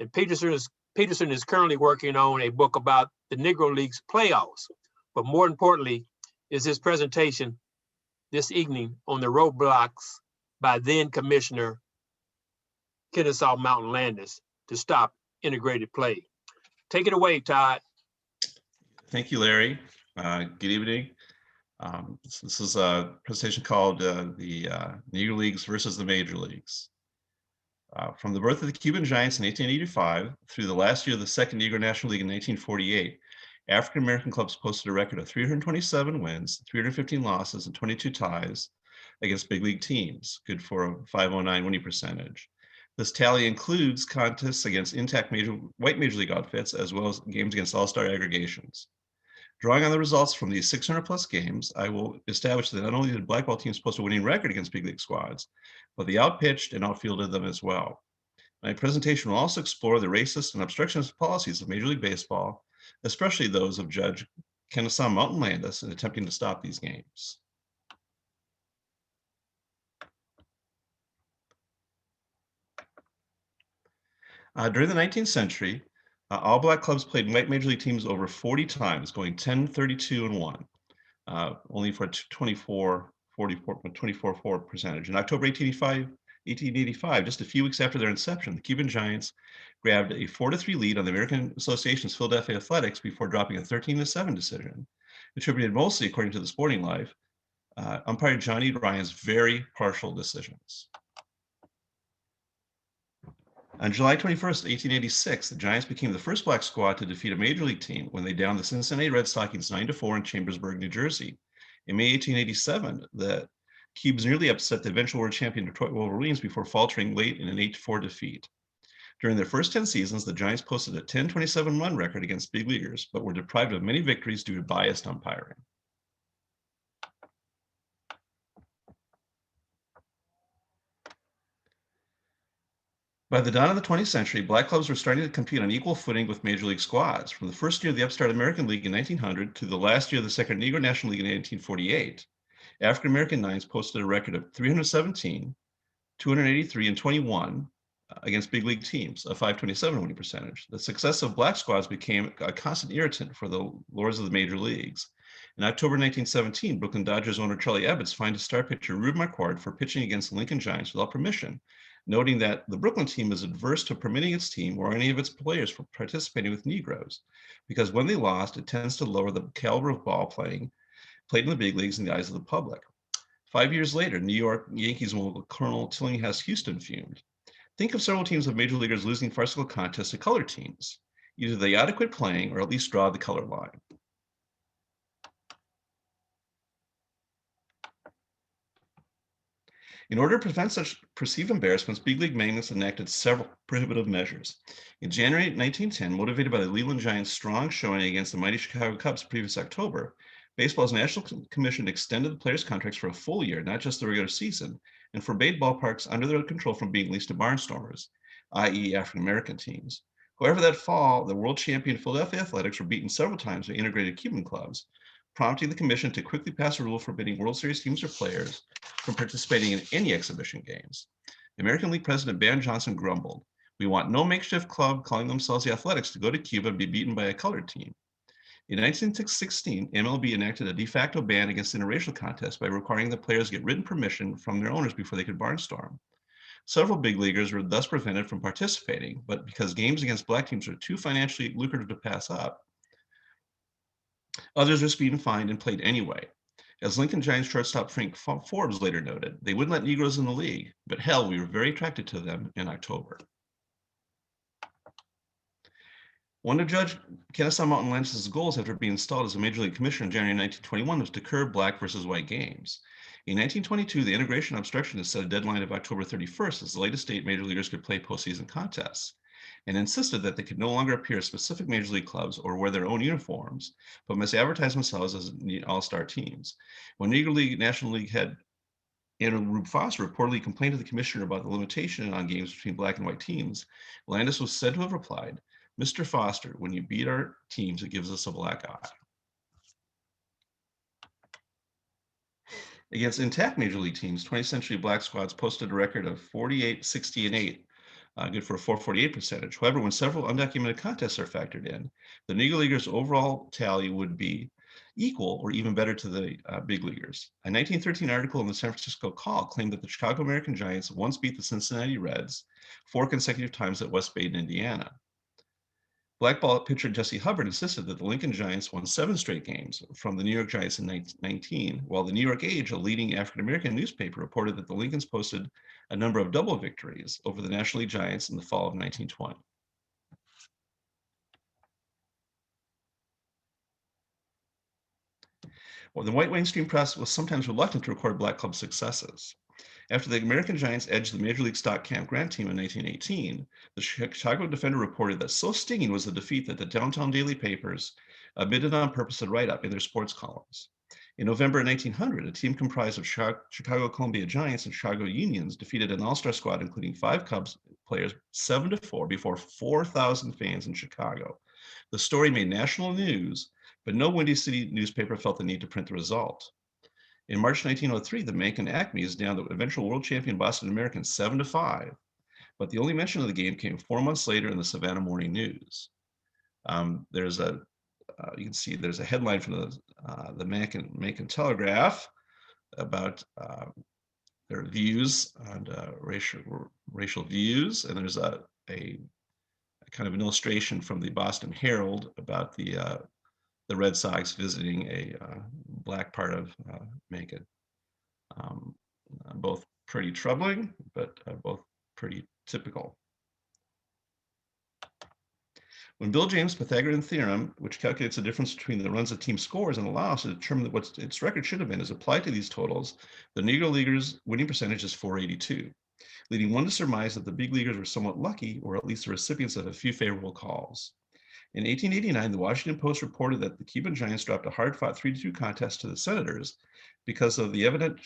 Speaker 1: And Peterson is currently working on a book about the Negro Leagues playoffs. But more importantly is his presentation this evening on the roadblocks by then Commissioner Kennesaw Mountain Landis to stop integrated play. Take it away, Todd.
Speaker 8: Thank you, Larry. Good evening. This is a presentation called the Negro Leagues versus the Major Leagues. From the birth of the Cuban Giants in 1885 through the last year of the Second Negro National League in 1948, African American clubs posted a record of 327 wins, 315 losses, and 22 ties, against big league teams, good for a .509 winning percentage. This tally includes contests against intact white major league outfits, as well as games against all-star aggregations. Drawing on the results from these 600 plus games, I will establish that not only did black ball teams post a winning record against big league squads, but they outpitched and outfielded them as well. My presentation will also explore the racist and obstructionist policies of Major League Baseball, especially those of Judge Kennesaw Mountain Landis in attempting to stop these games. During the 19th century, all black clubs played white major league teams over 40 times, going 10, 32, and 1, only for a 24.4 percentage. In October 1885, just a few weeks after their inception, the Cuban Giants grabbed a 4-3 lead on the American Association's Philadelphia Athletics before dropping a 13-7 decision, attributed mostly, according to the Sporting Life, umpire Johnny Ryan's very partial decisions. On July 21st, 1886, the Giants became the first black squad to defeat a major league team when they downed the Cincinnati Red Stockings 9-4 in Chambersburg, New Jersey. In May 1887, the Cubes nearly upset the eventual world champion Detroit Wolverines before faltering late in an 8-4 defeat. During their first 10 seasons, the Giants posted a 10-27 run record against big leaguers, but were deprived of many victories due to biased umpiring. By the dawn of the 20th century, black clubs were starting to compete on equal footing with major league squads. From the first year of the upstart American League in 1900 to the last year of the second Negro National League in 1948, African-American nines posted a record of 317, 283, and 21 against big league teams, a .527 winning percentage. The success of black squads became a constant irritant for the lords of the major leagues. In October 1917, Brooklyn Dodgers owner Charlie Ebbets fined star pitcher Rube Marquardt for pitching against the Lincoln Giants without permission, noting that the Brooklyn team is adverse to permitting its team or any of its players from participating with Negroes, because when they lost, it tends to lower the caliber of ball played in the big leagues in the eyes of the public. 5 years later, New York Yankees owner Colonel Tillinghast Houston fumed. Think of several teams of major leaguers losing farcical contests to colored teams. Either they ought to quit playing or at least draw the color line. In order to prevent such perceived embarrassments, big league magnates enacted several prohibitive measures. In January 1910, motivated by the Leland Giants' strong showing against the mighty Chicago Cubs previous October, baseball's National Commission extended the players' contracts for a full year, not just the regular season, and forbade ballparks under their control from being leased to barnstormers, i.e. African-American teams. However, that fall, the world champion Philadelphia Athletics were beaten several times by integrated Cuban clubs, prompting the commission to quickly pass a rule forbidding World Series teams or players from participating in any exhibition games. The American League president Ben Johnson grumbled, "We want no makeshift club calling themselves the Athletics to go to Cuba and be beaten by a colored team." In 1916, MLB enacted a de facto ban against interracial contests by requiring that players get written permission from their owners before they could barnstorm. Several big leaguers were thus prevented from participating, but because games against black teams were too financially lucrative to pass up, others risked being fined and played anyway. As Lincoln Giants shortstop Frank Forbes later noted, they wouldn't let Negroes in the league, but hell, we were very attracted to them in October. One of Judge Kennesaw Mountain Landis' goals after being installed as a Major League Commissioner in January 1921 was to curb black versus white games. In 1922, the Integration Obstructionists set a deadline of October 31st as the latest date major leaguers could play postseason contests, and insisted that they could no longer appear as specific major league clubs or wear their own uniforms, but must advertise themselves as all-star teams. When Negro League National League head Andrew Rube Foster reportedly complained to the commissioner about the limitation on games between black and white teams, Landis was said to have replied, "Mr. Foster, when you beat our teams, it gives us a black eye." Against intact major league teams, 20th century black squads posted a record of 48, 60, and 8, good for a 448 percentage. However, when several undocumented contests are factored in, the Negro Leaguers' overall tally would be equal or even better to the big leaguers. A 1913 article in the San Francisco Call claimed that the Chicago American Giants once beat the Cincinnati Reds 4 consecutive times at West Baden, Indiana. Black ball pitcher Jesse Hubbard insisted that the Lincoln Giants won 7 straight games from the New York Giants in 1919, while the New York Age, a leading African-American newspaper, reported that the Lincolns posted a number of double victories over the National League Giants in the fall of 1920. Well, the white mainstream press was sometimes reluctant to record black club successes. After the American Giants edged the Major League Stock Camp Grant team in 1918, the Chicago Defender reported that so stinging was the defeat that the downtown daily papers omitted on purpose a write-up in their sports columns. In November 1900, a team comprised of Chicago Columbia Giants and Chicago Unions defeated an all-star squad, including 5 Cubs players, 7-4 before 4,000 fans in Chicago. The story made national news, but no Windy City newspaper felt the need to print the result. In March 1903, the Macon Acmes downed the eventual world champion Boston Americans 7-5, but the only mention of the game came 4 months later in the Savannah Morning News. You can see there's a headline from the Macon Telegraph about their views on racial views, and there's a kind of an illustration from the Boston Herald about the Red Sox visiting a black part of Macon. Both pretty troubling, but both pretty typical. When Bill James' Pythagorean theorem, which calculates the difference between the runs a team scores and allows to determine what its record should have been, is applied to these totals, the Negro Leaguers' winning percentage is .482, leading one to surmise that the big leaguers were somewhat lucky, or at least the recipients of a few favorable calls. In 1889, the Washington Post reported that the Cuban Giants dropped a hard-fought 3-2 contest to the Senators because of the evident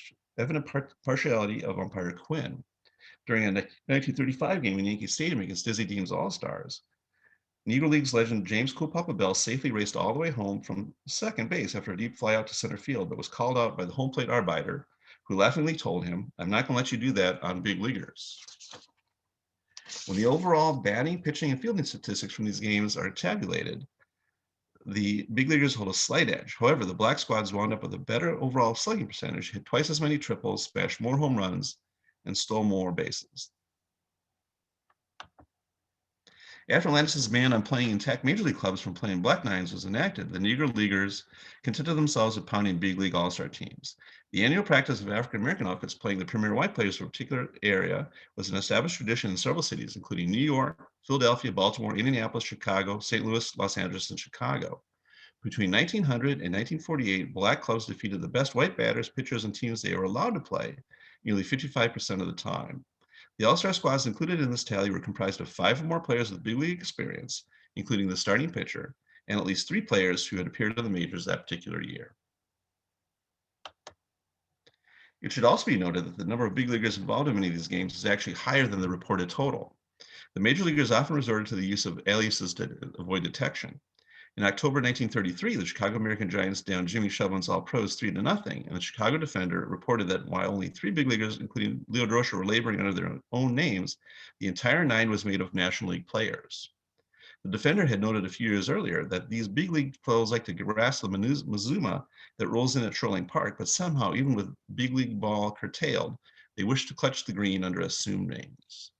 Speaker 8: partiality of umpire Quinn. During a 1935 game in Yankee Stadium against Dizzy Dean's All-Stars, Negro Leagues legend James Cool Papa Bell safely raced all the way home from second base after a deep fly out to center field, but was called out by the home plate arbiter, who laughingly told him, "I'm not going to let you do that on big leaguers." When the overall batting, pitching, and fielding statistics from these games are tabulated, the big leaguers hold a slight edge. However, the black squads wound up with a better overall slugging percentage, hit twice as many triples, smashed more home runs, and stole more bases. After Landis's ban on playing intact major league clubs from playing black nines was enacted, the Negro Leaguers contented themselves with pounding big league all-star teams. The annual practice of African-American outfits playing the premier white players from a particular area was an established tradition in several cities, including New York, Philadelphia, Baltimore, Indianapolis, Chicago, St. Louis, Los Angeles, and Chicago. Between 1900 and 1948, black clubs defeated the best white batters, pitchers, and teams they were allowed to play nearly 55% of the time. The all-star squads included in this tally were comprised of 5 or more players with big league experience, including the starting pitcher, and at least 3 players who had appeared in the majors that particular year. It should also be noted that the number of big leaguers involved in many of these games is actually higher than the reported total. The major leaguers often resorted to the use of aliases to avoid detection. In October 1933, the Chicago American Giants downed Jimmy Chauvin's All-Pros 3-0, and the Chicago Defender reported that while only 3 big leaguers, including Leo Durocher, were laboring under their own names, the entire 9 was made of National League players. The Defender had noted a few years earlier that these big league players like to grasp the Mazuma that rolls in at Trolling Park, but somehow, even with big league ball curtailed, they wish to clutch the green under assumed names.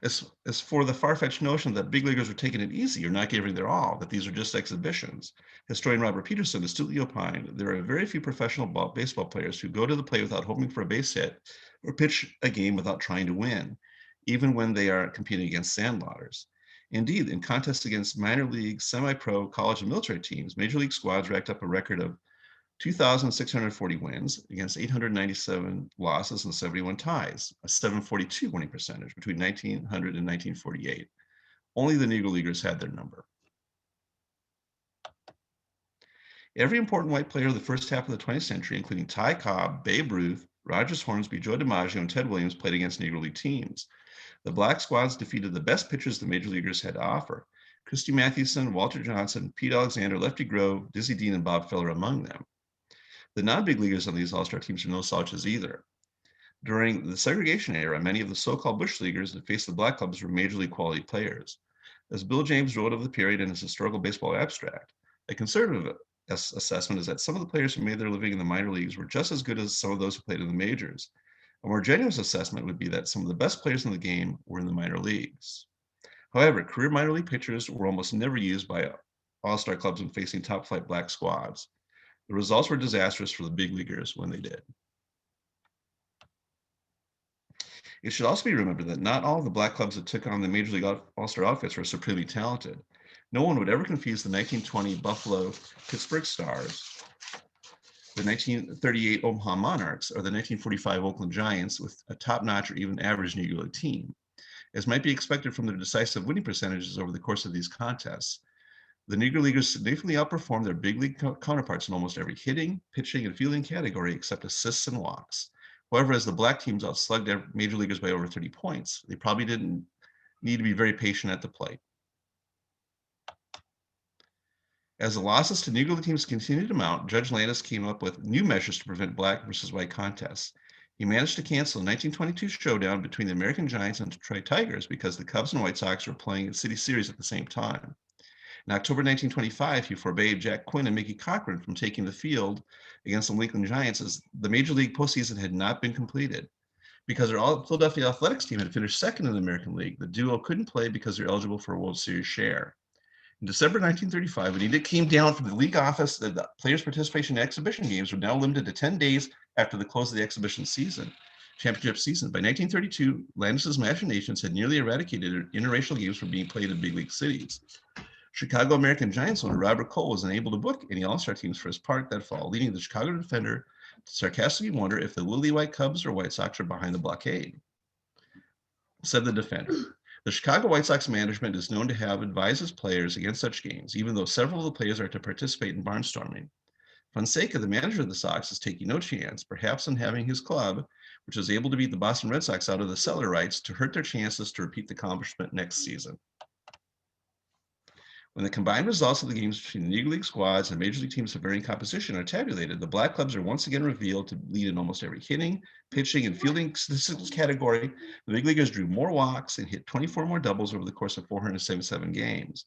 Speaker 8: As for the far-fetched notion that big leaguers were taking it easy or not giving their all, that these are just exhibitions, historian Robert Peterson astutely opined there are very few professional baseball players who go to the plate without hoping for a base hit or pitch a game without trying to win, even when they are competing against sandlotters. Indeed, in contests against minor league, semi-pro, college, and military teams, major league squads racked up a record of 2,640 wins against 897 losses and 71 ties, a 742 winning percentage between 1900 and 1948. Only the Negro Leaguers had their number. Every important white player of the first half of the 20th century, including Ty Cobb, Babe Ruth, Rogers Hornsby, Joe DiMaggio, and Ted Williams, played against Negro League teams. The black squads defeated the best pitchers the major leaguers had to offer. Christy Mathewson, Walter Johnson, Pete Alexander, Lefty Grove, Dizzy Dean, and Bob Feller among them. The non-big leaguers on these all-star teams are no slouches either. During the segregation era, many of the so-called bush leaguers that faced the black clubs were major league quality players. As Bill James wrote of the period in his Historical Baseball Abstract, a conservative assessment is that some of the players who made their living in the minor leagues were just as good as some of those who played in the majors. A more generous assessment would be that some of the best players in the game were in the minor leagues. However, career minor league pitchers were almost never used by all-star clubs when facing top-flight black squads. The results were disastrous for the big leaguers when they did. It should also be remembered that not all of the black clubs that took on the Major League All-Star outfits were supremely talented. No one would ever confuse the 1920 Buffalo Pittsburgh Stars, the 1938 Omaha Monarchs, or the 1945 Oakland Giants with a top-notch or even average Negro League team. As might be expected from their decisive winning percentages over the course of these contests, the Negro Leaguers significantly outperformed their big league counterparts in almost every hitting, pitching, and fielding category except assists and walks. However, as the black teams outslugged their major leaguers by over 30 points, they probably didn't need to be very patient at the plate. As the losses to Negro League teams continued to mount, Judge Landis came up with new measures to prevent black versus white contests. He managed to cancel a 1922 showdown between the American Giants and Detroit Tigers because the Cubs and White Sox were playing in City Series at the same time. In October 1925, he forbade Jack Quinn and Mickey Cochran from taking the field against the Lincoln Giants as the Major League postseason had not been completed. Because their Philadelphia Athletics team had finished second in the American League, the duo couldn't play because they're eligible for a World Series share. In December 1935, when edict came down from the league office that the players' participation in exhibition games were now limited to 10 days after the close of the exhibition season, championship season. By 1932, Landis's machinations had nearly eradicated interracial games from being played in big league cities. Chicago American Giants owner Robert Cole was unable to book any All-Star teams for his part that fall, leading the Chicago Defender to sarcastically wonder if the Lily White Cubs or White Sox are behind the blockade. Said the Defender, the Chicago White Sox management is known to have advised its players against such games, even though several of the players are to participate in barnstorming. Fonseca, the manager of the Sox, is taking no chance, perhaps on having his club, which was able to beat the Boston Red Sox out of the cellar rights, to hurt their chances to repeat the accomplishment next season. When the combined results of the games between the Negro League squads and Major League teams of varying composition are tabulated, the black clubs are once again revealed to lead in almost every hitting, pitching, and fielding statistics category. The big leaguers drew more walks and hit 24 more doubles over the course of 477 games.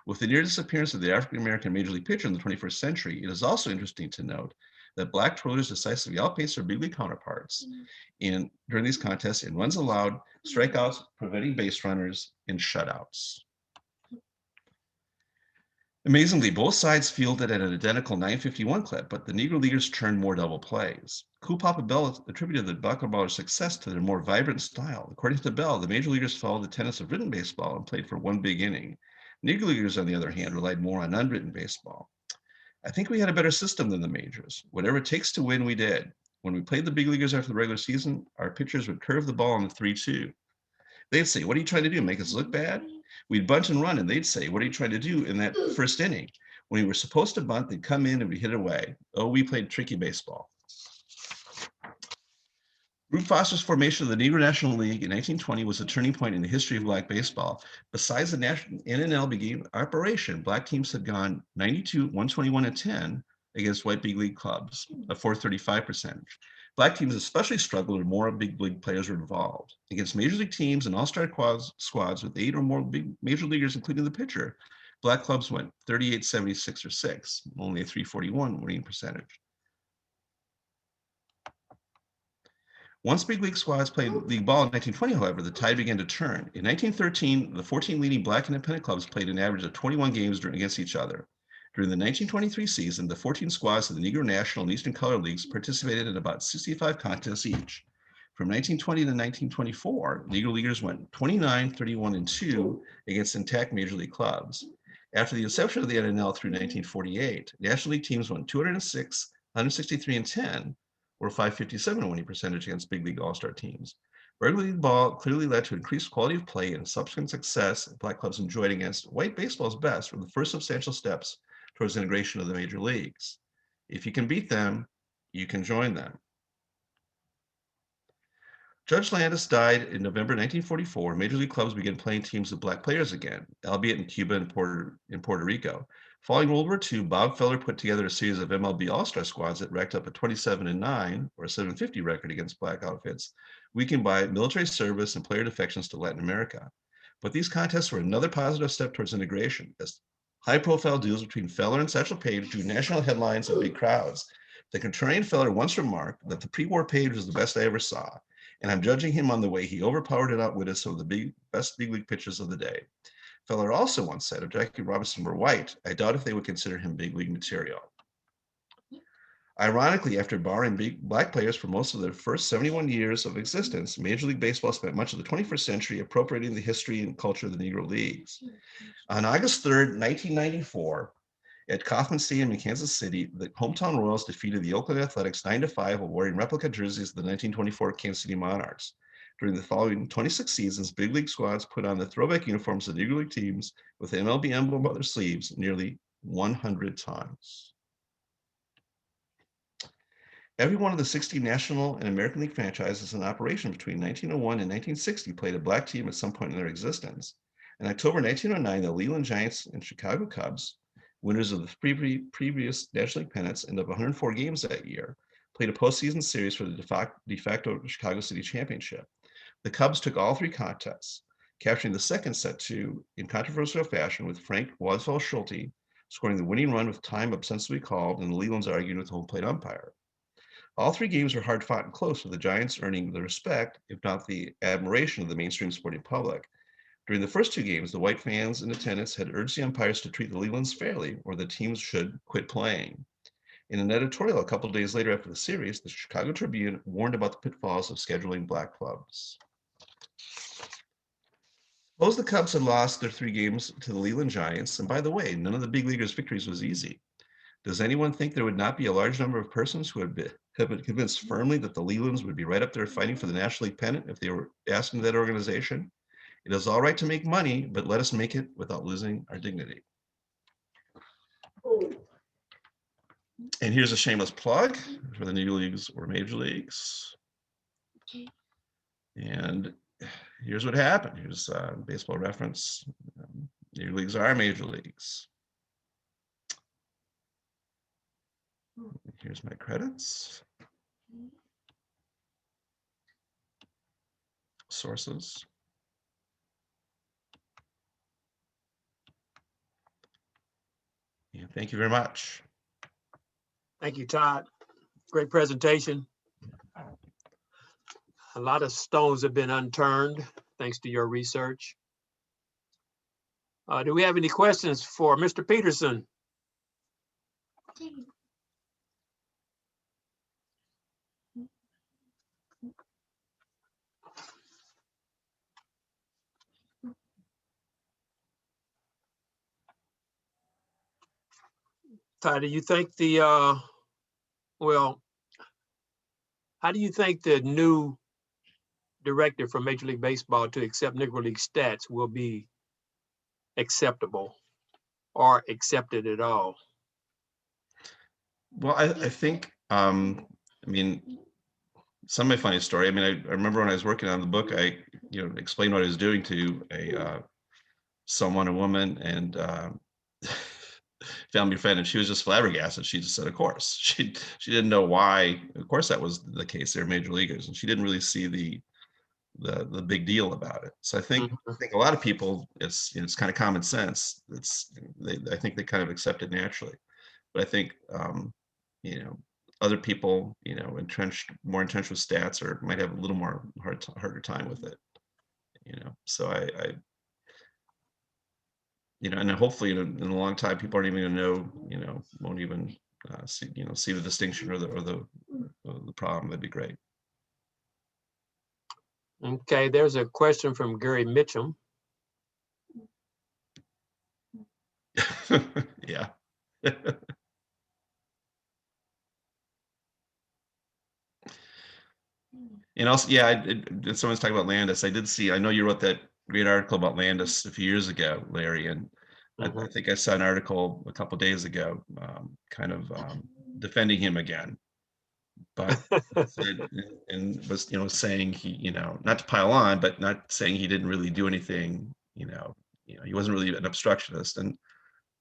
Speaker 8: With the near disappearance of the African-American Major League pitcher in the 21st century, it is also interesting to note that black twirlers decisively outpaced their big league counterparts during these contests in runs allowed, strikeouts, preventing base runners, and shutouts. Amazingly, both sides fielded at an identical 951 clip, but the Negro Leaguers turned more double plays. Cool Papa Bell attributed the Buccaneers' success to their more vibrant style. According to Bell, the Major Leaguers followed the tenets of written baseball and played for one big inning. Negro Leaguers, on the other hand, relied more on unwritten baseball. I think we had a better system than the majors. Whatever it takes to win, we did. When we played the big leaguers after the regular season, our pitchers would curve the ball on the 3-2. They'd say, "What are you trying to do, make us look bad?" We'd bunt and run, and they'd say, "What are you trying to do in that first inning?" When we were supposed to bunt, they'd come in and we hit it away. Oh, we played tricky baseball. Rube Foster's formation of the Negro National League in 1920 was a turning point in the history of black baseball. Besides the NNL beginning operation, black teams had gone 92, 121, and 10 against white big league clubs, a .435 percentage. Black teams especially struggled when more big league players were involved. Against major league teams and all-star squads with 8 or more big major leaguers, including the pitcher, black clubs went 38, 76, or 6, only a .341 winning percentage. Once big league squads played league ball in 1920, however, the tide began to turn. In 1913, the 14 leading black independent clubs played an average of 21 games against each other. During the 1923 season, the 14 squads of the Negro National and Eastern Color Leagues participated in about 65 contests each. From 1920 to 1924, Negro Leaguers went 29, 31, and 2 against intact Major League clubs. After the inception of the NNL through 1948, National League teams won 206, 163, and 10, or 557 winning percentage against big league all-star teams. Regular league ball clearly led to increased quality of play and subsequent success black clubs enjoyed against white baseball's best were the first substantial steps towards integration of the major leagues. If you can beat them, you can join them. Judge Landis died in November 1944. Major league clubs began playing teams with black players again, albeit in Cuba and Puerto Rico. Following World War II, Bob Feller put together a series of MLB All-Star squads that racked up a 27-9, or a 750 record against black outfits, weakened by military service and player defections to Latin America. But these contests were another positive step towards integration, as high-profile duels between Feller and Satchel Paige drew national headlines and big crowds. The contrarian Feller once remarked that the pre-war Paige was the best I ever saw, and I'm judging him on the way he overpowered and outwitted some of the best big league pitchers of the day. Feller also once said, if Jackie Robinson were white, I doubt if they would consider him big league material. Ironically, after barring big black players for most of their first 71 years of existence, Major League Baseball spent much of the 21st century appropriating the history and culture of the Negro Leagues. On August 3rd, 1994, at Kauffman Stadium in Kansas City, the hometown Royals defeated the Oakland Athletics 9-5 while wearing replica jerseys of the 1924 Kansas City Monarchs. During the following 26 seasons, big league squads put on the throwback uniforms of the Negro League teams with the MLB emblem on their sleeves nearly 100 times. Every one of the 60 National and American League franchises in operation between 1901 and 1960 played a black team at some point in their existence. In October 1909, the Leland Giants and Chicago Cubs, winners of the previous National League pennants and of 104 games that year, played a postseason series for the de facto Chicago City Championship. The Cubs took all three contests, capturing the second set two in controversial fashion with Frank Wasfeld Schulte scoring the winning run with time ostensibly called and the Lelands arguing with the home plate umpire. All three games were hard fought and close, with the Giants earning the respect, if not the admiration, of the mainstream sporting public. During the first two games, the white fans in attendance had urged the umpires to treat the Lelands fairly, or the teams should quit playing. In an editorial a couple of days later after the series, the Chicago Tribune warned about the pitfalls of scheduling black clubs. Suppose the Cubs had lost their three games to the Leland Giants, and by the way, none of the big leaguers' victories was easy. Does anyone think there would not be a large number of persons who have been convinced firmly that the Lelands would be right up there fighting for the National League pennant if they were asked into that organization? It is all right to make money, but let us make it without losing our dignity. And here's a shameless plug for the Negro Leagues or Major Leagues. And here's what happened. Here's baseball reference. Negro Leagues are Major Leagues. Here's my credits. Sources. And thank you very much.
Speaker 1: Thank you, Todd. Great presentation. A lot of stones have been unturned thanks to your research. Do we have any questions for Mr. Peterson? Todd, do you think how do you think the new directive for Major League Baseball to accept Negro League stats will be acceptable or accepted at all?
Speaker 8: Well, I think, I mean, some of my funny story. I mean, I remember when I was working on the book, I, explained what I was doing to a woman, and family friend, and she was just flabbergasted. She just said, of course. She didn't know why. Of course, that was the case. They're major leaguers, and she didn't really see the big deal about it. So I think a lot of people, it's kind of common sense. I think they kind of accept it naturally. But I think other people, more entrenched with stats, or might have a little more harder time with it. So I and hopefully in a long time, people aren't even going to know, won't even see the distinction or the problem. That'd be great.
Speaker 1: Okay, there's a question from Gary Mitchum.
Speaker 8: Yeah. And also, yeah, someone's talking about Landis. I know you wrote that great article about Landis a few years ago, Larry, and I think I saw an article a couple of days ago, kind of defending him again, but and was saying he, not to pile on, but not saying he didn't really do anything, he wasn't really an obstructionist, and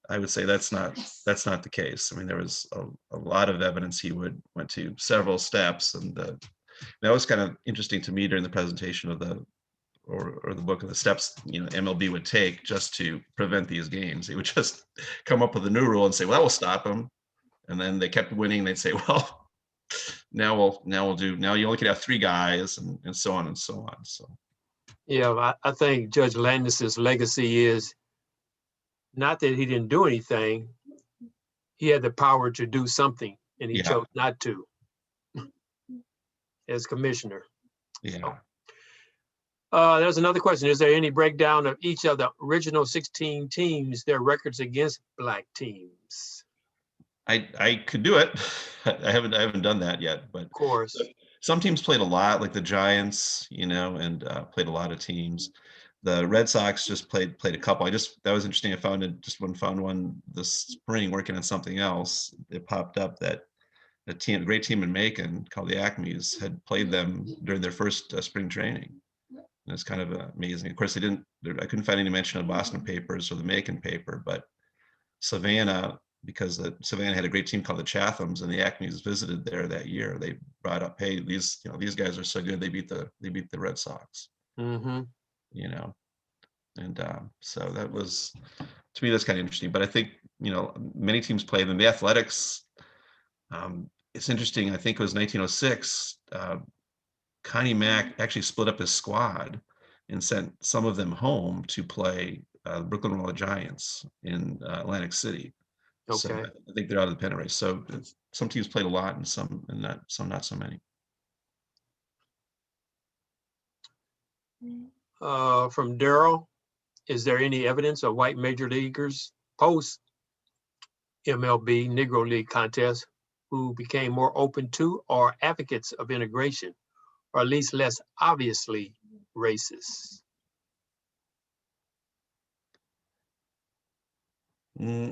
Speaker 8: I would say that's not the case. I mean, there was a lot of evidence he went to several steps, and that was kind of interesting to me during the presentation of the book of the steps MLB would take just to prevent these games. They would just come up with a new rule and say, well, we'll stop them, and then they kept winning. They'd say, well, now you only can have three guys, and so on and so on. So
Speaker 1: yeah, I think Judge Landis's legacy is not that he didn't do anything. He had the power to do something, and he
Speaker 8: Yeah.
Speaker 1: chose not to as commissioner.
Speaker 8: Yeah.
Speaker 1: There's another question. Is there any breakdown of each of the original 16 teams, their records against Black teams?
Speaker 8: I could do it. I haven't done that yet, but
Speaker 1: Of course.
Speaker 8: some teams played a lot, like the Giants, and played a lot of teams. The Red Sox just played a couple. That was interesting. I found one this spring working on something else. It popped up that a great team in Macon called the Acmes had played them during their first spring training. And it's kind of amazing. Of course, I couldn't find any mention of Boston Papers or the Macon paper, but Savannah, because Savannah had a great team called the Chathams, and the Acmes visited there that year. They brought up, hey, these guys are so good. They beat the Red Sox.
Speaker 1: Mm-hmm.
Speaker 8: And so that was, to me, that's kind of interesting. But I think many teams play them. The Athletics. It's interesting. I think it was 1906. Connie Mack actually split up his squad and sent some of them home to play the Brooklyn Royal Giants in Atlantic City.
Speaker 1: Okay.
Speaker 8: So I think they're out of the pennant race. So some teams played a lot, and some not so many.
Speaker 1: From Daryl, is there any evidence of white major leaguers post MLB Negro League contest who became more open to or advocates of integration, or at least less obviously racist?
Speaker 8: Well,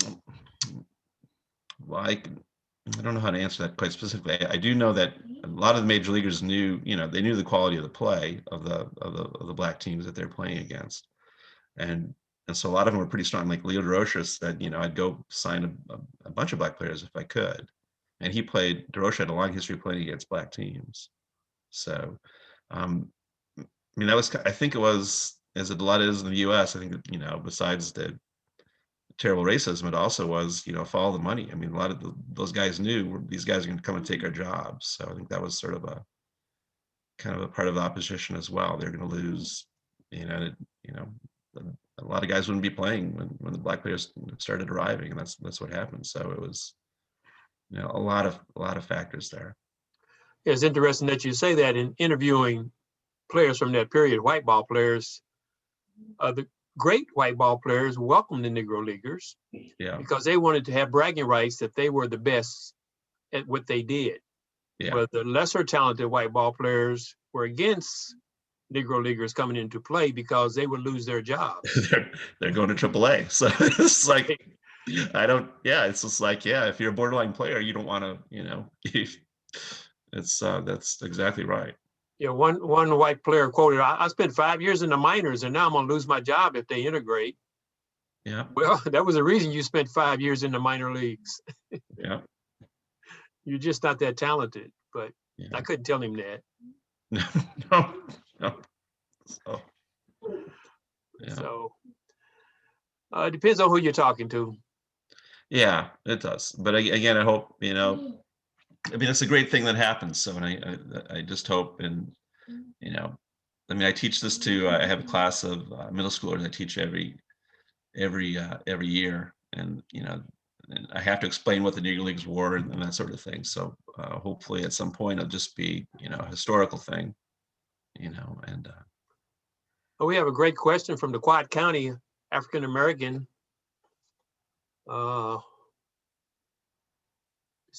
Speaker 8: I don't know how to answer that quite specifically. I do know that a lot of the major leaguers knew, they knew the quality of the play of the Black teams that they're playing against, and so a lot of them were pretty strong. Like Leo DeRocher said, I'd go sign a bunch of Black players if I could, and DeRocher had a long history of playing against Black teams. So, I think it was, as a lot is in the U.S. I think that, besides the terrible racism, it also was, follow the money. A lot of those guys knew these guys are going to come and take our jobs. So I think that was sort of a part of the opposition as well. They're going to lose, a lot of guys wouldn't be playing when the Black players started arriving, and that's what happened. So it was, a lot of factors there.
Speaker 1: It's interesting that you say that. In interviewing players from that period, white ball players, the great white ball players welcomed the Negro Leaguers, because they wanted to have bragging rights that they were the best at what they did.
Speaker 8: Yeah.
Speaker 1: But the lesser talented white ball players were against Negro Leaguers coming into play because they would lose their jobs.
Speaker 8: they're going to AAA. So it's like, it's just like, if you're a borderline player, you don't want to, that's exactly right.
Speaker 1: One white player quoted, I spent 5 years in the minors and now I'm going to lose my job if they integrate.
Speaker 8: Yeah.
Speaker 1: Well, that was the reason you spent 5 years in the minor leagues.
Speaker 8: Yeah.
Speaker 1: You're just not that talented, but I couldn't tell him that.
Speaker 8: No.
Speaker 1: So it depends on who you're talking to. Yeah,
Speaker 8: it does. But again, I hope, it's a great thing that happens. So, and I just hope, and, I teach this to, I have a class of middle schoolers I teach every year. And, and I have to explain what the Negro Leagues were and that sort of thing. So hopefully at some point it'll just be, a historical thing, and.
Speaker 1: We have a great question from the Quad County African-American. Is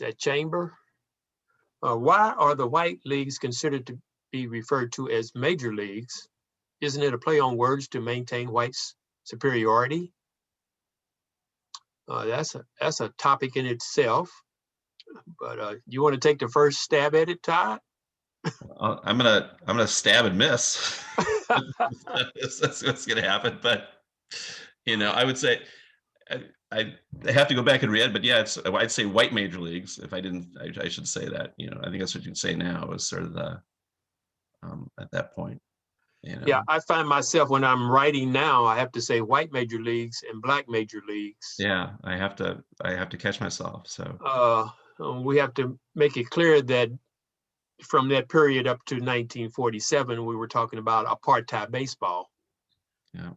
Speaker 1: that Chamber? Why are the white leagues considered to be referred to as major leagues? Isn't it a play on words to maintain white superiority? That's a topic in itself, but you want to take the first stab at it, Todd?
Speaker 8: I'm gonna stab and miss. That's what's gonna happen. But I would say I have to go back and read. But I'd say white major leagues. If I didn't, I should say that. I think that's what you'd say now. Is sort of the at that point.
Speaker 1: Yeah, I find myself when I'm writing now, I have to say white major leagues and Black major leagues.
Speaker 8: Yeah, I have to catch myself. So
Speaker 1: we have to make it clear that from that period up to 1947, we were talking about apartheid baseball.
Speaker 8: Yeah.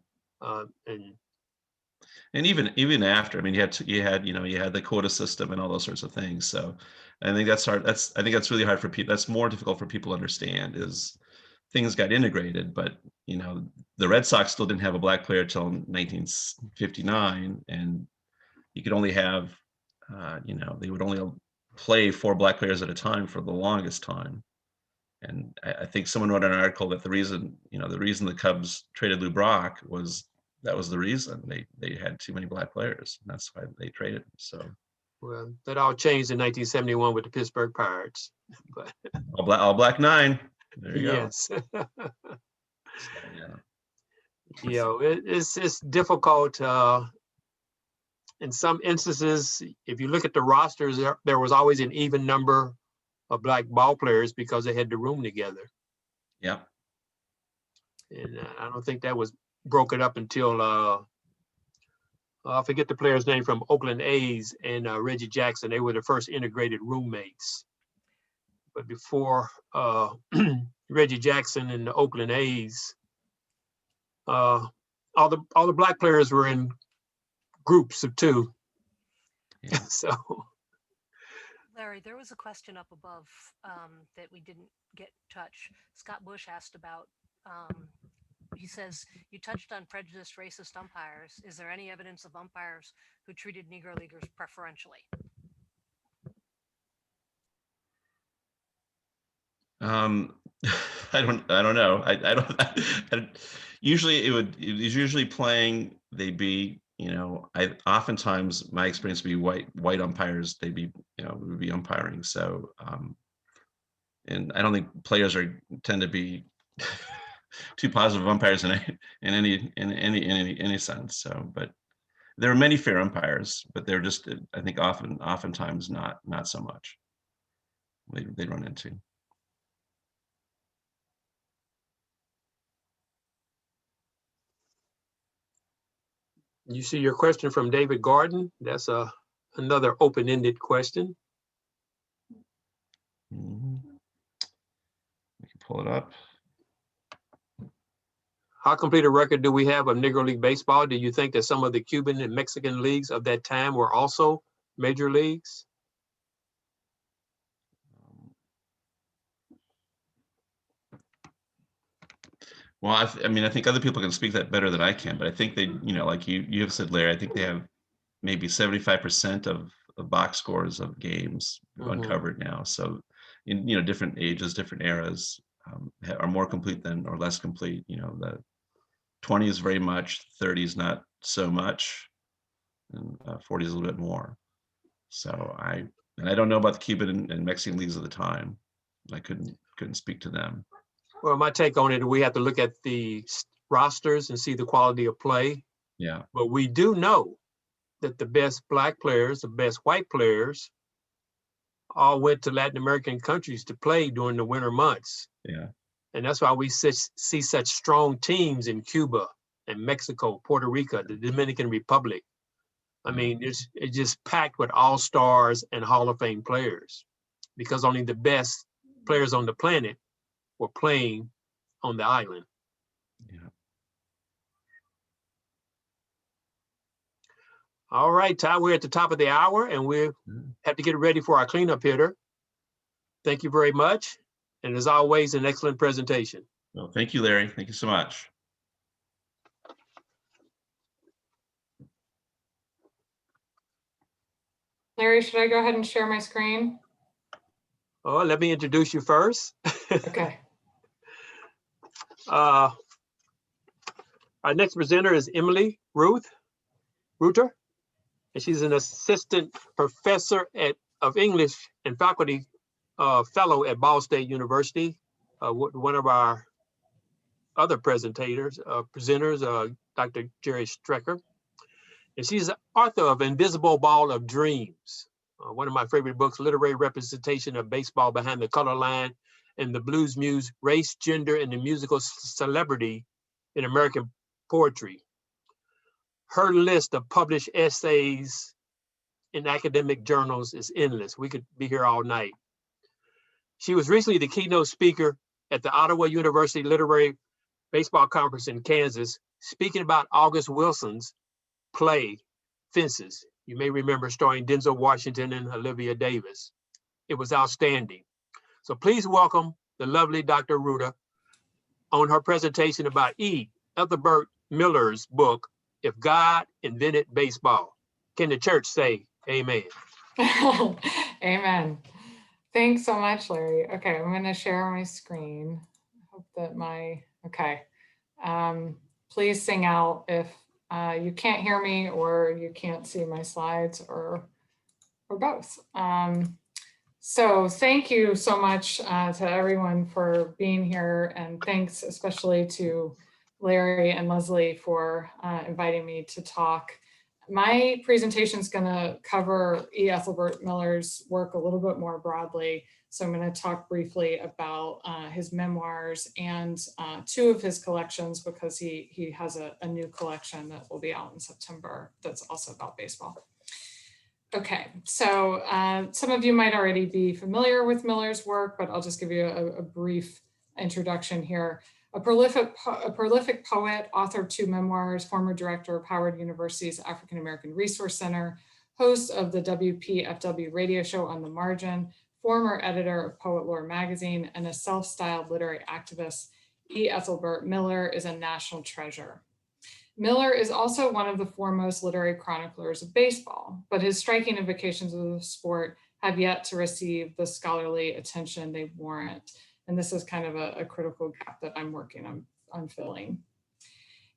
Speaker 8: And even after, I mean, you had the quota system and all those sorts of things. So I think that's hard. I think that's really hard for people. That's more difficult for people to understand is things got integrated, but the Red Sox still didn't have a black player till 1959, and you could only have, they would only play 4 black players at a time for the longest time. And I think someone wrote an article that the reason the Cubs traded Lou Brock was the reason they had too many black players. And that's why they traded him. So,
Speaker 1: well, that all changed in 1971 with the Pittsburgh Pirates. But
Speaker 8: all black 9. There you
Speaker 1: yes.
Speaker 8: go. So, yeah.
Speaker 1: It's difficult. In some instances, if you look at the rosters, there was always an even number of black ball players because they had the room together.
Speaker 8: Yeah.
Speaker 1: And I don't think that was broken up until I forget the player's name from Oakland A's and Reggie Jackson. They were the first integrated roommates. But before Reggie Jackson and the Oakland A's, all the black players were in groups of 2.
Speaker 8: Yeah.
Speaker 1: So,
Speaker 4: Larry, there was a question up above that we didn't get touch. Scott Bush asked about, he says, you touched on prejudiced racist umpires. Is there any evidence of umpires who treated Negro Leaguers preferentially?
Speaker 8: I don't know. I don't. Usually it is usually playing. They'd be, oftentimes my experience would be white umpires. They'd be, would be umpiring. So, and I don't think players tend to be too positive umpires in any sense. So, but there are many fair umpires, but they're just, I think, oftentimes not so much. They run into.
Speaker 1: you see your question from David Gordon. That's another open-ended question.
Speaker 8: We can pull it up.
Speaker 1: How complete a record do we have of Negro League Baseball? Do you think that some of the Cuban and Mexican leagues of that time were also major leagues?
Speaker 8: Well, I think other people can speak that better than I can, but I think they, like you have said, Larry, I think they have maybe 75% of box scores of games uncovered now. So, in different ages, different eras are more complete than or less complete. The 20 is very much, 30 is not so much, and 40 is a little bit more. So I don't know about the Cuban and Mexican leagues at the time. I couldn't speak to them.
Speaker 1: Well, my take on it, we have to look at the rosters and see the quality of play.
Speaker 8: Yeah.
Speaker 1: But we do know that the best black players, the best white players, all went to Latin American countries to play during the winter months.
Speaker 8: Yeah.
Speaker 1: And that's why we see such strong teams in Cuba and Mexico, Puerto Rico, the Dominican Republic. I mean, it's just packed with all-stars and Hall of Fame players because only the best players on the planet were playing on the island.
Speaker 8: Yeah.
Speaker 1: All right, Todd, we're at the top of the hour and we have to get ready for our cleanup hitter. Thank you very much. And as always, an excellent presentation.
Speaker 8: Well, thank you, Larry. Thank you so much.
Speaker 13: Larry, should I go ahead and share my screen?
Speaker 1: Oh, let me introduce you first.
Speaker 13: Okay.
Speaker 1: Our next presenter is Emily Rutter, and she's an assistant professor of English and faculty fellow at Ball State University. One of our other presenters, Dr. Jerry Strecker. And she's the author of Invisible Ball of Dreams, one of my favorite books, Literary Representation of Baseball Behind the Color Line and the Blues Muse, Race, Gender, and the Musical Celebrity in American Poetry. Her list of published essays in academic journals is endless. We could be here all night. She was recently the keynote speaker at the Ottawa University Literary Baseball Conference in Kansas, speaking about August Wilson's play Fences. You may remember starring Denzel Washington and Olivia Davis. It was outstanding. So please welcome the lovely Dr. Rutter on her presentation about Ethelbert Miller's book, If God Invented Baseball. Can the church say amen?
Speaker 13: Amen. Thanks so much, Larry. Okay, I'm going to share my screen. I hope that okay. Please sing out if you can't hear me or you can't see my slides or both. So thank you so much to everyone for being here, and thanks especially to Larry and Leslie for inviting me to talk. My presentation is going to cover E. Ethelbert Miller's work a little bit more broadly. So I'm going to talk briefly about his memoirs and two of his collections, because he has a new collection that will be out in September that's also about baseball. Okay, so some of you might already be familiar with Miller's work, but I'll just give you a brief introduction here. A prolific poet, author of 2 memoirs, former director of Howard University's African American Resource Center, host of the WPFW radio show On the Margin, former editor of Poet Lore magazine, and a self-styled literary activist, E. Ethelbert Miller is a national treasure. Miller is also one of the foremost literary chroniclers of baseball, but his striking invocations of the sport have yet to receive the scholarly attention they warrant. And this is kind of a critical gap that I'm working on filling.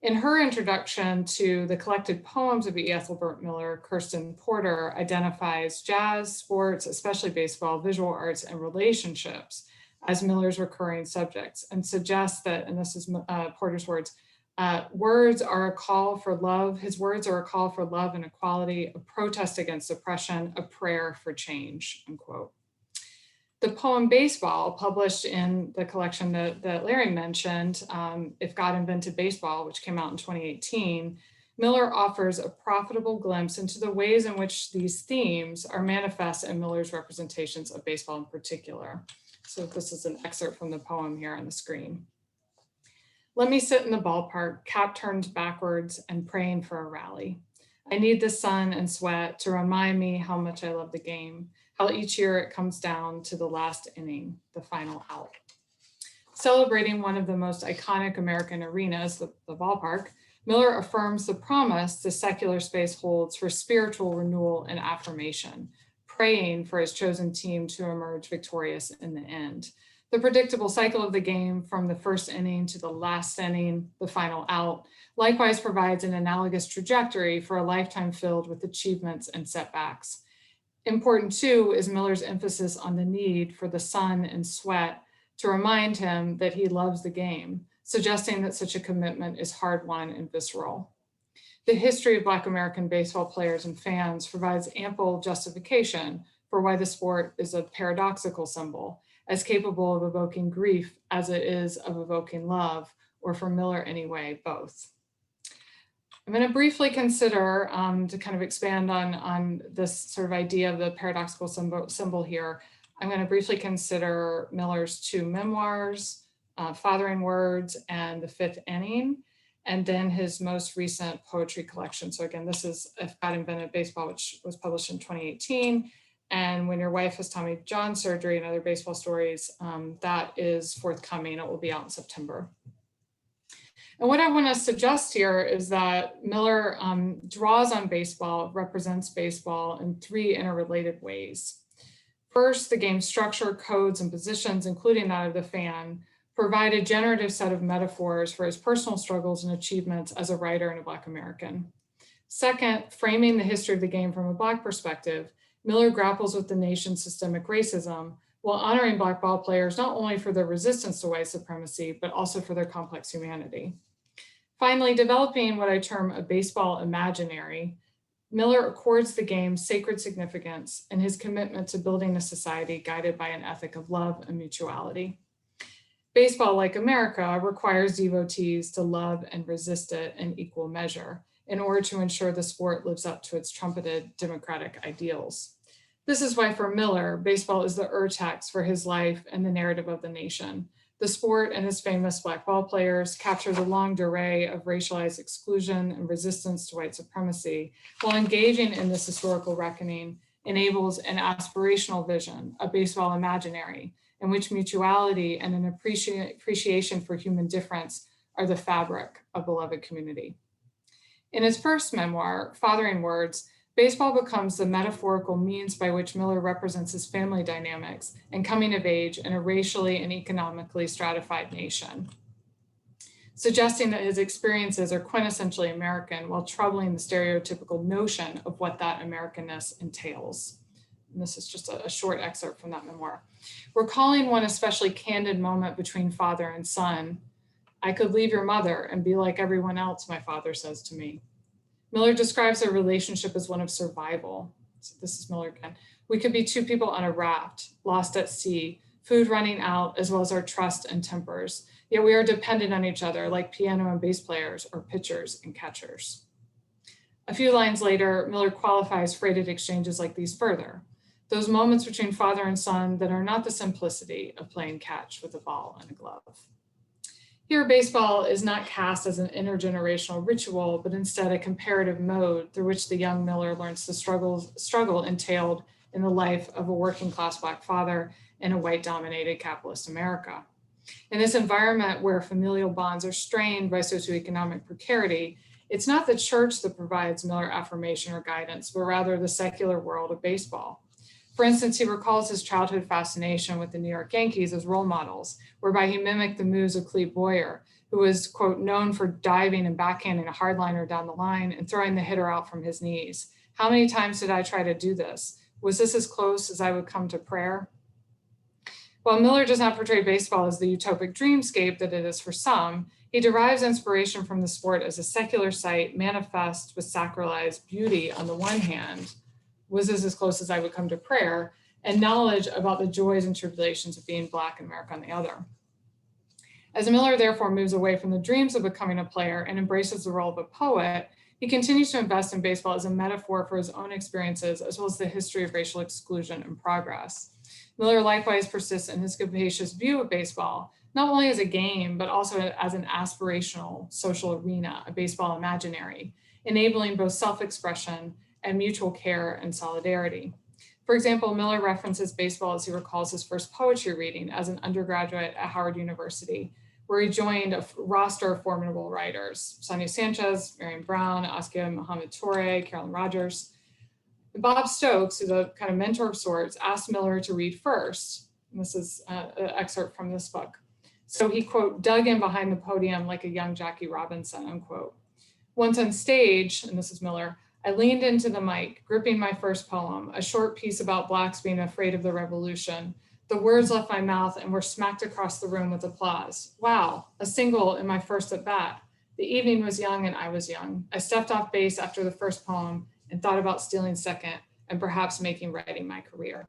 Speaker 13: In her introduction to the collected poems of E. Ethelbert Miller, Kirsten Porter identifies jazz, sports, especially baseball, visual arts, and relationships as Miller's recurring subjects, and suggests that, and this is Porter's words, words are a call for love. His words are a call for love and equality, a protest against oppression, a prayer for change, unquote. The poem Baseball, published in the collection that Larry mentioned, If God Invented Baseball, which came out in 2018, Miller offers a profitable glimpse into the ways in which these themes are manifest in Miller's representations of baseball in particular. So this is an excerpt from the poem here on the screen. Let me sit in the ballpark, cap turned backwards and praying for a rally. I need the sun and sweat to remind me how much I love the game, how each year it comes down to the last inning, the final out. Celebrating one of the most iconic American arenas, the ballpark, Miller affirms the promise the secular space holds for spiritual renewal and affirmation, praying for his chosen team to emerge victorious in the end. The predictable cycle of the game from the first inning to the last inning, the final out, likewise provides an analogous trajectory for a lifetime filled with achievements and setbacks. Important too is Miller's emphasis on the need for the sun and sweat to remind him that he loves the game, suggesting that such a commitment is hard-won and visceral. The history of Black American baseball players and fans provides ample justification for why the sport is a paradoxical symbol, as capable of evoking grief as it is of evoking love, or for Miller anyway, both. I'm going to briefly consider, to kind of expand on this sort of idea of the paradoxical symbol here, I'm going to briefly consider Miller's 2 memoirs, Fathering Words and The Fifth Inning, and then his most recent poetry collection. So again, this is If God Invented Baseball, which was published in 2018. And When Your Wife Has Tommy John Surgery and Other Baseball Stories, that is forthcoming. It will be out in September. And what I want to suggest here is that Miller draws on baseball, represents baseball in 3 interrelated ways. First, the game's structure, codes, and positions, including that of the fan, provide a generative set of metaphors for his personal struggles and achievements as a writer and a Black American. Second, framing the history of the game from a Black perspective, Miller grapples with the nation's systemic racism while honoring Black ball players not only for their resistance to white supremacy, but also for their complex humanity. Finally, developing what I term a baseball imaginary, Miller accords the game sacred significance in his commitment to building a society guided by an ethic of love and mutuality. Baseball, like America, requires devotees to love and resist it in equal measure in order to ensure the sport lives up to its trumpeted democratic ideals. This is why for Miller, baseball is the urtext for his life and the narrative of the nation, The sport and its famous black ball players capture the long durée of racialized exclusion and resistance to white supremacy, while engaging in this historical reckoning enables an aspirational vision, a baseball imaginary, in which mutuality and an appreciation for human difference are the fabric of beloved community. In his first memoir, Fathering Words, baseball becomes the metaphorical means by which Miller represents his family dynamics and coming of age in a racially and economically stratified nation, suggesting that his experiences are quintessentially American while troubling the stereotypical notion of what that Americanness entails. And this is just a short excerpt from that memoir. Recalling one especially candid moment between father and son, "I could leave your mother and be like everyone else," my father says to me. Miller describes their relationship as one of survival. So this is Miller again. "We could be two people on a raft, lost at sea, food running out, as well as our trust and tempers. Yet we are dependent on each other like piano and bass players or pitchers and catchers." A few lines later, Miller qualifies freighted exchanges like these further. "Those moments between father and son that are not the simplicity of playing catch with a ball and a glove." Here, baseball is not cast as an intergenerational ritual, but instead a comparative mode through which the young Miller learns the struggle entailed in the life of a working class Black father in a white-dominated capitalist America. In this environment where familial bonds are strained by socioeconomic precarity, it's not the church that provides Miller affirmation or guidance, but rather the secular world of baseball. For instance, he recalls his childhood fascination with the New York Yankees as role models, whereby he mimicked the moves of Clete Boyer, who was, quote, known for diving and backhanding a hardliner down the line and throwing the hitter out from his knees. "How many times did I try to do this? Was this as close as I would come to prayer?" While Miller does not portray baseball as the utopic dreamscape that it is for some, he derives inspiration from the sport as a secular site manifest with sacralized beauty on the one hand, "Was this as close as I would come to prayer?" and knowledge about the joys and tribulations of being Black in America on the other. As Miller therefore moves away from the dreams of becoming a player and embraces the role of a poet, he continues to invest in baseball as a metaphor for his own experiences, as well as the history of racial exclusion and progress. Miller likewise persists in his capacious view of baseball, not only as a game, but also as an aspirational social arena, a baseball imaginary, enabling both self-expression and mutual care and solidarity. For example, Miller references baseball as he recalls his first poetry reading as an undergraduate at Howard University, where he joined a roster of formidable writers: Sonia Sanchez, Marion Brown, Askia Muhammad Torre, Carolyn Rogers. And Bob Stokes, who's a kind of mentor of sorts, asked Miller to read first. And this is an excerpt from this book. So he, quote, "dug in behind the podium like a young Jackie Robinson," unquote. "Once on stage," and this is Miller, "I leaned into the mic, gripping my first poem, a short piece about Blacks being afraid of the revolution. The words left my mouth and were smacked across the room with applause. Wow, a single in my first at bat. The evening was young and I was young. I stepped off base after the first poem and thought about stealing second and perhaps making writing my career."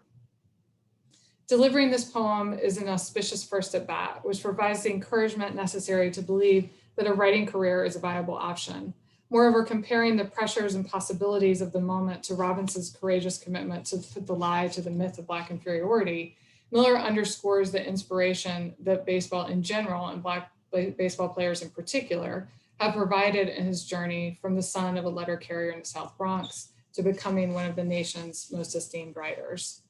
Speaker 13: Delivering this poem is an auspicious first at bat, which provides the encouragement necessary to believe that a writing career is a viable option. Moreover, comparing the pressures and possibilities of the moment to Robinson's courageous commitment to put the lie to the myth of Black inferiority, Miller underscores the inspiration that baseball in general and Black baseball players in particular have provided in his journey from the son of a letter carrier in the South Bronx to becoming one of the nation's most esteemed writers.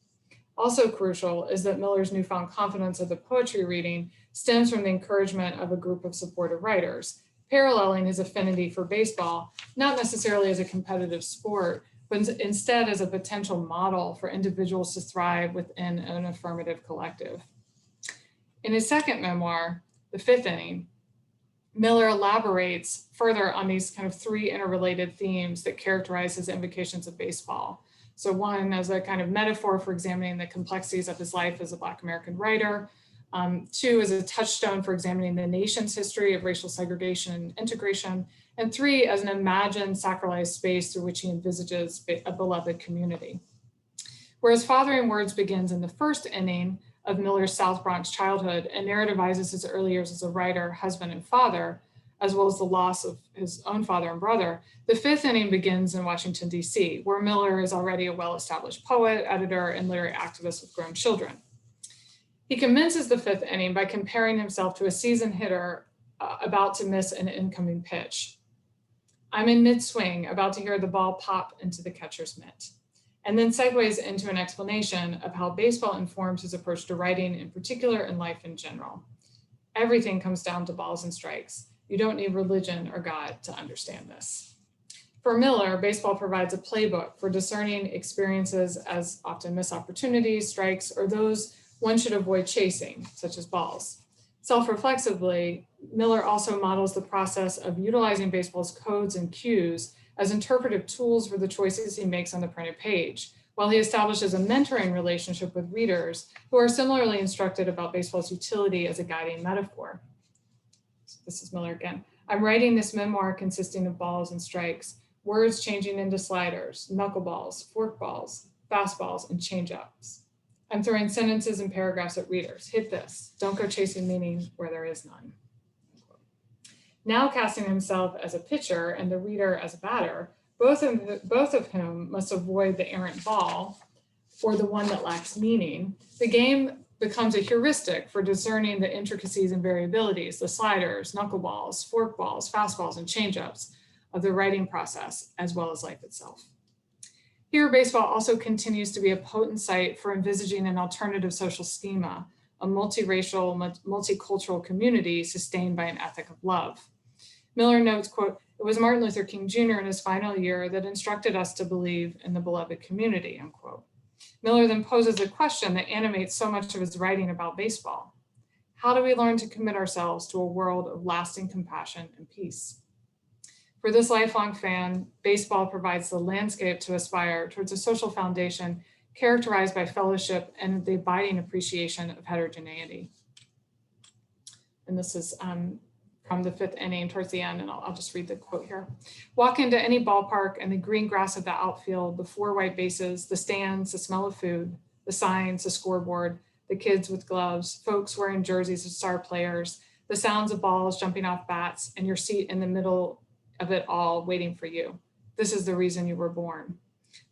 Speaker 13: Also crucial is that Miller's newfound confidence of the poetry reading stems from the encouragement of a group of supportive writers, paralleling his affinity for baseball, not necessarily as a competitive sport, but instead as a potential model for individuals to thrive within an affirmative collective. In his second memoir, The Fifth Inning, Miller elaborates further on these kind of three interrelated themes that characterize his invocations of baseball. So one, as a kind of metaphor for examining the complexities of his life as a Black American writer. Two, as a touchstone for examining the nation's history of racial segregation and integration. And three, as an imagined sacralized space through which he envisages a beloved community. Whereas Fathering Words begins in the first inning of Miller's South Bronx childhood and narrativizes his early years as a writer, husband, and father, as well as the loss of his own father and brother, the fifth inning begins in Washington, D.C., where Miller is already a well-established poet, editor, and literary activist with grown children. He commences the fifth inning by comparing himself to a seasoned hitter about to miss an incoming pitch. I'm in mid-swing, about to hear the ball pop into the catcher's mitt, and then segues into an explanation of how baseball informs his approach to writing in particular and life in general. Everything comes down to balls and strikes. You don't need religion or God to understand this. For Miller, baseball provides a playbook for discerning experiences as often missed opportunities, strikes, or those one should avoid chasing, such as balls. Self-reflexively, Miller also models the process of utilizing baseball's codes and cues as interpretive tools for the choices he makes on the printed page, while he establishes a mentoring relationship with readers who are similarly instructed about baseball's utility as a guiding metaphor. So this is Miller again. I'm writing this memoir consisting of balls and strikes, words changing into sliders, knuckleballs, forkballs, fastballs, and changeups. I'm throwing sentences and paragraphs at readers. Hit this. Don't go chasing meaning where there is none. Now casting himself as a pitcher and the reader as a batter, both of whom must avoid the errant ball or the one that lacks meaning, the game becomes a heuristic for discerning the intricacies and variabilities, the sliders, knuckleballs, forkballs, fastballs, and changeups of the writing process, as well as life itself. Here, baseball also continues to be a potent site for envisaging an alternative social schema, a multiracial, multicultural community sustained by an ethic of love. Miller notes, quote, "It was Martin Luther King Jr. in his final year that instructed us to believe in the beloved community," unquote. Miller then poses a question that animates so much of his writing about baseball. How do we learn to commit ourselves to a world of lasting compassion and peace? For this lifelong fan, baseball provides the landscape to aspire towards a social foundation characterized by fellowship and the abiding appreciation of heterogeneity. And this is from the fifth inning towards the end, and I'll just read the quote here. "Walk into any ballpark and the green grass of the outfield, the 4 white bases, the stands, the smell of food, the signs, the scoreboard, the kids with gloves, folks wearing jerseys of star players, the sounds of balls jumping off bats, and your seat in the middle of it all waiting for you. This is the reason you were born.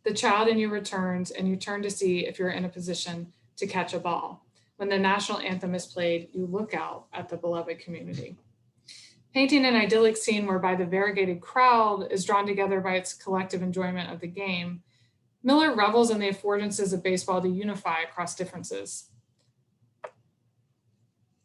Speaker 13: The child in you returns and you turn to see if you're in a position to catch a ball. When the national anthem is played, you look out at the beloved community." Painting an idyllic scene whereby the variegated crowd is drawn together by its collective enjoyment of the game, Miller revels in the affordances of baseball to unify across differences.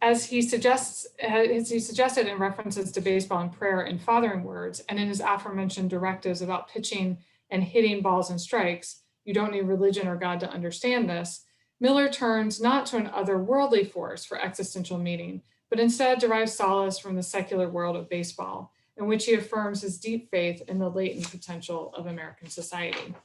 Speaker 13: As he suggested in references to baseball and prayer in Fathering Words, and in his aforementioned directives about pitching and hitting balls and strikes, you don't need religion or God to understand this, Miller turns not to an otherworldly force for existential meaning, but instead derives solace from the secular world of baseball, in which he affirms his deep faith in the latent potential of American society.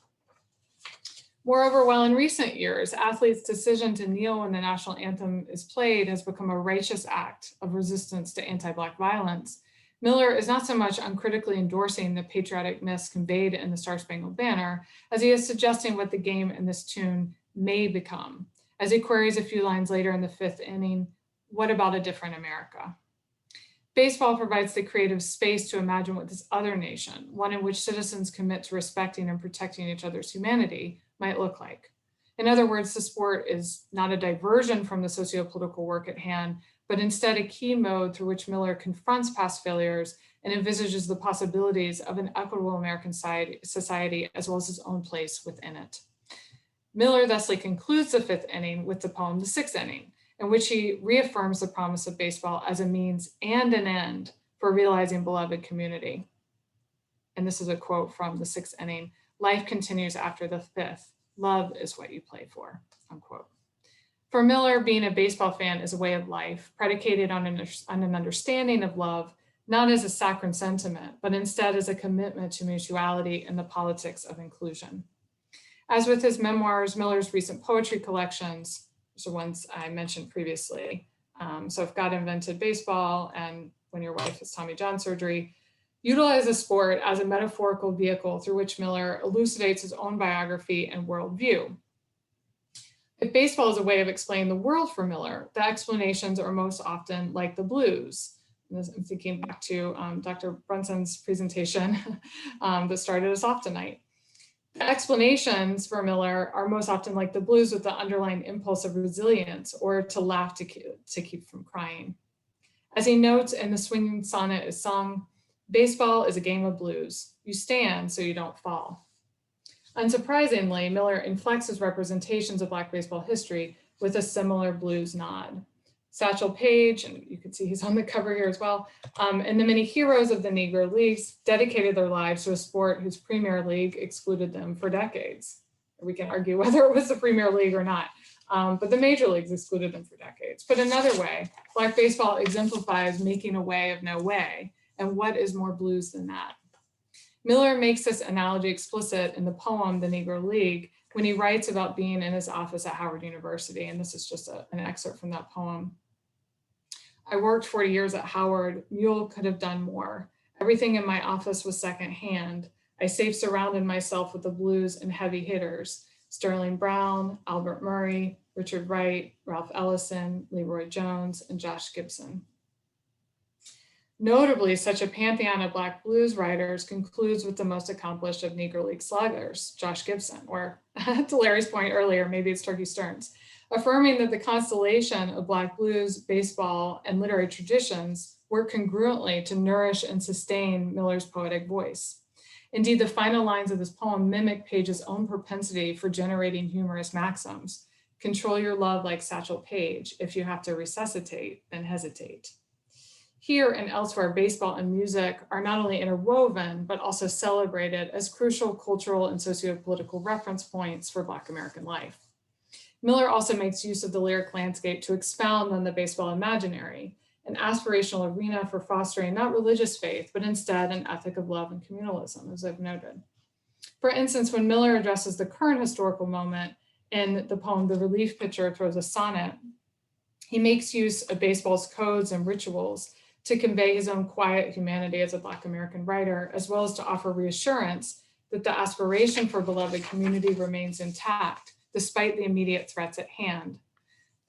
Speaker 13: Moreover, while in recent years, athletes' decision to kneel when the national anthem is played has become a righteous act of resistance to anti-Black violence, Miller is not so much uncritically endorsing the patriotic myths conveyed in the Star-Spangled Banner, as he is suggesting what the game in this tune may become. As he queries a few lines later in the fifth inning, what about a different America? Baseball provides the creative space to imagine what this other nation, one in which citizens commit to respecting and protecting each other's humanity, might look like. In other words, the sport is not a diversion from the socio-political work at hand, but instead a key mode through which Miller confronts past failures and envisages the possibilities of an equitable American society as well as his own place within it. Miller thusly concludes the fifth inning with the poem, The Sixth Inning, in which he reaffirms the promise of baseball as a means and an end for realizing beloved community. And this is a quote from The Sixth Inning: "Life continues after the fifth. Love is what you play for," unquote. For Miller, being a baseball fan is a way of life predicated on an understanding of love, not as a saccharine sentiment, but instead as a commitment to mutuality and the politics of inclusion. As with his memoirs, Miller's recent poetry collections, which are ones I mentioned previously, so If God Invented Baseball and When Your Wife Has Tommy John Surgery, utilize the sport as a metaphorical vehicle through which Miller elucidates his own biography and worldview. If baseball is a way of explaining the world for Miller, the explanations are most often like the blues. I'm thinking back to Dr. Brunson's presentation that started us off tonight. The explanations for Miller are most often like the blues with the underlying impulse of resilience or to laugh to keep from crying. As he notes in the swinging sonnet is sung, baseball is a game of blues. You stand so you don't fall. Unsurprisingly, Miller inflects his representations of Black baseball history with a similar blues nod. Satchel Paige, and you can see he's on the cover here as well, and the many heroes of the Negro Leagues dedicated their lives to a sport whose Premier League excluded them for decades. We can argue whether it was the Premier League or not, but the major leagues excluded them for decades. But another way, Black baseball exemplifies making a way of no way, and what is more blues than that? Miller makes this analogy explicit in the poem, The Negro League, when he writes about being in his office at Howard University, and this is just an excerpt from that poem. I worked 40 years at Howard. Mule could have done more. Everything in my office was secondhand. I safe surrounded myself with the blues and heavy hitters, Sterling Brown, Albert Murray, Richard Wright, Ralph Ellison, Leroy Jones, and Josh Gibson. Notably, such a pantheon of Black blues writers concludes with the most accomplished of Negro League sluggers, Josh Gibson, or to Larry's point earlier, maybe it's Turkey Stearns, affirming that the constellation of Black blues, baseball, and literary traditions work congruently to nourish and sustain Miller's poetic voice. Indeed, the final lines of this poem mimic Paige's own propensity for generating humorous maxims. Control your love like Satchel Paige. If you have to resuscitate, then hesitate. Here and elsewhere, baseball and music are not only interwoven, but also celebrated as crucial cultural and socio-political reference points for Black American life. Miller also makes use of the lyric landscape to expound on the baseball imaginary, an aspirational arena for fostering not religious faith, but instead an ethic of love and communalism, as I've noted. For instance, when Miller addresses the current historical moment in the poem, The Relief Pitcher Throws a Sonnet, he makes use of baseball's codes and rituals to convey his own quiet humanity as a Black American writer, as well as to offer reassurance that the aspiration for beloved community remains intact, despite the immediate threats at hand.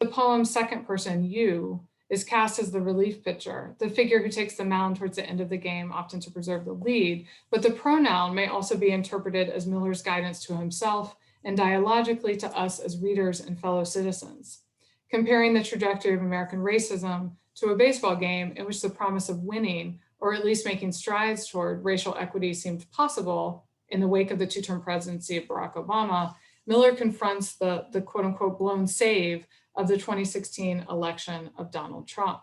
Speaker 13: The poem's second person, you, is cast as the relief pitcher, the figure who takes the mound towards the end of the game, often to preserve the lead, but the pronoun may also be interpreted as Miller's guidance to himself and dialogically to us as readers and fellow citizens. Comparing the trajectory of American racism to a baseball game in which the promise of winning, or at least making strides toward racial equity seemed possible in the wake of the two-term presidency of Barack Obama, Miller confronts the quote unquote blown save of the 2016 election of Donald Trump.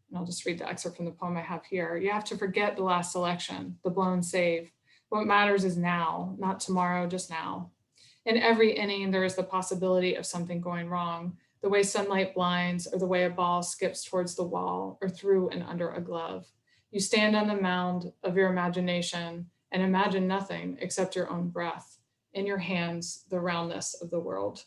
Speaker 13: And I'll just read the excerpt from the poem I have here. You have to forget the last election, the blown save. What matters is now, not tomorrow, just now. In every inning, there is the possibility of something going wrong, the way sunlight blinds or the way a ball skips towards the wall or through and under a glove. You stand on the mound of your imagination and imagine nothing except your own breath. In your hands, the roundness of the world.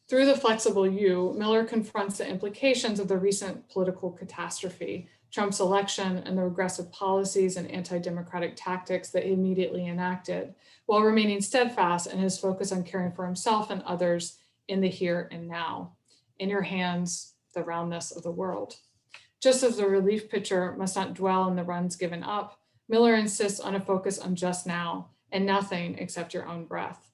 Speaker 13: Through the flexible you, Miller confronts the implications of the recent political catastrophe, Trump's election and the regressive policies and anti-democratic tactics that he immediately enacted, while remaining steadfast in his focus on caring for himself and others in the here and now. In your hands, the roundness of the world. Just as the relief pitcher must not dwell on the runs given up, Miller insists on a focus on just now and nothing except your own breath.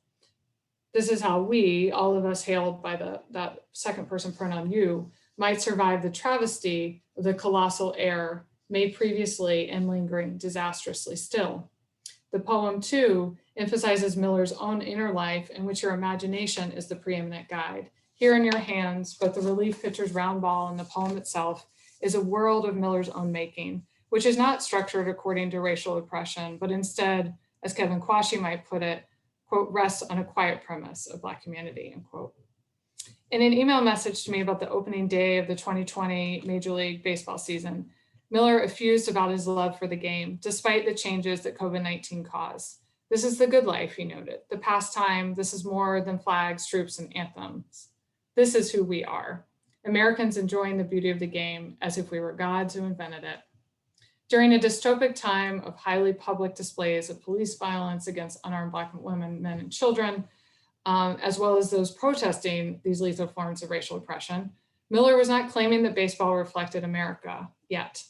Speaker 13: This is how we, all of us hailed by that second person pronoun you, might survive the travesty of the colossal error made previously and lingering disastrously still. The poem too emphasizes Miller's own inner life in which your imagination is the preeminent guide. Here in your hands, both the relief pitcher's round ball and the poem itself is a world of Miller's own making, which is not structured according to racial oppression, but instead, as Kevin Quashie might put it, quote, rests on a quiet premise of Black humanity, end quote. In an email message to me about the opening day of the 2020 Major League Baseball season, Miller effused about his love for the game, despite the changes that COVID-19 caused. This is the good life, he noted. The pastime, this is more than flags, troops, and anthems. This is who we are. Americans enjoying the beauty of the game as if we were gods who invented it. During a dystopic time of highly public displays of police violence against unarmed Black women, men, and children, as well as those protesting these lethal forms of racial oppression, Miller was not claiming that baseball reflected America yet.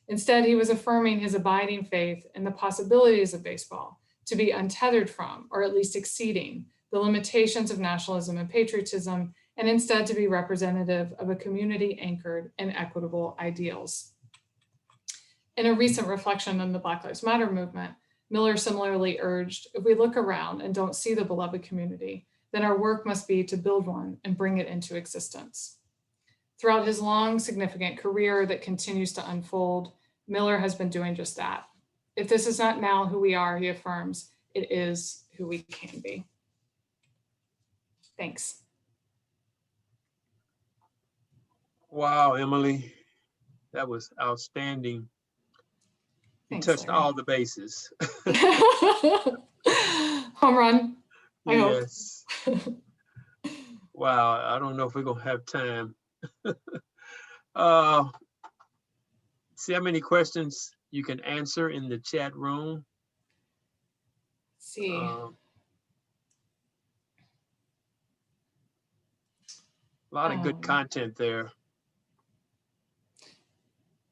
Speaker 13: Instead, he was affirming his abiding faith in the possibilities of baseball, to be untethered from, or at least exceeding, the limitations of nationalism and patriotism, and instead to be representative of a community anchored in equitable ideals. In a recent reflection on the Black Lives Matter movement, Miller similarly urged, if we look around and don't see the beloved community, then our work must be to build one and bring it into existence. Throughout his long, significant career that continues to unfold, Miller has been doing just that. If this is not now who we are, he affirms, it is who we can be. Thanks.
Speaker 1: Wow, Emily, that was outstanding. You
Speaker 13: Thanks,
Speaker 1: touched
Speaker 13: Larry.
Speaker 1: all the bases.
Speaker 13: Home run. I hope.
Speaker 1: Yes. Wow, I don't know if we're gonna have time. See how many questions you can answer in the chat room.
Speaker 13: Let's see.
Speaker 1: A lot of good content there.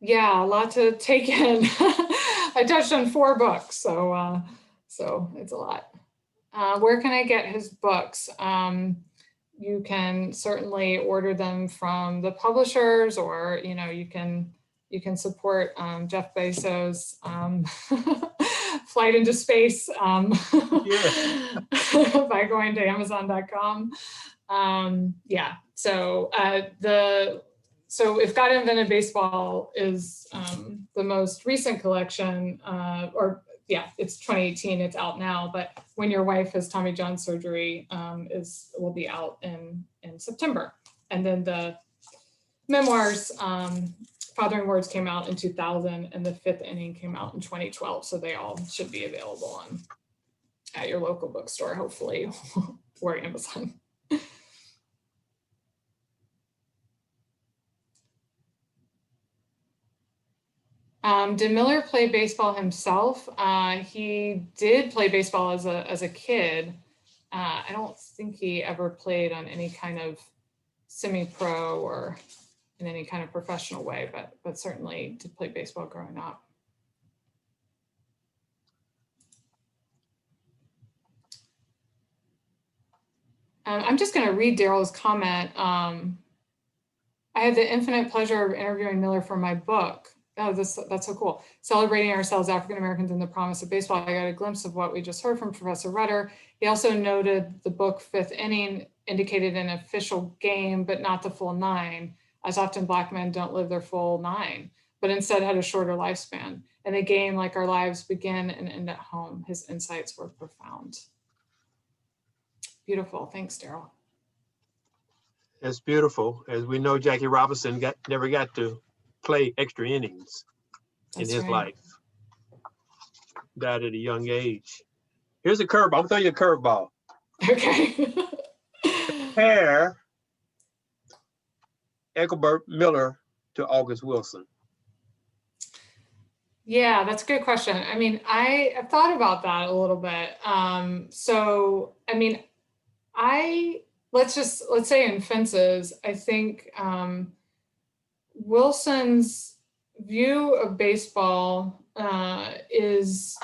Speaker 13: Yeah, a lot to take in. I touched on 4 books, so it's a lot. Where can I get his books? You can certainly order them from the publishers, or you can support Jeff Bezos' flight into space by going to Amazon.com. Yeah, so so if God Invented Baseball is the most recent collection, it's 2018, it's out now, but When Your Wife Has Tommy John Surgery will be out in September. And then the Memoirs, Fathering Words came out in 2000, and The Fifth Inning came out in 2012. So they all should be available at your local bookstore, hopefully, or Amazon. Did Miller play baseball himself? He did play baseball as a kid. I don't think he ever played on any kind of semi-pro or in any kind of professional way, but certainly did play baseball growing up. I'm just going to read Daryl's comment. I had the infinite pleasure of interviewing Miller for my book. Oh, that's so cool. Celebrating Ourselves, African Americans and the Promise of Baseball. I got a glimpse of what we just heard from Professor Rutter. He also noted the book Fifth Inning indicated an official game, but not the full 9, as often Black men don't live their full 9, but instead had a shorter lifespan. And the game, like our lives, begin and end at home. His insights were profound. Beautiful. Thanks, Daryl.
Speaker 1: It's beautiful. As we know, Jackie Robinson never got to play extra innings in his life. Died at a young age. Here's a curveball. I'm throwing you a curveball.
Speaker 13: Okay.
Speaker 1: Compare Ethelbert Miller to August Wilson.
Speaker 13: Yeah, that's a good question. I mean, I've thought about that a little bit. So, I mean, let's say in fences, I think Wilson's view of baseball is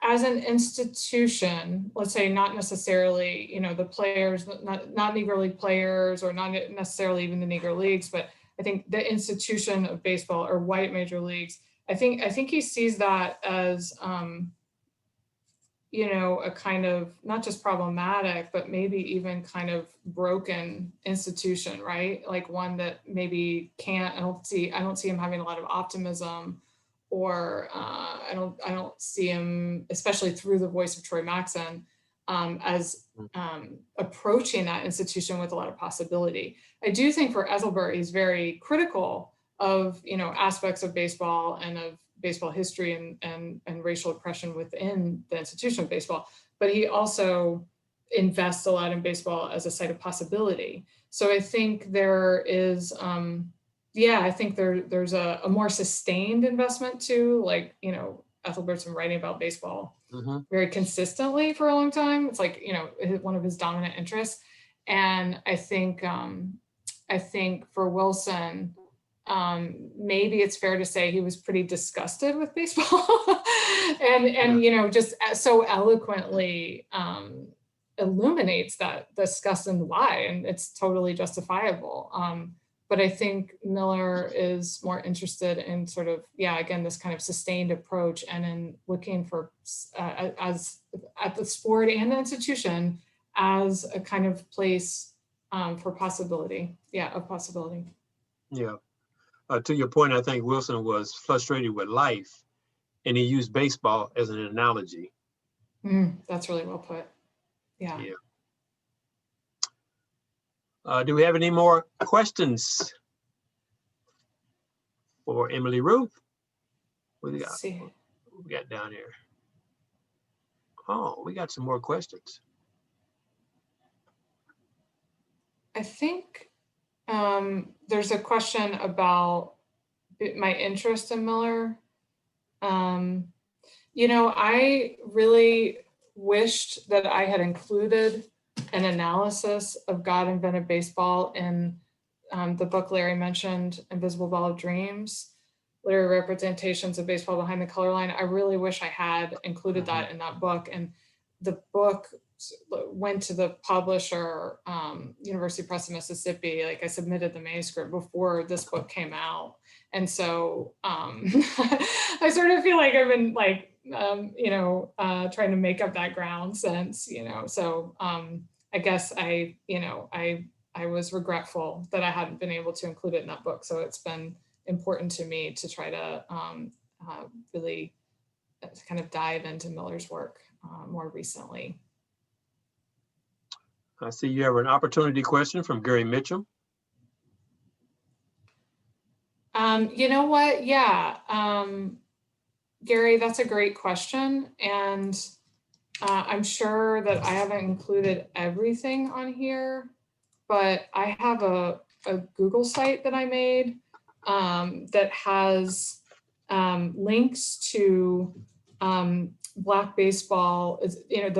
Speaker 13: as an institution, let's say not necessarily, the players, not Negro League players, or not necessarily even the Negro Leagues, but I think the institution of baseball or white major leagues, I think he sees that as, a kind of not just problematic, but maybe even kind of broken institution, right? Like one that maybe can't. I don't see him having a lot of optimism, or I don't see him, especially through the voice of Troy Maxson, as approaching that institution with a lot of possibility. I do think for Ethelbert, he's very critical of aspects of baseball and of baseball history and racial oppression within the institution of baseball, but he also invests a lot in baseball as a site of possibility. So I think there is, I think there's a more sustained investment too, like, Ethelbert's been writing about baseball very consistently for a long time. It's like, one of his dominant interests. And I think for Wilson, maybe it's fair to say he was pretty disgusted with baseball and you know, just so eloquently illuminates that disgust and why, and it's totally justifiable. But I think Miller is more interested in sort of, yeah, again, this kind of sustained approach and in looking for as at the sport and the institution as a kind of place for possibility. Yeah, of possibility.
Speaker 1: Yeah. To your point, I think Wilson was frustrated with life and he used baseball as an analogy.
Speaker 13: That's really well put. Yeah.
Speaker 1: Do we have any more questions for Emily Ruth? What do we got? What we got down here? Oh, we got some more questions.
Speaker 13: I think there's a question about my interest in Miller. You know, I really wished that I had included an analysis of God Invented Baseball in the book Larry mentioned, Invisible Ball of Dreams, Literary Representations of Baseball Behind the Color Line. I really wish I had included that in that book. And the book went to the publisher, University Press of Mississippi. Like, I submitted the manuscript before this book came out. And so I sort of feel like I've been like, you know, trying to make up that ground since, you know, so I guess I was regretful that I hadn't been able to include it in that book. So it's been important to me to try to really kind of dive into Miller's work more recently.
Speaker 1: I see you have an opportunity question from Gary Mitchell.
Speaker 13: You know what? Yeah. Gary, that's a great question. And I'm sure that I haven't included everything on here, but I have a Google site that I made that has links to Black baseball, you know,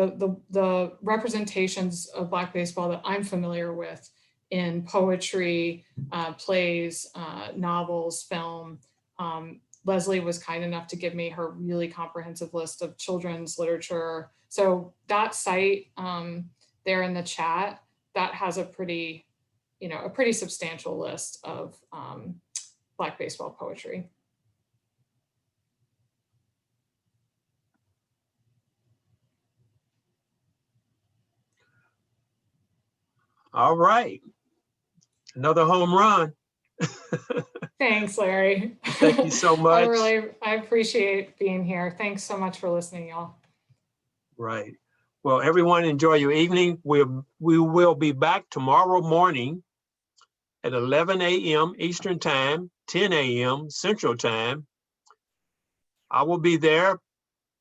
Speaker 13: the representations of Black baseball that I'm familiar with in poetry, plays, novels, film. Leslie was kind enough to give me her really comprehensive list of children's literature. So that site there in the chat, that has a pretty, you know, a pretty substantial list of Black baseball poetry.
Speaker 1: All right. Another home run.
Speaker 13: Thanks, Larry.
Speaker 1: Thank you so much.
Speaker 13: I appreciate being here. Thanks so much for listening, y'all.
Speaker 1: Right. Well, everyone enjoy your evening. We will be back tomorrow morning at 11 a.m. Eastern Time, 10 a.m. Central Time. I will be there,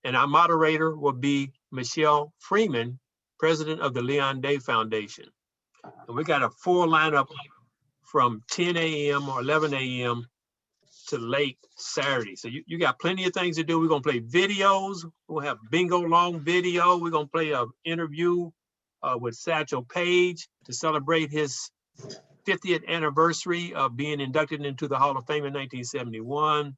Speaker 1: and our moderator will be Michelle Freeman, president of the Leon Day Foundation. And we got a full lineup from 10 a.m. or 11 a.m. to late Saturday. So you got plenty of things to do. We're going to play videos. We'll have bingo long video. We're going to play an interview with Satchel Paige to celebrate his 50th anniversary of being inducted into the Hall of Fame in 1971.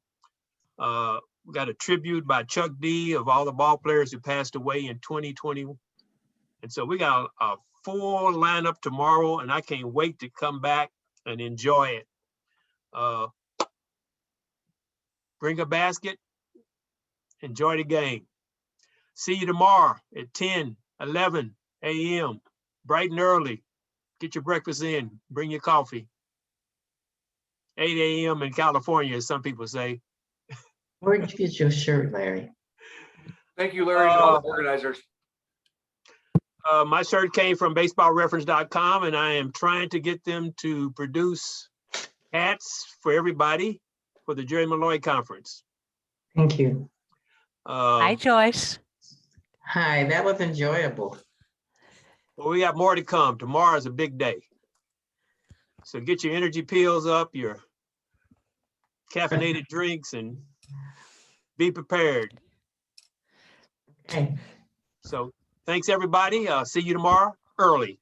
Speaker 1: We got a tribute by Chuck D of all the ball players who passed away in 2020. And so we got a full lineup tomorrow, and I can't wait to come back and enjoy it. Bring a basket, enjoy the game. See you tomorrow at 10, 11 a.m., bright and early. Get your breakfast in, bring your coffee. 8 a.m. in California, as some people say.
Speaker 14: Where'd you get your shirt, Larry?
Speaker 12: Thank you, Larry, and all the organizers.
Speaker 1: My shirt came from baseballreference.com, and I am trying to get them to produce hats for everybody for the Jerry Malloy Conference.
Speaker 14: Thank you.
Speaker 4: Hi, Joyce.
Speaker 14: Hi, that was enjoyable.
Speaker 1: Well, we got more to come. Tomorrow is a big day. So get your energy pills up, your caffeinated drinks, and be prepared.
Speaker 14: Okay.
Speaker 1: So thanks, everybody. See you tomorrow early.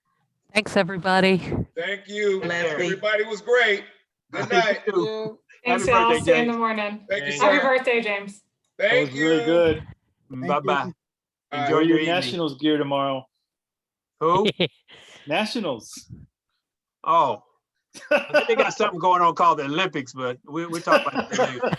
Speaker 4: Thanks, everybody.
Speaker 3: Thank you.
Speaker 14: Leslie.
Speaker 3: Everybody was great. Good night.
Speaker 1: You too.
Speaker 13: Thanks,
Speaker 1: Happy
Speaker 13: y'all.
Speaker 1: birthday,
Speaker 13: See you in the
Speaker 1: James.
Speaker 13: morning.
Speaker 3: Thank you,
Speaker 13: Happy
Speaker 3: sir.
Speaker 13: birthday, James.
Speaker 15: That
Speaker 3: Thank
Speaker 15: was really
Speaker 3: you.
Speaker 15: good.
Speaker 1: Bye-bye. Enjoy
Speaker 15: Wear
Speaker 1: your
Speaker 15: your
Speaker 1: evening.
Speaker 15: Nationals gear tomorrow.
Speaker 1: Who?
Speaker 15: Nationals.
Speaker 1: Oh. I think they got something going on called the Olympics, but we'll talk about that later.